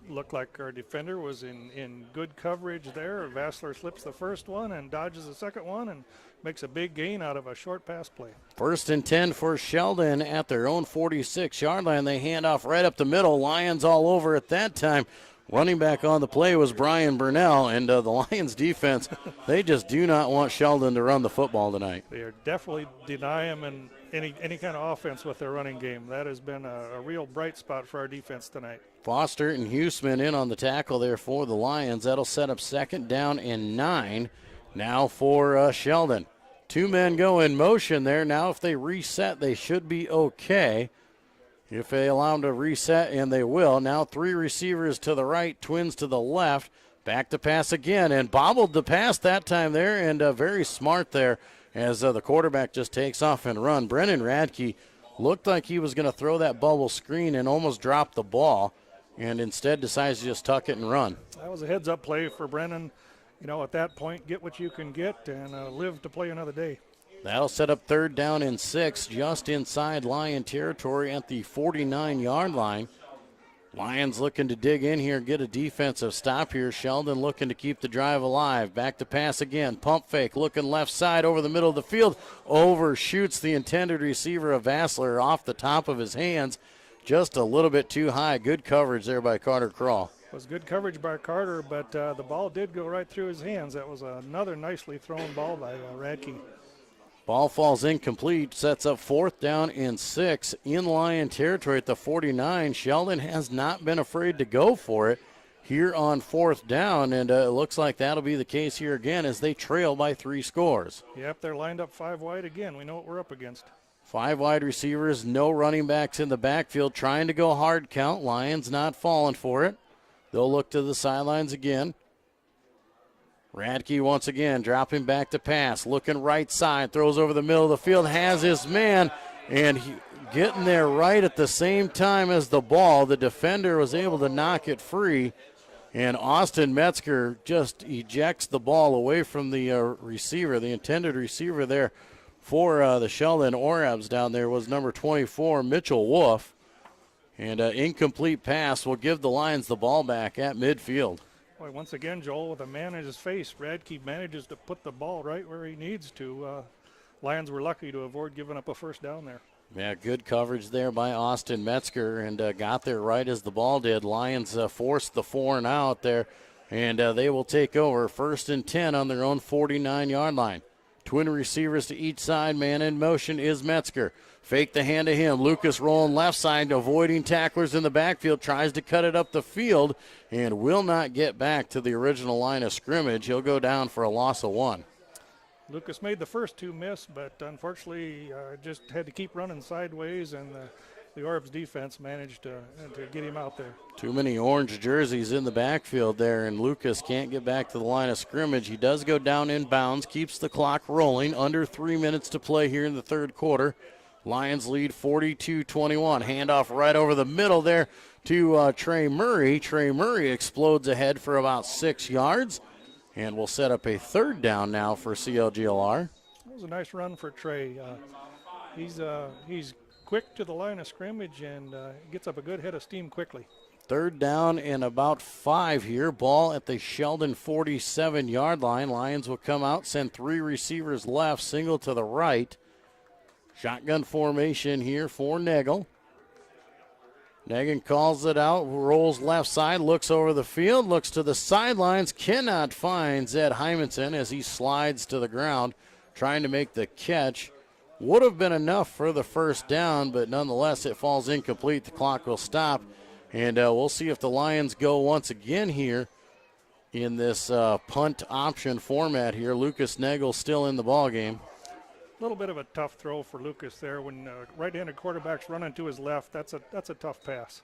Looked like our defender was in good coverage there. Vassler slips the first one and dodges the second one and makes a big gain out of a short pass play. 1st and 10 for Sheldon at their own 46-yard line. They hand off right up the middle. Lions all over at that time. Running back on the play was Brian Burnell, and the Lions defense, they just do not want Sheldon to run the football tonight. They are definitely denying him any kind of offense with their running game. That has been a real bright spot for our defense tonight. Foster and Huseman in on the tackle there for the Lions. That'll set up 2nd down and 9 now for Sheldon. 2 men go in motion there. Now if they reset, they should be okay. If they allow them to reset, and they will. Now 3 receivers to the right, twins to the left. Back to pass again, and bobbled the pass that time there, and very smart there as the quarterback just takes off and run. Brennan Radke looked like he was going to throw that bubble screen and almost drop the ball, and instead decides to just tuck it and run. That was a heads-up play for Brennan. You know, at that point, get what you can get and live to play another day. That'll set up 3rd down and 6 just inside Lion territory at the 49-yard line. Lions looking to dig in here, get a defensive stop here. Sheldon looking to keep the drive alive. Back to pass again. Pump fake, looking left side over the middle of the field. Overshoots the intended receiver of Vassler off the top of his hands. Just a little bit too high. Good coverage there by Carter Crawl. It was good coverage by Carter, but the ball did go right through his hands. That was another nicely thrown ball by Radke. Ball falls incomplete, sets up 4th down and 6 in Lion territory at the 49. Sheldon has not been afraid to go for it here on 4th down, and it looks like that'll be the case here again as they trail by 3 scores. Yep, they're lined up 5 wide again. We know what we're up against. 5 wide receivers, no running backs in the backfield, trying to go hard count. Lions not falling for it. They'll look to the sidelines again. Radke once again dropping back to pass, looking right side, throws over the middle of the field, has his man, and getting there right at the same time as the ball. The defender was able to knock it free, and Austin Metzger just ejects the ball away from the receiver. The intended receiver there for the Sheldon Orabs down there was number 24, Mitchell Wolf, and incomplete pass will give the Lions the ball back at midfield. Boy, once again, Joel, with a man in his face, Radke manages to put the ball right where he needs to. Lions were lucky to avoid giving up a 1st down there. Yeah, good coverage there by Austin Metzger, and got there right as the ball did. Lions forced the 4 and out there, and they will take over 1st and 10 on their own 49-yard line. Twin receivers to each side. Man in motion is Metzger. Fake the hand to him. Lucas rolling left side, avoiding tacklers in the backfield. Tries to cut it up the field and will not get back to the original line of scrimmage. He'll go down for a loss of 1. Lucas made the first 2 miss, but unfortunately just had to keep running sideways, and the Orbs defense managed to get him out there. Too many orange jerseys in the backfield there, and Lucas can't get back to the line of scrimmage. He does go down in bounds, keeps the clock rolling. Under 3 minutes to play here in the third quarter. Lions lead 42-21. Handoff right over the middle there to Trey Murray. Trey Murray explodes ahead for about 6 yards, and we'll set up a 3rd down now for CLGLR. That was a nice run for Trey. He's quick to the line of scrimmage and gets up a good head of steam quickly. 3rd down and about 5 here. Ball at the Sheldon 47-yard line. Lions will come out, send 3 receivers left, single to the right. Shotgun formation here for Nagel. Negan calls it out, rolls left side, looks over the field, looks to the sidelines, cannot find Zed Hymanson as he slides to the ground, trying to make the catch. Would have been enough for the first down, but nonetheless it falls incomplete. The clock will stop, and we'll see if the Lions go once again here in this punt option format here. Lucas Nagel still in the ball game. A little bit of a tough throw for Lucas there. When right-handed quarterback's running to his left, that's a tough pass.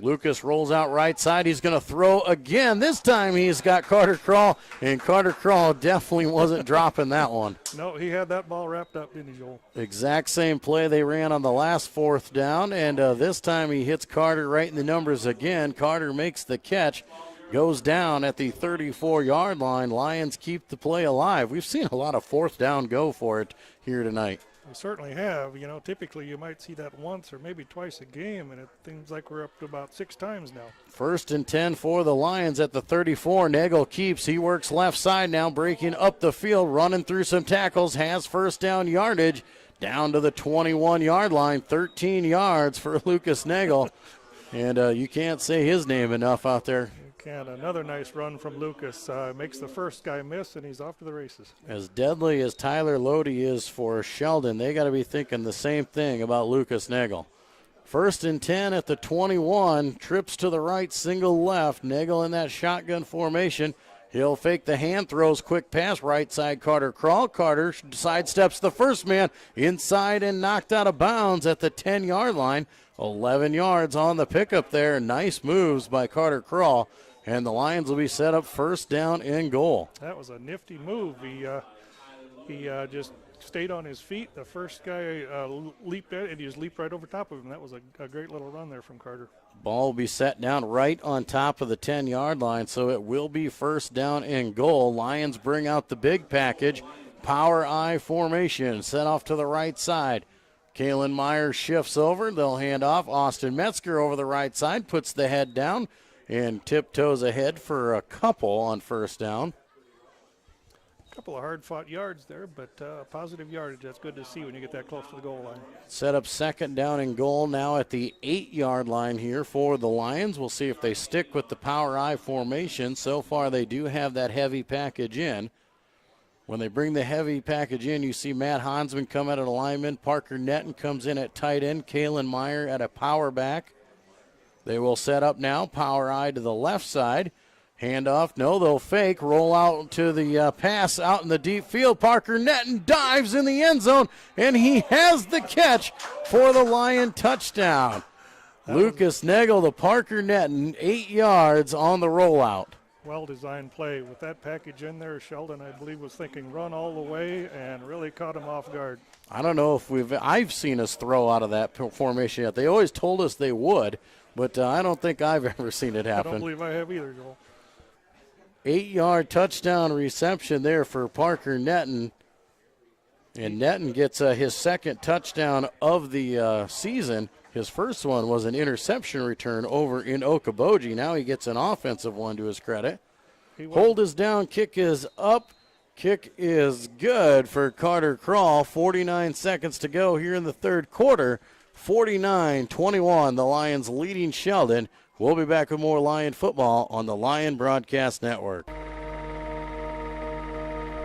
Lucas rolls out right side. He's going to throw again. This time he's got Carter Crawl, and Carter Crawl definitely wasn't dropping that one. No, he had that ball wrapped up, didn't he, Joel? Exact same play they ran on the last fourth down, and this time he hits Carter right in the numbers again. Carter makes the catch, goes down at the 34-yard line. Lions keep the play alive. We've seen a lot of fourth down go for it here tonight. We certainly have. You know, typically you might see that once or maybe twice a game, and it seems like we're up to about 6 times now. 1st and 10 for the Lions at the 34. Nagel keeps. He works left side now, breaking up the field, running through some tackles, has first down yardage down to the 21-yard line. 13 yards for Lucas Nagel. And you can't say his name enough out there. And another nice run from Lucas. Makes the first guy miss, and he's off to the races. As deadly as Tyler Lodi is for Sheldon, they got to be thinking the same thing about Lucas Nagel. 1st and 10 at the 21. Trips to the right, single left. Nagel in that shotgun formation. He'll fake the hand, throws quick pass, right side Carter Crawl. Carter sidesteps the first man inside and knocked out of bounds at the 10-yard line. 11 yards on the pickup there. Nice moves by Carter Crawl. And the Lions will be set up first down and goal. That was a nifty move. He just stayed on his feet. The first guy leaped at it, and he just leaped right over top of him. That was a great little run there from Carter. Ball will be set down right on top of the 10-yard line, so it will be first down and goal. Lions bring out the big package. Power I formation, set off to the right side. Kalen Meyer shifts over. They'll hand off. Austin Metzger over the right side, puts the head down and tiptoes ahead for a couple on first down. A couple of hard-fought yards there, but positive yardage. That's good to see when you get that close to the goal line. Set up second down and goal now at the 8-yard line here for the Lions. We'll see if they stick with the power I formation. So far they do have that heavy package in. When they bring the heavy package in, you see Matt Hansman come out at alignment. Parker Netton comes in at tight end. Kalen Meyer at a power back. They will set up now. Power I to the left side. Handoff. No, they'll fake. Roll out to the pass out in the deep field. Parker Netton dives in the end zone, and he has the catch for the Lion touchdown. Lucas Nagel, the Parker Netton, 8 yards on the rollout. Well-designed play. With that package in there, Sheldon, I believe, was thinking run all the way and really caught him off guard. I don't know if I've seen us throw out of that formation yet. They always told us they would, but I don't think I've ever seen it happen. I don't believe I have either, Joel. 8-yard touchdown reception there for Parker Netton. And Netton gets his second touchdown of the season. His first one was an interception return over in Okoboji. Now he gets an offensive one to his credit. Hold is down, kick is up. Kick is good for Carter Crawl. 49 seconds to go here in the third quarter. 49-21, the Lions leading Sheldon. We'll be back with more Lion football on the Lion Broadcast Network.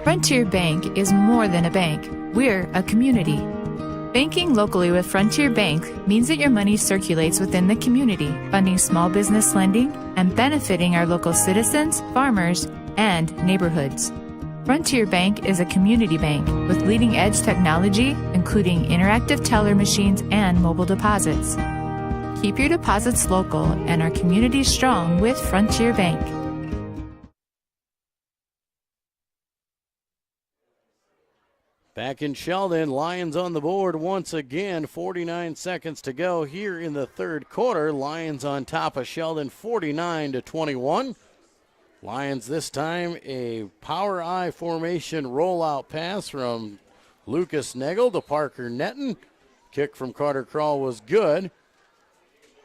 Frontier Bank is more than a bank. We're a community. Banking locally with Frontier Bank means that your money circulates within the community, funding small business lending and benefiting our local citizens, farmers, and neighborhoods. Frontier Bank is a community bank with leading-edge technology, including interactive teller machines and mobile deposits. Keep your deposits local and our community strong with Frontier Bank. Back in Sheldon, Lions on the board once again. 49 seconds to go here in the third quarter. Lions on top of Sheldon 49-21. Lions this time a power I formation rollout pass from Lucas Nagel to Parker Netton. Kick from Carter Crawl was good.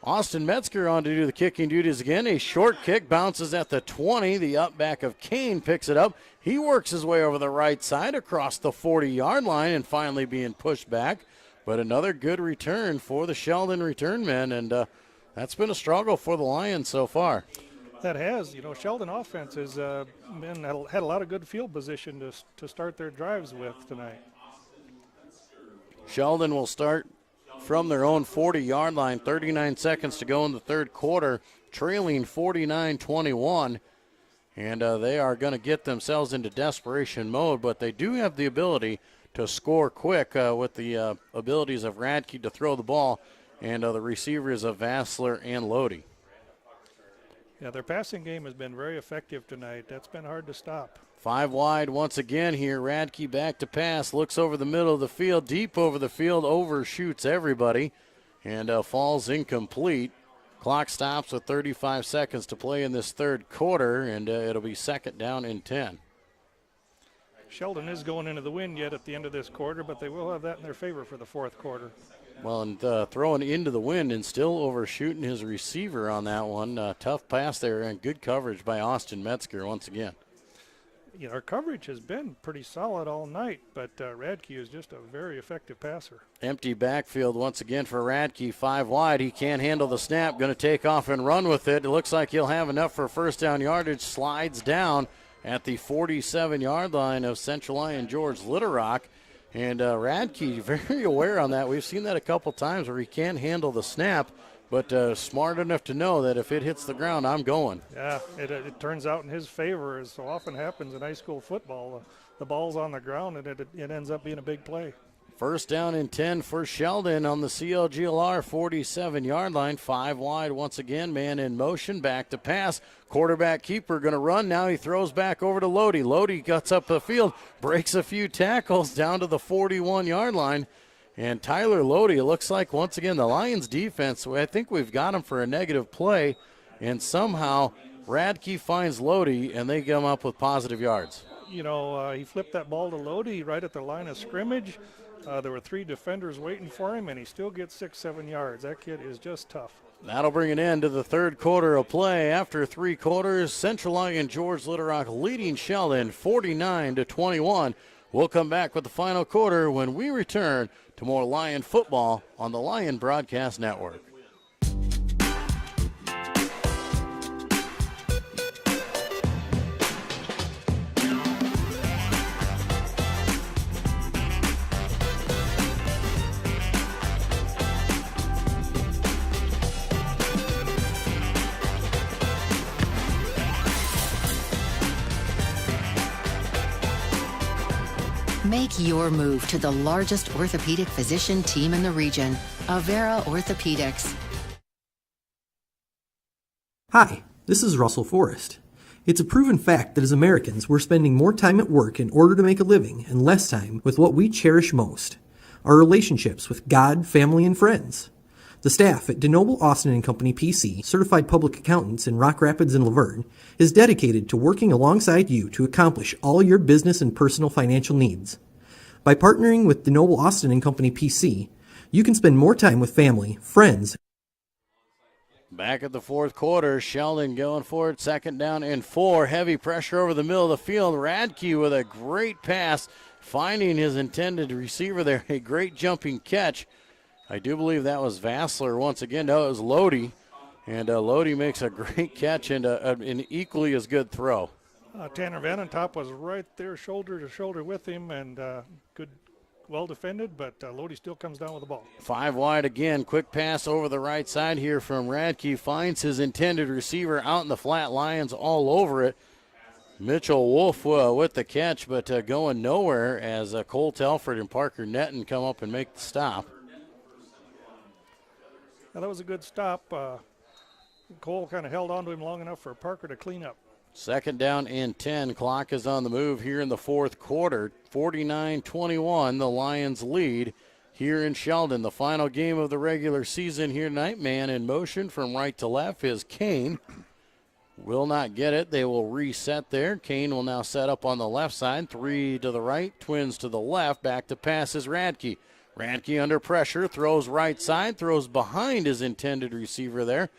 Austin Metzger on to do the kicking duties again. A short kick bounces at the 20. The up back of Kane picks it up. He works his way over the right side across the 40-yard line and finally being pushed back. But another good return for the Sheldon return men. And That's been a struggle for the Lions so far. That has. Sheldon offense has had a lot of good field position to start their drives with tonight. Sheldon will start from their own 40-yard line, 39 seconds to go in the third quarter, trailing 49-21. And they are going to get themselves into desperation mode, but they do have the ability to score quick with the abilities of Radke to throw the ball and the receivers of Vassler and Lodi. Yeah, their passing game has been very effective tonight. That's been hard to stop. 5 wide once again here. Radke back to pass, looks over the middle of the field, deep over the field, overshoots everybody, and falls incomplete. Clock stops with 35 seconds to play in this third quarter, and it'll be second down and 10. Sheldon is going into the wind yet at the end of this quarter, but they will have that in their favor for the fourth quarter. Well, and throwing into the wind and still overshooting his receiver on that one. Tough pass there and good coverage by Austin Metzger once again. Our coverage has been pretty solid all night, but Radke is just a very effective passer. Empty backfield once again for Radke, 5 wide. He can't handle the snap, going to take off and run with it. It looks like he'll have enough for first down yardage, slides down at the 47-yard line of Central Lyon George Litterock. And Radke very aware on that. We've seen that a couple times where he can't handle the snap, but smart enough to know that if it hits the ground, I'm going. Yeah, it turns out in his favor, as so often happens in high school football. The ball's on the ground, and it ends up being a big play. First down and 10 for Sheldon on the CLGLR 47-yard line. 5 wide once again, man in motion, back to pass. Quarterback keeper going to run. Now he throws back over to Lodi. Lodi cuts up the field, breaks a few tackles down to the 41-yard line. And Tyler Lodi, it looks like once again the Lions defense, I think we've got him for a negative play. And somehow Radke finds Lodi and they come up with positive yards. He flipped that ball to Lodi right at the line of scrimmage. There were 3 defenders waiting for him, and he still gets 6-7 yards. That kid is just tough. That'll bring an end to the third quarter of play. After 3 quarters, Central Lyon George Litterock leading Sheldon 49-21. We'll come back with the final quarter when we return to more Lion football on the Lion Broadcast Network. Make your move to the largest orthopedic physician team in the region, Avera Orthopedics. Hi, this is Russell Forrest. It's a proven fact that as Americans, we're spending more time at work in order to make a living and less time with what we cherish most, our relationships with God, family, and friends. The staff at DeNoble Austin & Company PC, certified public accountants in Rock Rapids and Laverne, is dedicated to working alongside you to accomplish all your business and personal financial needs. By partnering with DeNoble Austin & Company PC, you can spend more time with family, friends. Back at the fourth quarter, Sheldon going for it, second down and 4. Heavy pressure over the middle of the field. Radke with a great pass, finding his intended receiver there. A great jumping catch. I do believe that was Vassler once again. No, it was Lodi. And Lodi makes a great catch and an equally as good throw. Tanner Vanentop was right there shoulder to shoulder with him, and good, well defended, but Lodi still comes down with the ball. 5 wide again. Quick pass over the right side here from Radke. Finds his intended receiver out in the flat. Lions all over it. Mitchell Wolf with the catch, but going nowhere as Cole Telford and Parker Netton come up and make the stop. Now, that was a good stop. Cole kind of held on to him long enough for Parker to clean up. Second down and 10. Clock is on the move here in the fourth quarter. 49-21, the Lions lead here in Sheldon. The final game of the regular season here tonight. Man in motion from right to left is Kane. Will not get it. They will reset there. Kane will now set up on the left side. 3 to the right, twins to the left. Back to pass is Radke. Radke under pressure, throws right side, throws behind his intended receiver there.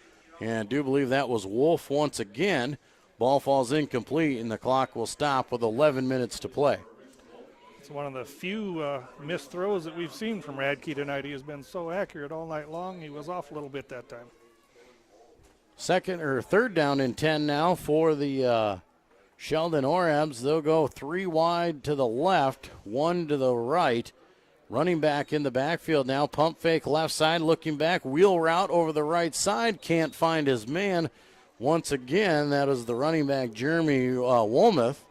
And I do believe that was Wolf once again. Ball falls incomplete, and the clock will stop with 11 minutes to play. It's one of the few missed throws that we've seen from Radke tonight. He has been so accurate all night long. He was off a little bit that time. Third down and 10 now for the Sheldon Orebs. They'll go 3 wide to the left, 1 to the right. Running back in the backfield now. Pump fake left side, looking back. Wheel route over the right side. Can't find his man. Once again, that is the running back, Jeremy Woolmuth.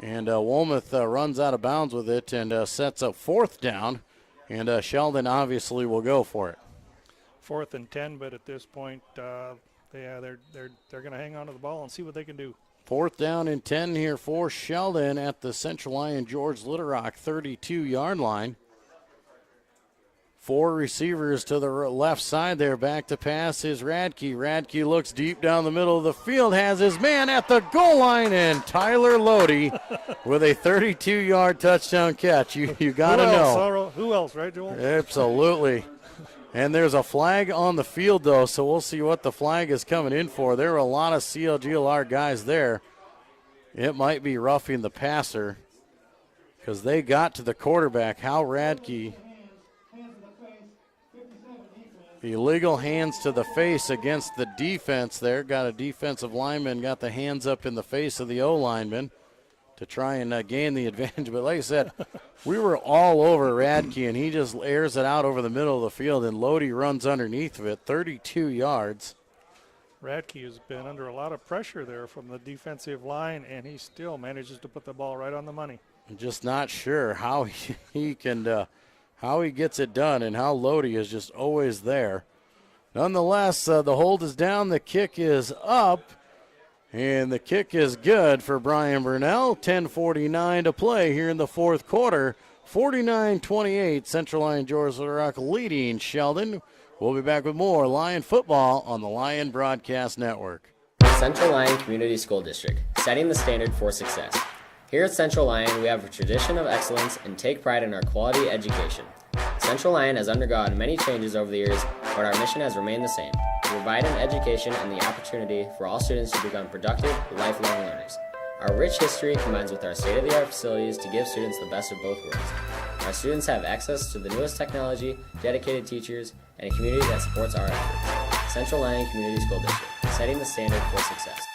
And Woolmuth runs out of bounds with it and sets up 4th down. And Sheldon obviously will go for it. 4th and 10, but at this point, they're going to hang on to the ball and see what they can do. 4th down and 10 here for Sheldon at the Central Lyon George Little 32-yard line. 4 receivers to the left side there. Back to pass is Radke. Radke looks deep down the middle of the field, has his man at the goal line, and Tyler Lodi with a 32-yard touchdown catch. You got to know. Who else, right, Joel? Absolutely. And there's a flag on the field, though, so we'll see what the flag is coming in for. There are a lot of CLGLR guys there. It might be roughing the passer because they got to the quarterback, Hal Radke. Illegal hands to the face against the defense there. Got a defensive lineman, got the hands up in the face of the O-lineman to try and gain the advantage. But like I said, we were all over Radke, and he just airs it out over the middle of the field, and Lodi runs underneath of it, 32 yards. Radke has been under a lot of pressure there from the defensive line, and he still manages to put the ball right on the money. I'm just not sure how he can how he gets it done and how Lodi is just always there. Nonetheless, the hold is down, the kick is up, and the kick is good for Brian Burnell. 10:49 to play here in the 4th quarter. 49-28, Central Lyon George Little Rock leading Sheldon. We'll be back with more Lyon football on the Lyon Broadcast Network. Central Lyon Community School District, setting the standard for success. Here at Central Lyon, we have a tradition of excellence and take pride in our quality education. Central Lyon has undergone many changes over the years, but our mission has remained the same: to provide an education and the opportunity for all students to become productive, lifelong learners. Our rich history combines with our state-of-the-art facilities to give students the best of both worlds. Our students have access to the newest technology, dedicated teachers, and a community that supports our efforts. Central Lyon Community School District, setting the standard for success.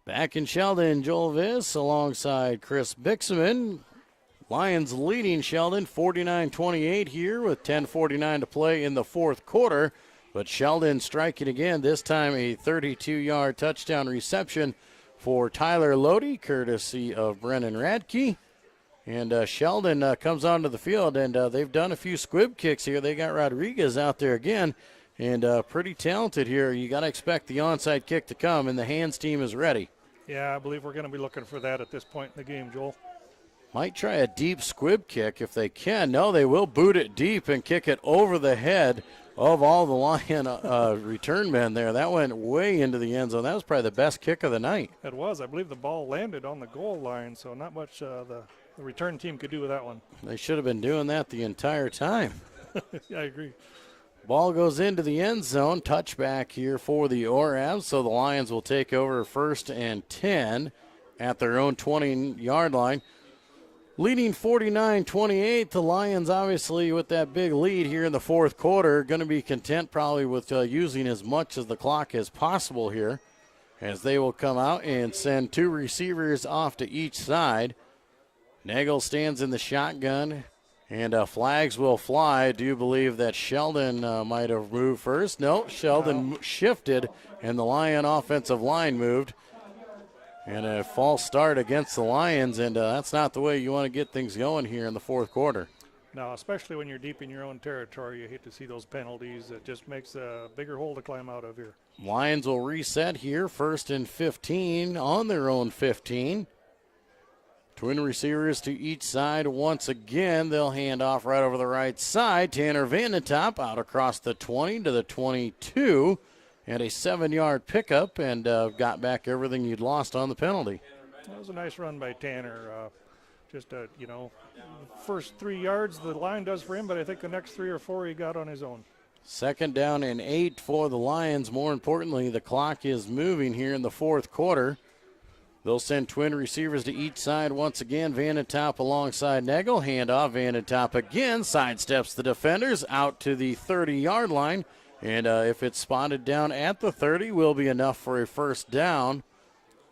Back in Sheldon, Joel Viss alongside Chris Bixman. Lions leading Sheldon 49-28 here with 10:49 to play in the 4th quarter. But Sheldon striking again, this time a 32-yard touchdown reception for Tyler Lodi, courtesy of Brennan Radke. And Sheldon comes onto the field, and they've done a few squib kicks here. They got Rodriguez out there again, and pretty talented here. You got to expect the onside kick to come, and the hands team is ready. Yeah, I believe we're going to be looking for that at this point in the game, Joel. Might try a deep squib kick if they can. No, they will boot it deep and kick it over the head of all the Lion return men there. That went way into the end zone. That was probably the best kick of the night. It was. I believe the ball landed on the goal line, so not much the return team could do with that one. They should have been doing that the entire time. Yeah, I agree. Ball goes into the end zone. Touchback here for the Orebs, so the Lions will take over 1st and 10 at their own 20-yard line. Leading 49-28, the Lions obviously with that big lead here in the 4th quarter, going to be content probably with using as much of the clock as possible here, as they will come out and send 2 receivers off to each side. Nagel stands in the shotgun, and flags will fly. I do believe that Sheldon might have moved first. No, Sheldon shifted, and the Lion offensive line moved. And a false start against the Lions, and that's not the way you want to get things going here in the 4th quarter. No, especially when you're deep in your own territory, you hate to see those penalties. It just makes a bigger hole to climb out of here. Lions will reset here, 1st and 15 on their own 15. Twin receivers to each side once again. They'll hand off right over the right side. Tanner Vandentop out across the 20 to the 22. And a 7-yard pickup, and got back everything you'd lost on the penalty. That was a nice run by Tanner. First 3 yards the line does for him, but I think the next 3 or 4 he got on his own. 2nd down and 8 for the Lions. More importantly, the clock is moving here in the 4th quarter. They'll send twin receivers to each side once again. Vanentop alongside Nagel. Handoff. Vanentop again sidesteps the defenders out to the 30-yard line. And if it's spotted down at the 30, will be enough for a first down.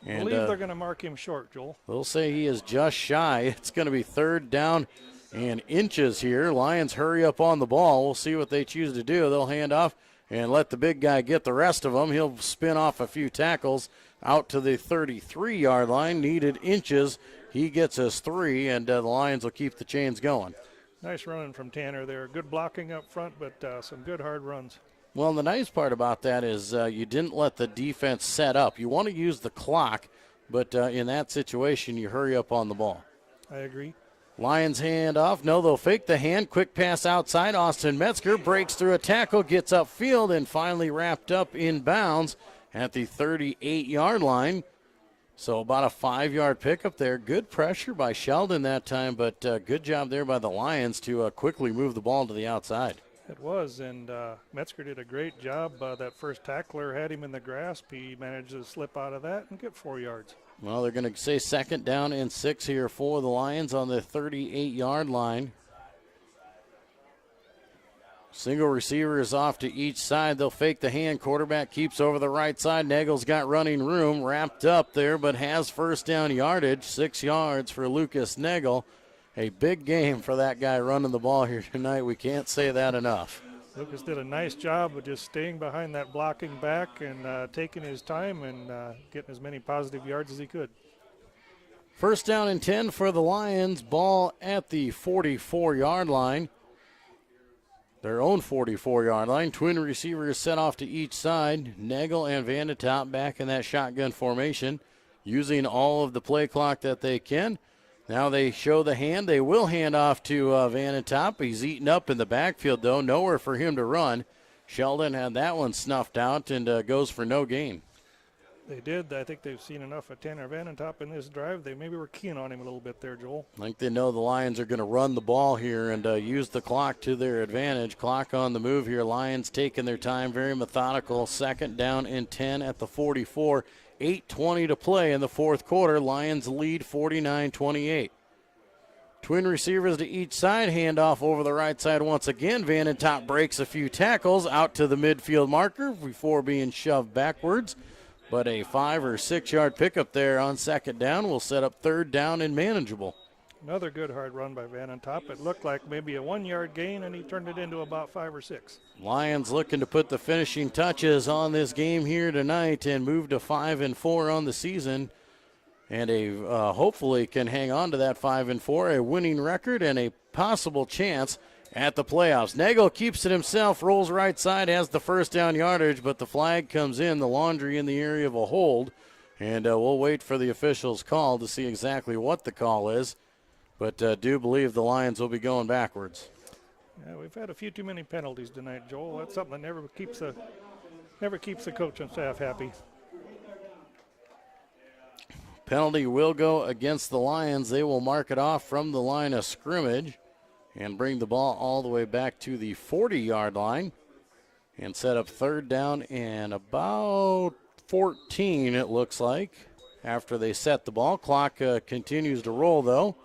I believe they're going to mark him short, Joel. They'll say he is just shy. It's going to be third down and inches here. Lions hurry up on the ball. We'll see what they choose to do. They'll hand off and let the big guy get the rest of them. He'll spin off a few tackles out to the 33-yard line. Needed inches. He gets us 3, and the Lions will keep the chains going. Nice running from Tanner there. Good blocking up front, but some good hard runs. Well, the nice part about that is you didn't let the defense set up. You want to use the clock, but in that situation, you hurry up on the ball. I agree. Lions hand off. No, they'll fake the hand. Quick pass outside. Austin Metzger breaks through a tackle, gets upfield, and finally wrapped up in bounds at the 38-yard line. So about a 5-yard pickup there. Good pressure by Sheldon that time, but good job there by the Lions to quickly move the ball to the outside. It was, and Metzger did a great job. That first tackler had him in the grasp. He managed to slip out of that and get 4 yards. Well, they're going to say second down and 6 here for the Lions on the 38-yard line. Single receiver is off to each side. They'll fake the hand. Quarterback keeps over the right side. Nagel's got running room, wrapped up there, but has first down yardage. 6 yards for Lucas Nagel. A big game for that guy running the ball here tonight. We can't say that enough. Lucas did a nice job of just staying behind that blocking back and taking his time and getting as many positive yards as he could. First down and 10 for the Lions. Ball at the 44-yard line. Their own 44-yard line. Twin receivers set off to each side. Nagel and Vanentop back in that shotgun formation, using all of the play clock that they can. Now they show the hand. They will hand off to Vanentop. He's eaten up in the backfield, though. Nowhere for him to run. Sheldon had that one snuffed out and goes for no gain. They did. I think they've seen enough of Tanner Vanentop in this drive. They maybe were keen on him a little bit there, Joel. I think they know the Lions are going to run the ball here and use the clock to their advantage. Clock on the move here. Lions taking their time, very methodical. Second down and 10 at the 44. 8:20 to play in the fourth quarter. Lions lead 49-28. Twin receivers to each side. Handoff over the right side once again. Vanentop breaks a few tackles out to the midfield marker before being shoved backwards. But a 5 or 6 yard pickup there on second down will set up third down and manageable. Another good hard run by Vanentop. It looked like maybe a 1 yard gain, and he turned it into about 5 or 6. Lions looking to put the finishing touches on this game here tonight and move to 5-4 on the season. And hopefully can hang on to that 5-4, a winning record and a possible chance at the playoffs. Nagel keeps it himself, rolls right side, has the first down yardage, but the flag comes in, the laundry in the area of a hold. And we'll wait for the official's call to see exactly what the call is. But do believe the Lions will be going backwards. Yeah, we've had a few too many penalties tonight, Joel. That's something that never keeps the coach and staff happy. Penalty will go against the Lions. They will mark it off from the line of scrimmage and bring the ball all the way back to the 40-yard line and set up third down and about 14, it looks like, after they set the ball. Clock continues to roll, though.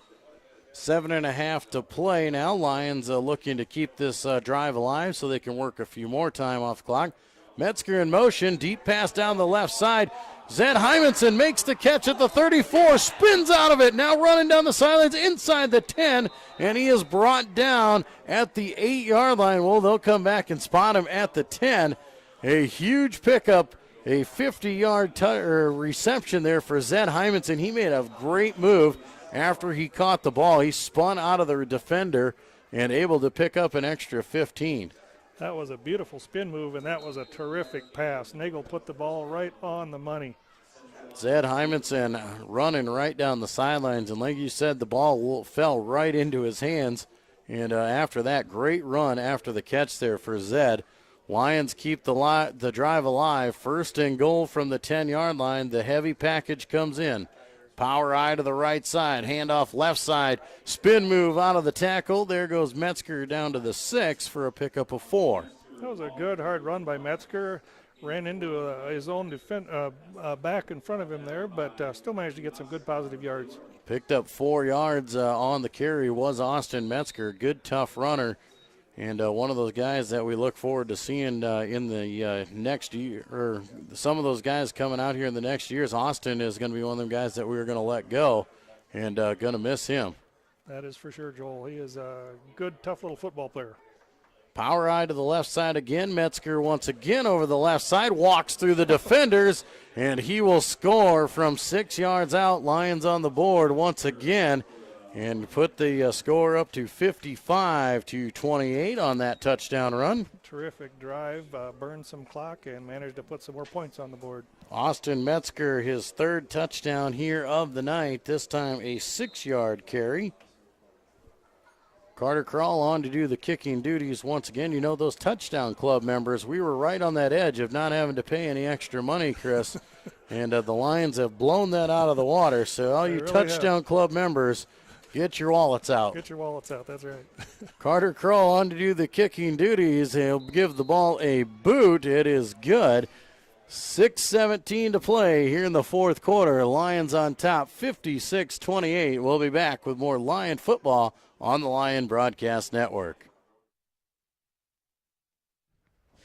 7.5 to play now. Lions looking to keep this drive alive so they can work a few more time off the clock. Metzger in motion, deep pass down the left side. Zed Hymanson makes the catch at the 34, spins out of it, now running down the sidelines inside the 10, and he is brought down at the 8-yard line. Well, they'll come back and spot him at the 10. A huge pickup, a 50-yard reception there for Zed Hymanson. He made a great move after he caught the ball. He spun out of the defender and able to pick up an extra 15. That was a beautiful spin move, and that was a terrific pass. Nagel put the ball right on the money. Zed Hymanson running right down the sidelines, and like you said, the ball fell right into his hands. And after that, great run after the catch there for Zed. Lions keep the drive alive. First and goal from the 10-yard line. The heavy package comes in. Power eye to the right side, handoff left side, spin move out of the tackle. There goes Metzger down to the 6 for a pickup of 4. That was a good hard run by Metzger. Ran into his own back in front of him there, but still managed to get some good positive yards. Picked up 4 yards on the carry was Austin Metzger. Good, tough runner, and one of those guys that we look forward to seeing in the next year, or some of those guys coming out here in the next years. Austin is going to be one of them guys that we are going to let go, and going to miss him. That is for sure, Joel. He is a good, tough little football player. Power eye to the left side again. Metzger once again over the left side, walks through the defenders, and he will score from 6 yards out. Lions on the board once again, and put the score up to 55-28 on that touchdown run. Terrific drive, burned some clock, and managed to put some more points on the board. Austin Metzger, his 3rd touchdown here of the night, this time a 6-yard carry. Carter Krall on to do the kicking duties once again. You know, those touchdown club members, we were right on that edge of not having to pay any extra money, Chris. And the Lions have blown that out of the water. So all you really touchdown club members, get your wallets out. Get your wallets out, that's right. Carter Krall on to do the kicking duties. He'll give the ball a boot. It is good. 6:17 to play here in the 4th quarter. Lions on top, 56-28. We'll be back with more Lion football on the Lion Broadcast Network.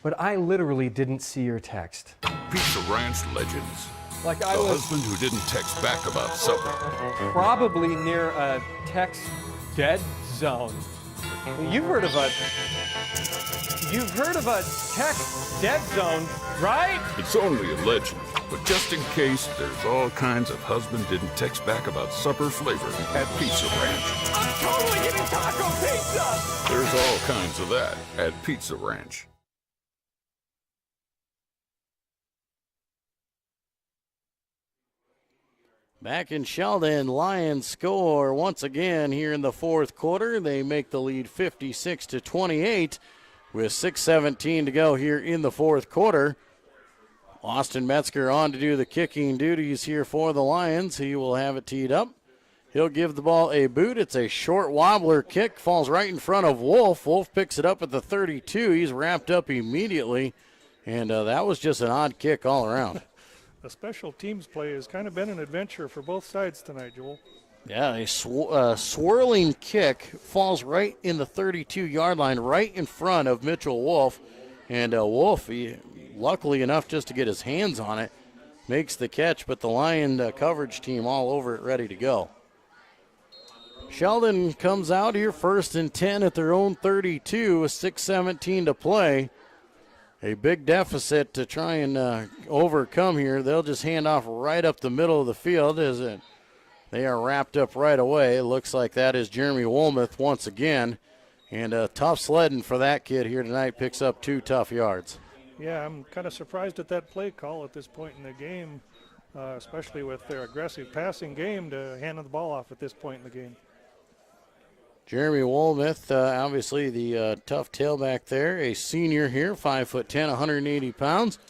But I literally didn't see your text. Pizza Ranch legends. Like The I was husband who didn't text back about supper. probably near a text dead zone. You've heard of a text dead zone, right? It's only a legend, but just in case, there's all kinds of husband didn't text back about supper flavor at Pizza Ranch. I'm totally getting taco pizza! There's all kinds of that at Pizza Ranch. Back in Sheldon, Lions score once again here in the 4th quarter. They make the lead 56-28 with 6:17 to go here in the 4th quarter. Austin Metzger on to do the kicking duties here for the Lions. He will have it teed up. He'll give the ball a boot. It's a short wobbler kick, falls right in front of Wolf. Wolf picks it up at the 32. He's wrapped up immediately, and that was just an odd kick all around. The special teams play has kind of been an adventure for both sides tonight, Joel. Yeah, a swirling kick falls right in the 32-yard line, right in front of Mitchell Wolf. And Wolf, luckily enough just to get his hands on it, makes the catch, but the Lion coverage team all over it, ready to go. Sheldon comes out here 1st and 10 at their own 32 with 6:17 to play. A big deficit to try and overcome here. They'll just hand off right up the middle of the field as they are wrapped up right away. It looks like that is Jeremy Woolmuth once again. And tough sledding for that kid here tonight. Picks up 2 tough yards. Yeah, I'm kind of surprised at that play call at this point in the game, especially with their aggressive passing game to hand the ball off at this point in the game. Jeremy Woolmuth, obviously the tough tailback there, a senior here, 5'10", 180 pounds.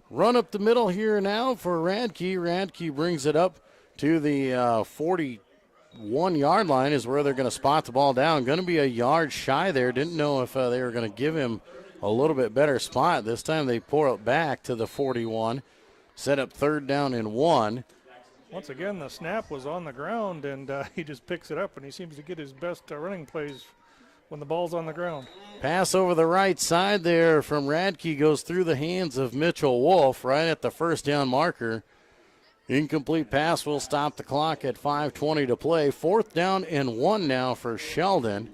Run up the middle here now for Radke. Radke brings it up to the 41-yard line is where they're going to spot the ball down. Going to be a yard shy there. Didn't know if they were going to give him a little bit better spot. This time they pour it back to the 41, set up 3rd down and 1. Once again, the snap was on the ground, and he just picks it up, and he seems to get his best running plays when the ball's on the ground. Pass over the right side there from Radke goes through the hands of Mitchell Wolf right at the 1st down marker. Incomplete pass will stop the clock at 5:20 to play. 4th down and 1 now for Sheldon.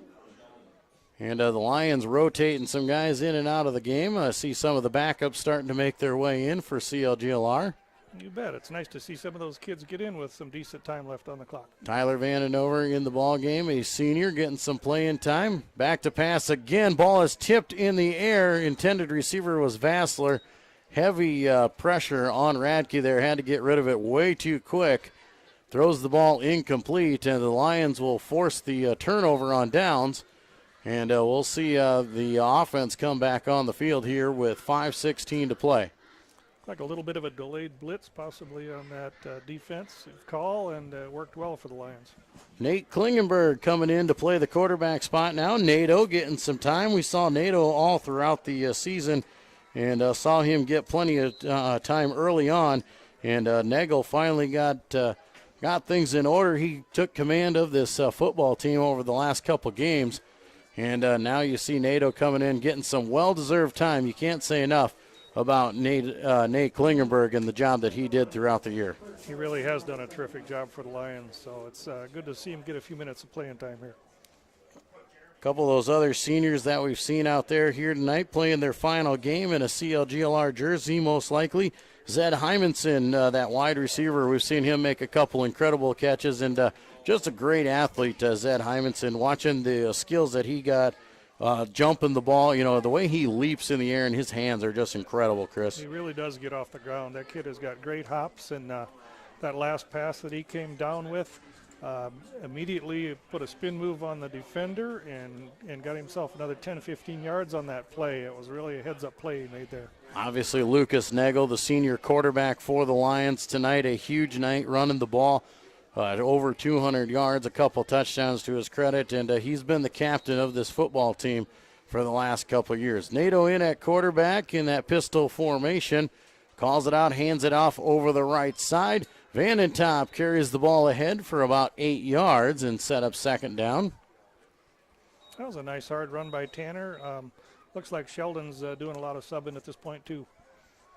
And the Lions rotating some guys in and out of the game. I see some of the backups starting to make their way in for CLGLR. You bet. It's nice to see some of those kids get in with some decent time left on the clock. Tyler Vandenover in the ball game, a senior, getting some playing time. Back to pass again. Ball is tipped in the air. Intended receiver was Vassler. Heavy pressure on Radke there. Had to get rid of it way too quick. Throws the ball incomplete, and the Lions will force the turnover on downs. And we'll see the offense come back on the field here with 5:16 to play. Like a little bit of a delayed blitz possibly on that defensive call, and worked well for the Lions. Nate Klingenberg coming in to play the quarterback spot now. Nato getting some time. We saw Nato all throughout the season and saw him get plenty of time early on. And Nagel finally got things in order. He took command of this football team over the last couple games. And now you see Nato coming in, getting some well-deserved time. You can't say enough about Nate Klingenberg and the job that he did throughout the year. He really has done a terrific job for the Lions, so it's good to see him get a few minutes of playing time here. A couple of those other seniors that we've seen out there here tonight playing their final game in a CLGLR jersey, most likely. Zed Hymanson, that wide receiver, we've seen him make a couple incredible catches, and just a great athlete, Zed Hymanson. Watching the skills that he got jumping the ball, the way he leaps in the air and his hands are just incredible, Chris. He really does get off the ground. That kid has got great hops, and that last pass that he came down with, immediately put a spin move on the defender and got himself another 10 to 15 yards on that play. It was really a heads-up play he made there. Obviously, Lucas Nagel, the senior quarterback for the Lions tonight, a huge night running the ball. Over 200 yards, a couple touchdowns to his credit, and he's been the captain of this football team for the last couple of years. Nato in at quarterback in that pistol formation, calls it out, hands it off over the right side. Vanentop carries the ball ahead for about 8 yards and set up second down. That was a nice hard run by Tanner. Looks like Sheldon's doing a lot of subbing at this point too.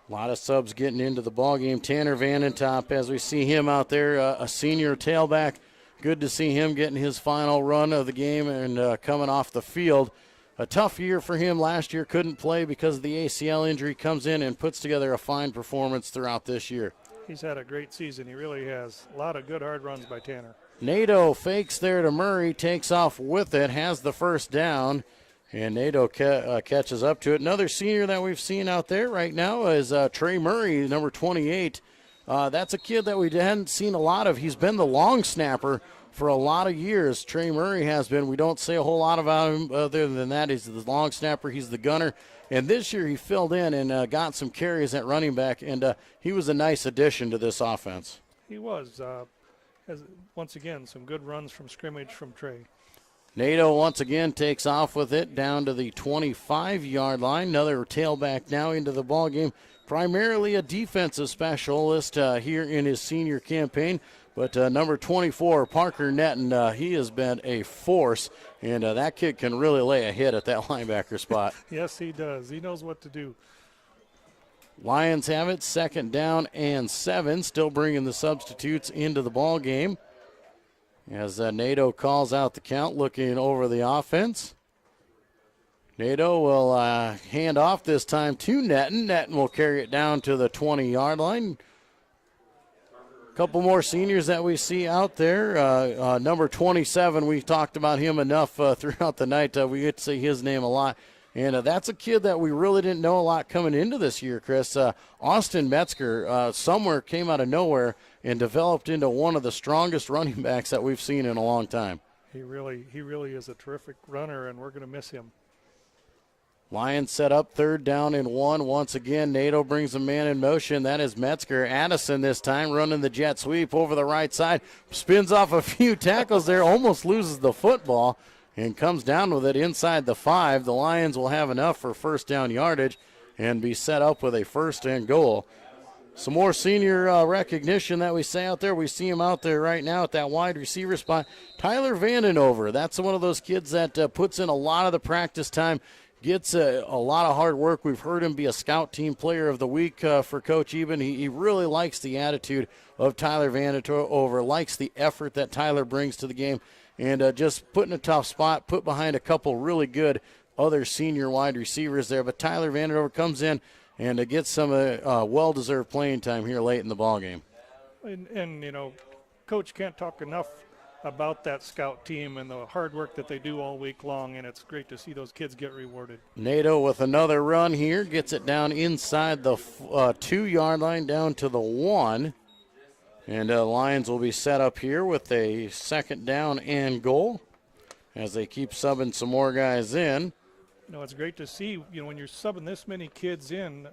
A lot of subs getting into the ballgame. Tanner Vanentop, as we see him out there, a senior tailback. Good to see him getting his final run of the game and coming off the field. A tough year for him last year. Couldn't play because of the ACL injury. Comes in and puts together a fine performance throughout this year. He's had a great season. He really has. A lot of good hard runs by Tanner. Nato fakes there to Murray, takes off with it, has the first down. And Nato catches up to it. Another senior that we've seen out there right now is Trey Murray, number 28. That's a kid that we hadn't seen a lot of. He's been the long snapper for a lot of years. Trey Murray has been. We don't say a whole lot about him other than that. He's the long snapper. He's the gunner. And this year he filled in and got some carries at running back, and he was a nice addition to this offense. He was. Once again, some good runs from scrimmage from Trey. Nato once again takes off with it down to the 25-yard line. Another tailback now into the ballgame. Primarily a defensive specialist here in his senior campaign. But number 24, Parker Netton, he has been a force. And that kid can really lay a hit at that linebacker spot. Yes, he does. He knows what to do. Lions have it, second down and 7. Still bringing the substitutes into the ballgame. As Nato calls out the count, looking over the offense. Nato will hand off this time to Netton. Netton will carry it down to the 20-yard line. A couple more seniors that we see out there. Number 27, we've talked about him enough throughout the night. We get to say his name a lot. And that's a kid that we really didn't know a lot coming into this year, Chris. Austin Metzger somewhere came out of nowhere and developed into one of the strongest running backs that we've seen in a long time. He really is a terrific runner, and we're going to miss him. Lions set up third down and 1. Once again, Nato brings a man in motion. That is Metzger. Addison this time running the jet sweep over the right side. Spins off a few tackles there, almost loses the football, and comes down with it inside the 5. The Lions will have enough for first down yardage and be set up with a first and goal. Some more senior recognition that we say out there. We see him out there right now at that wide receiver spot. Tyler Vandenover, that's one of those kids that puts in a lot of the practice time, gets a lot of hard work. We've heard him be a scout team player of the week for Coach Eben. He really likes the attitude of Tyler Vandenover, likes the effort that Tyler brings to the game, and just put in a tough spot, put behind a couple really good other senior wide receivers there. But Tyler Vandenover comes in and gets some well-deserved playing time here late in the ballgame. And, you know, Coach can't talk enough about that scout team and the hard work that they do all week long, and it's great to see those kids get rewarded. Nato with another run here, gets it down inside the 2-yard line down to the 1. And Lions will be set up here with a second down and goal as they keep subbing some more guys in. It's great to see, when you're subbing this many kids in,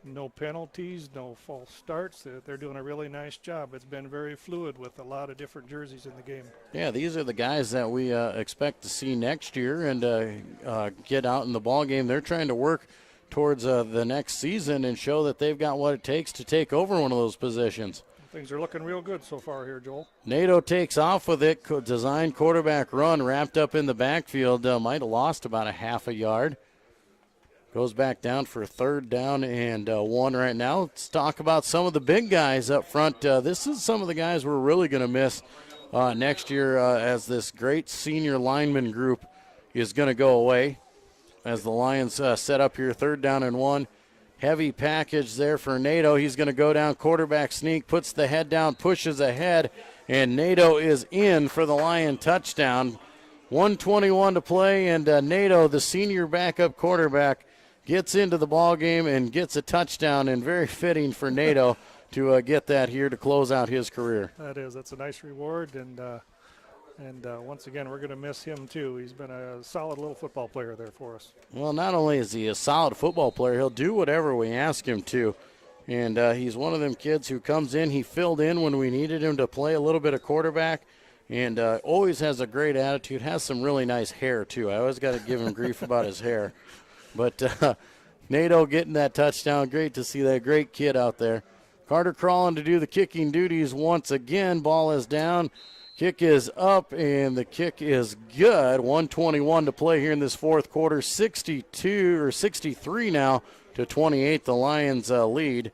no penalties, no false starts. They're doing a really nice job. It's been very fluid with a lot of different jerseys in the game. Yeah, these are the guys that we expect to see next year and get out in the ball game. They're trying to work towards the next season and show that they've got what it takes to take over one of those positions. Things are looking real good so far here, Joel. Nato takes off with it. Design quarterback run wrapped up in the backfield. Might have lost about a half a yard. Goes back down for 3rd down and 1 right now. Let's talk about some of the big guys up front. This is some of the guys we're really going to miss next year as this great senior lineman group is going to go away. As the Lions set up here, 3rd down and 1. Heavy package there for Nato. He's going to go down, quarterback sneak, puts the head down, pushes ahead, and Nato is in for the Lion touchdown. 1:21 to play, and Nato, the senior backup quarterback, gets into the ball game and gets a touchdown, and very fitting for Nato to get that here to close out his career. That's a nice reward, and once again, we're going to miss him too. He's been a solid little football player there for us. Well, not only is he a solid football player, he'll do whatever we ask him to. And he's one of them kids who comes in. He filled in when we needed him to play a little bit of quarterback, and always has a great attitude, has some really nice hair too. I always got to give him grief about his hair. But Nato getting that touchdown, great to see that great kid out there. Carter crawling to do the kicking duties once again. Ball is down. Kick is up, and the kick is good. 1:21 to play here in this 4th quarter. 63 now to 28. The Lions lead.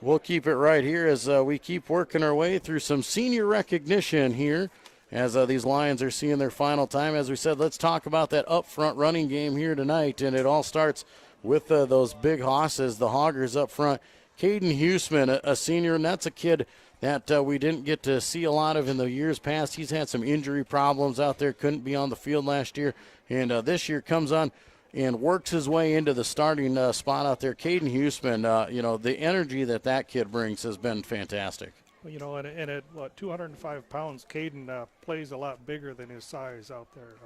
We'll keep it right here as we keep working our way through some senior recognition here as these Lions are seeing their final time. As we said, let's talk about that up front running game here tonight, and it all starts with those big hosses, the Hoggers up front. Caden Huseman, a senior, and that's a kid that we didn't get to see a lot of in the years past. He's had some injury problems out there, couldn't be on the field last year, and this year comes on and works his way into the starting spot out there. Caden Huseman, the energy that kid brings has been fantastic. Well, and at 205 pounds, Caden plays a lot bigger than his size out there.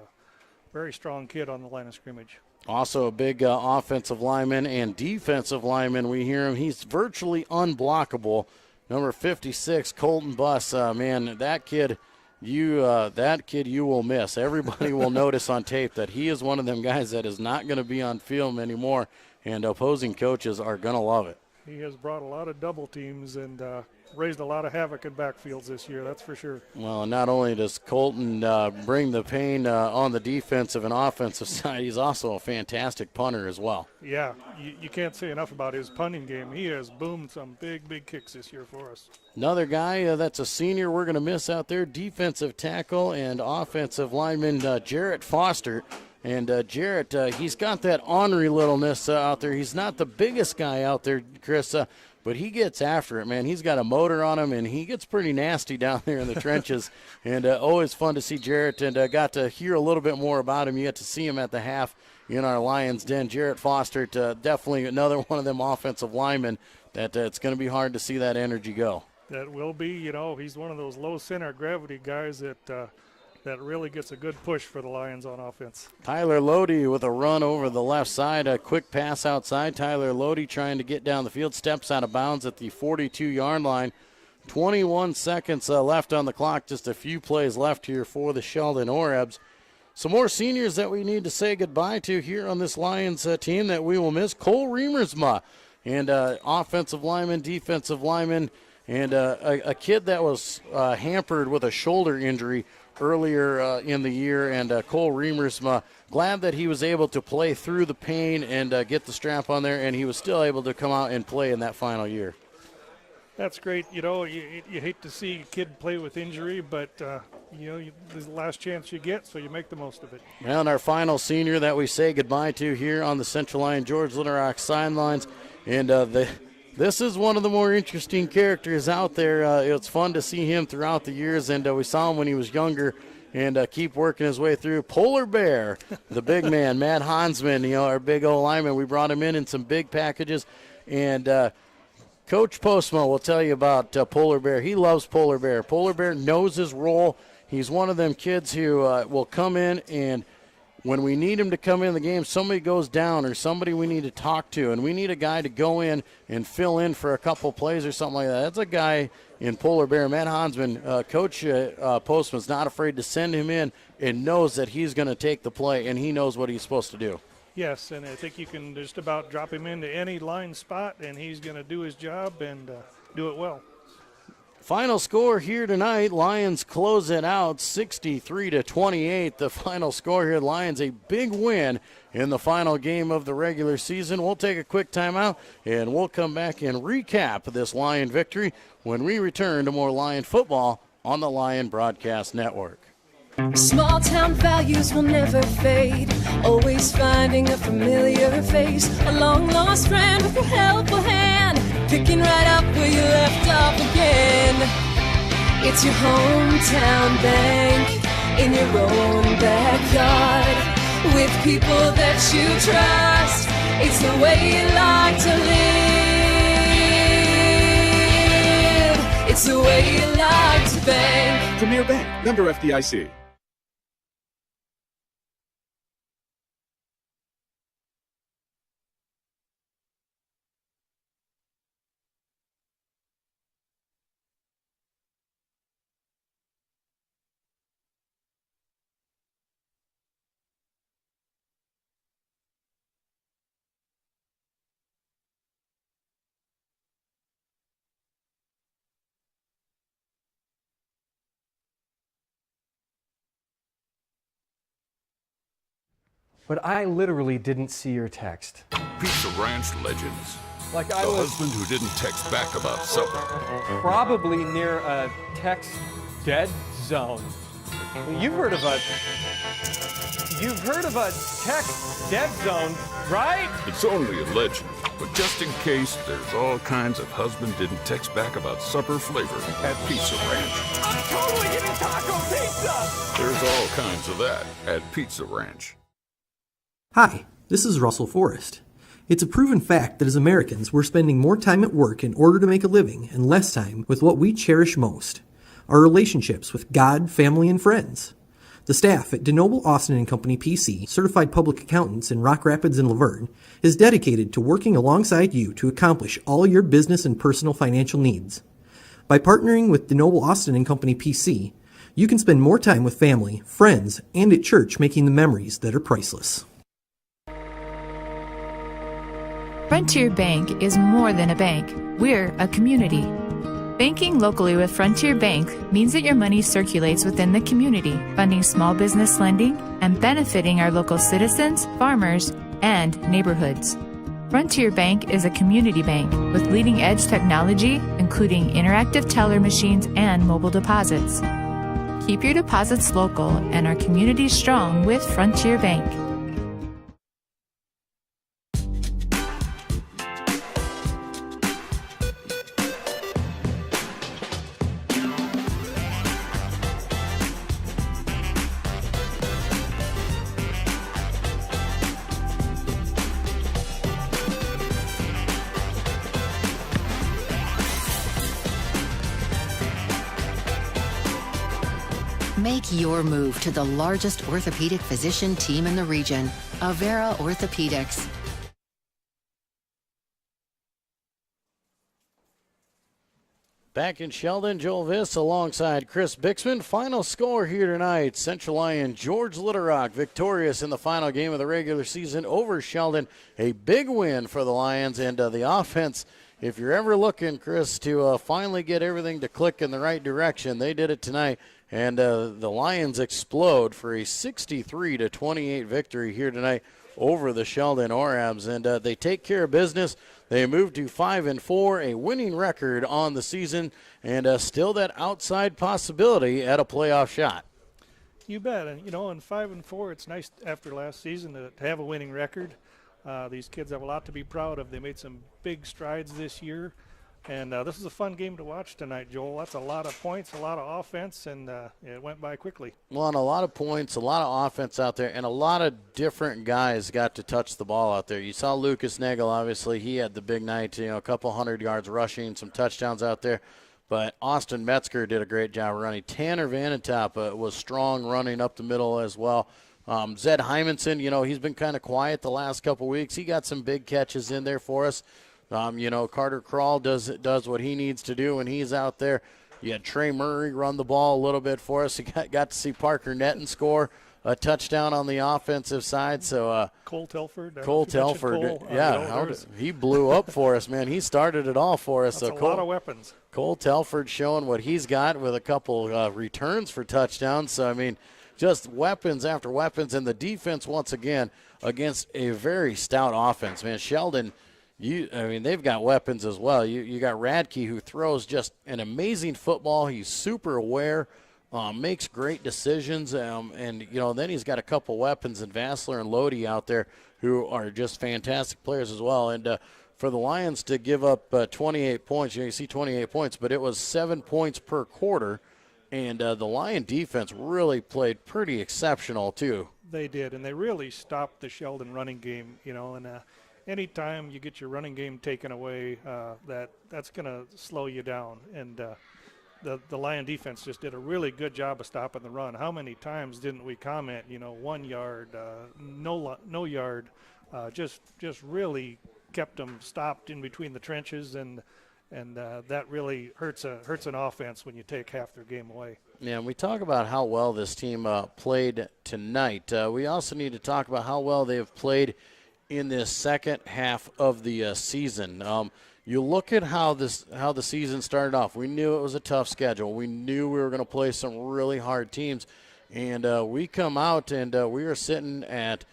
Very strong kid on the line of scrimmage. Also a big offensive lineman and defensive lineman. We hear him. He's virtually unblockable. Number 56, Colton Buss. Man, that kid you will miss. Everybody will notice on tape that he is one of them guys that is not going to be on film anymore, and opposing coaches are going to love it. He has brought a lot of double teams and raised a lot of havoc in backfields this year, that's for sure. Well, not only does Colton bring the pain on the defensive and offensive side, he's also a fantastic punter as well. Yeah, you can't say enough about his punting game. He has boomed some big kicks this year for us. Another guy that's a senior we're going to miss out there, defensive tackle and offensive lineman Jarrett Foster. And Jarrett, he's got that ornery littleness out there. He's not the biggest guy out there, Chris, but he gets after it, man. He's got a motor on him, and he gets pretty nasty down there in the trenches. And always fun to see Jarrett, and got to hear a little bit more about him. You get to see him at the half in our Lions Den. Jarrett Foster, definitely another one of them offensive linemen that it's going to be hard to see that energy go. That will be, he's one of those low center gravity guys that really gets a good push for the Lions on offense. Tyler Lodi with a run over the left side, a quick pass outside. Tyler Lodi trying to get down the field, steps out of bounds at the 42-yard line. 21 seconds left on the clock, just a few plays left here for the Sheldon Orebs. Some more seniors that we need to say goodbye to here on this Lions team that we will miss. Cole Remersma, and offensive lineman, defensive lineman, and a kid that was hampered with a shoulder injury earlier in the year, and Cole Remersma, glad that he was able to play through the pain and get the strap on there, and he was still able to come out and play in that final year. That's great. You hate to see a kid play with injury, but this is the last chance you get, so you make the most of it. Well, and our final senior that we say goodbye to here on the Central Lyon George Little Rock sidelines, and this is one of the more interesting characters out there. It's fun to see him throughout the years, and we saw him when he was younger and keep working his way through. Polar Bear, the big man, Matt Hansman, our big old lineman. We brought him in some big packages, and Coach Postma will tell you about Polar Bear. He loves Polar Bear. Polar Bear knows his role. He's one of them kids who will come in and when we need him to come in the game, somebody goes down or somebody we need to talk to, and we need a guy to go in and fill in for a couple plays or something like that. That's a guy in Polar Bear. Matt Hansman, Coach Postman's not afraid to send him in and knows that he's going to take the play, and he knows what he's supposed to do. Yes, and I think you can just about drop him into any line spot, and he's going to do his job and do it well. Final score here tonight, Lions close it out 63-28. The final score here, Lions a big win in the final game of the regular season. We'll take a quick timeout, and we'll come back and recap this Lion victory when we return to more Lion football on the Lion Broadcast Network. Small town values will never fade. Always finding a familiar face. A long lost friend with a helpful hand. Picking right up where you left off again. It's your hometown bank. In your own backyard. With people that you trust. It's the way you like to live. It's the way you like to bank. Premier Bank, member FDIC. But I literally didn't see your text. Pizza Ranch legends. Like The husband who didn't text back about supper. probably near a text dead zone. You've heard of a text dead zone, right? It's only a legend, but just in case, there's all kinds of husband didn't text back about supper flavor at Pizza Ranch. I'm totally getting taco pizza! There's all kinds of that at Pizza Ranch. Hi, this is Russell Forrest. It's a proven fact that as Americans, we're spending more time at work in order to make a living and less time with what we cherish most, our relationships with God, family, and friends. The staff at DeNoble Austin & Company PC, certified public accountants in Rock Rapids and Laverne, is dedicated to working alongside you to accomplish all your business and personal financial needs. By partnering with DeNoble Austin & Company PC, you can spend more time with family, friends, and at church making the memories that are priceless. Frontier Bank is more than a bank. We're a community. Banking locally with Frontier Bank means that your money circulates within the community, funding small business lending and benefiting our local citizens, farmers, and neighborhoods. Frontier Bank is a community bank with leading-edge technology, including interactive teller machines and mobile deposits. Keep your deposits local and our community strong with Frontier Bank. Make your move to the largest orthopedic physician team in the region, Avera Orthopedics. Back in Sheldon, Joel Viss alongside Chris Bixman. Final score here tonight, Central Lyon George Little Rock victorious in the final game of the regular season over Sheldon. A big win for the Lions, and the offense, if you're ever looking, Chris, to finally get everything to click in the right direction, they did it tonight. And the Lions explode for a 63-28 victory here tonight over the Sheldon Orabs. And they take care of business. They move to 5-4, a winning record on the season, and still that outside possibility at a playoff shot. You bet. And, you know, in 5-4, it's nice after last season to have a winning record. These kids have a lot to be proud of. They made some big strides this year. And this is a fun game to watch tonight, Joel. That's a lot of points, a lot of offense, and it went by quickly. Well, and a lot of points, a lot of offense out there, and a lot of different guys got to touch the ball out there. You saw Lucas Nagel, obviously. He had the big night, a couple 100 yards rushing, some touchdowns out there. But Austin Metzger did a great job running. Tanner Vanentop was strong running up the middle as well. Zed Hymanson, he's been kind of quiet the last couple weeks. He got some big catches in there for us. Carter Krall does what he needs to do when he's out there. You had Trey Murray run the ball a little bit for us. You got to see Parker Netton score a touchdown on the offensive side. So Cole Telford. He blew up for us, man. He started it all for us. That's a lot of weapons. Cole Telford showing what he's got with a couple returns for touchdowns. So, I mean, just weapons after weapons. And the defense, once again, against a very stout offense. Man, Sheldon, they've got weapons as well. You got Radke, who throws just an amazing football. He's super aware. Makes great decisions, and then he's got a couple weapons in Vassler and Lodi out there who are just fantastic players as well. And for the Lions to give up 28 points, you see 28 points, but it was 7 points per quarter, and the Lion defense really played pretty exceptional too. They did, and they really stopped the Sheldon running game. And anytime you get your running game taken away, that's going to slow you down. And the Lion defense just did a really good job of stopping the run. How many times didn't we comment, 1 yard, no yard, just really kept them stopped in between the trenches, and that really hurts an offense when you take half their game away. Yeah, and we talk about how well this team played tonight. We also need to talk about how well they have played in this second half of the season. You look at how the season started off. We knew it was a tough schedule. We knew we were going to play some really hard teams, and we come out and we are sitting at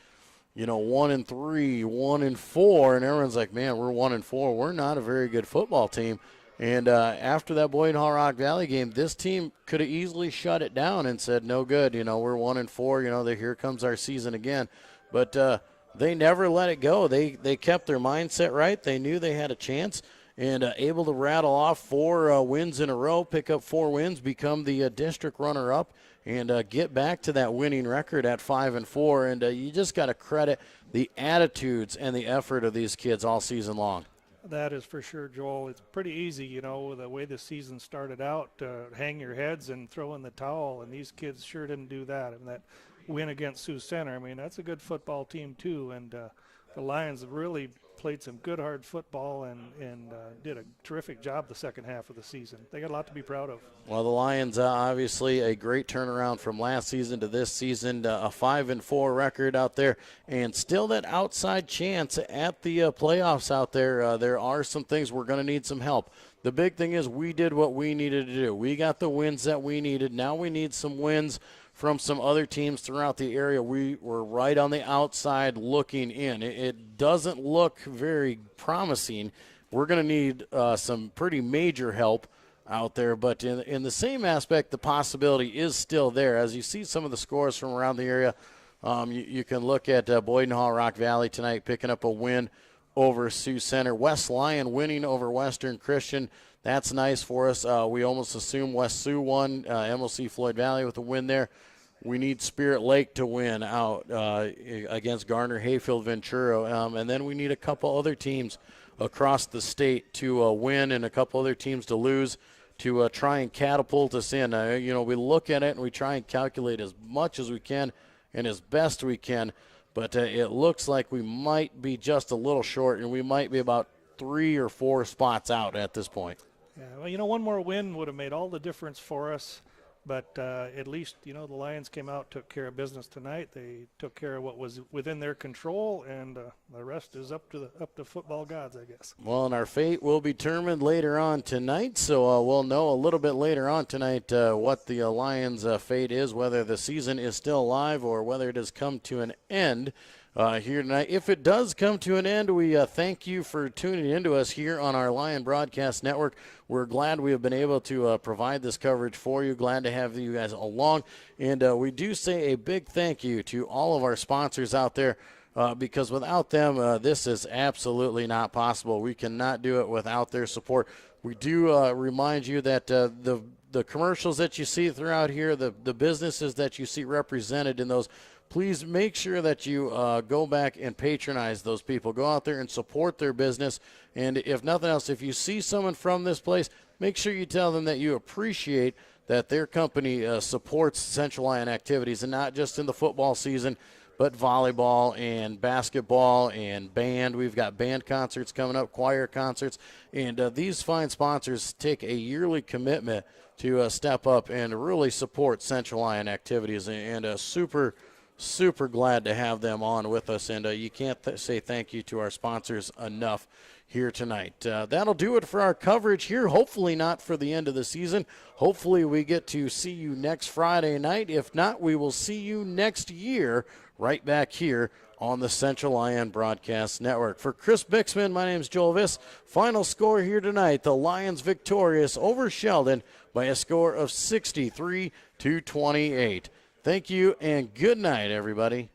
1-3, 1-4, and everyone's like, man, we're 1-4. We're not a very good football team. And after that Boyd Hall Rock Valley game, this team could have easily shut it down and said, no good. We're 1-4. Here comes our season again. But they never let it go. They kept their mindset right. They knew they had a chance, and able to rattle off 4 wins in a row, pick up 4 wins, become the district runner-up, and get back to that winning record at 5-4. And you just got to credit the attitudes and the effort of these kids all season long. That is for sure, Joel. It's pretty easy, the way the season started out, hang your heads and throw in the towel, and these kids sure didn't do that. That win against Sioux Center, that's a good football team too, and the Lions have really played some good hard football and did a terrific job the second half of the season. They got a lot to be proud of. Well, the Lions obviously a great turnaround from last season to this season, a 5-4 record out there, and still that outside chance at the playoffs out there. There are some things we're going to need some help. The big thing is we did what we needed to do. We got the wins that we needed. Now we need some wins from some other teams throughout the area. We were right on the outside looking in. It doesn't look very promising. We're going to need some pretty major help out there, but in the same aspect, the possibility is still there. As you see some of the scores from around the area, you can look at Boyd Hall Rock Valley tonight picking up a win over Sioux Center. West Lyon winning over Western Christian. That's nice for us. We almost assume West Sioux won. MLC Floyd Valley with a win there. We need Spirit Lake to win out against Garner Hayfield Ventura. And then we need a couple other teams across the state to win and a couple other teams to lose to try and catapult us in. We look at it and we try and calculate as much as we can and as best we can. But it looks like we might be just a little short, and we might be about 3 or 4 spots out at this point. Yeah, well, one more win would have made all the difference for us. But at least, the Lions came out, took care of business tonight. They took care of what was within their control, and the rest is up to football gods, I guess. Well, and our fate will be determined later on tonight, so we'll know a little bit later on tonight what the Lions' fate is, whether the season is still alive or whether it has come to an end here tonight. If it does come to an end, we thank you for tuning into us here on our Lion Broadcast Network. We're glad we have been able to provide this coverage for you. Glad to have you guys along. And we do say a big thank you to all of our sponsors out there because without them, this is absolutely not possible. We cannot do it without their support. We do remind you that the commercials that you see throughout here, the businesses that you see represented in those, please make sure that you go back and patronize those people. Go out there and support their business. And if nothing else, if you see someone from this place, make sure you tell them that you appreciate that their company supports Central Lyon activities, and not just in the football season, but volleyball and basketball and band. We've got band concerts coming up, choir concerts, and these fine sponsors take a yearly commitment to step up and really support Central Lyon activities, and super glad to have them on with us, and you can't say thank you to our sponsors enough here tonight. That'll do it for our coverage here. Hopefully not for the end of the season. Hopefully we get to see you next Friday night. If not, we will see you next year right back here on the Central Lyon Broadcast Network. For Chris Bixman, my name is Joel Viss. Final score here tonight, the Lions victorious over Sheldon by a score of 63-28. Thank you and good night, everybody.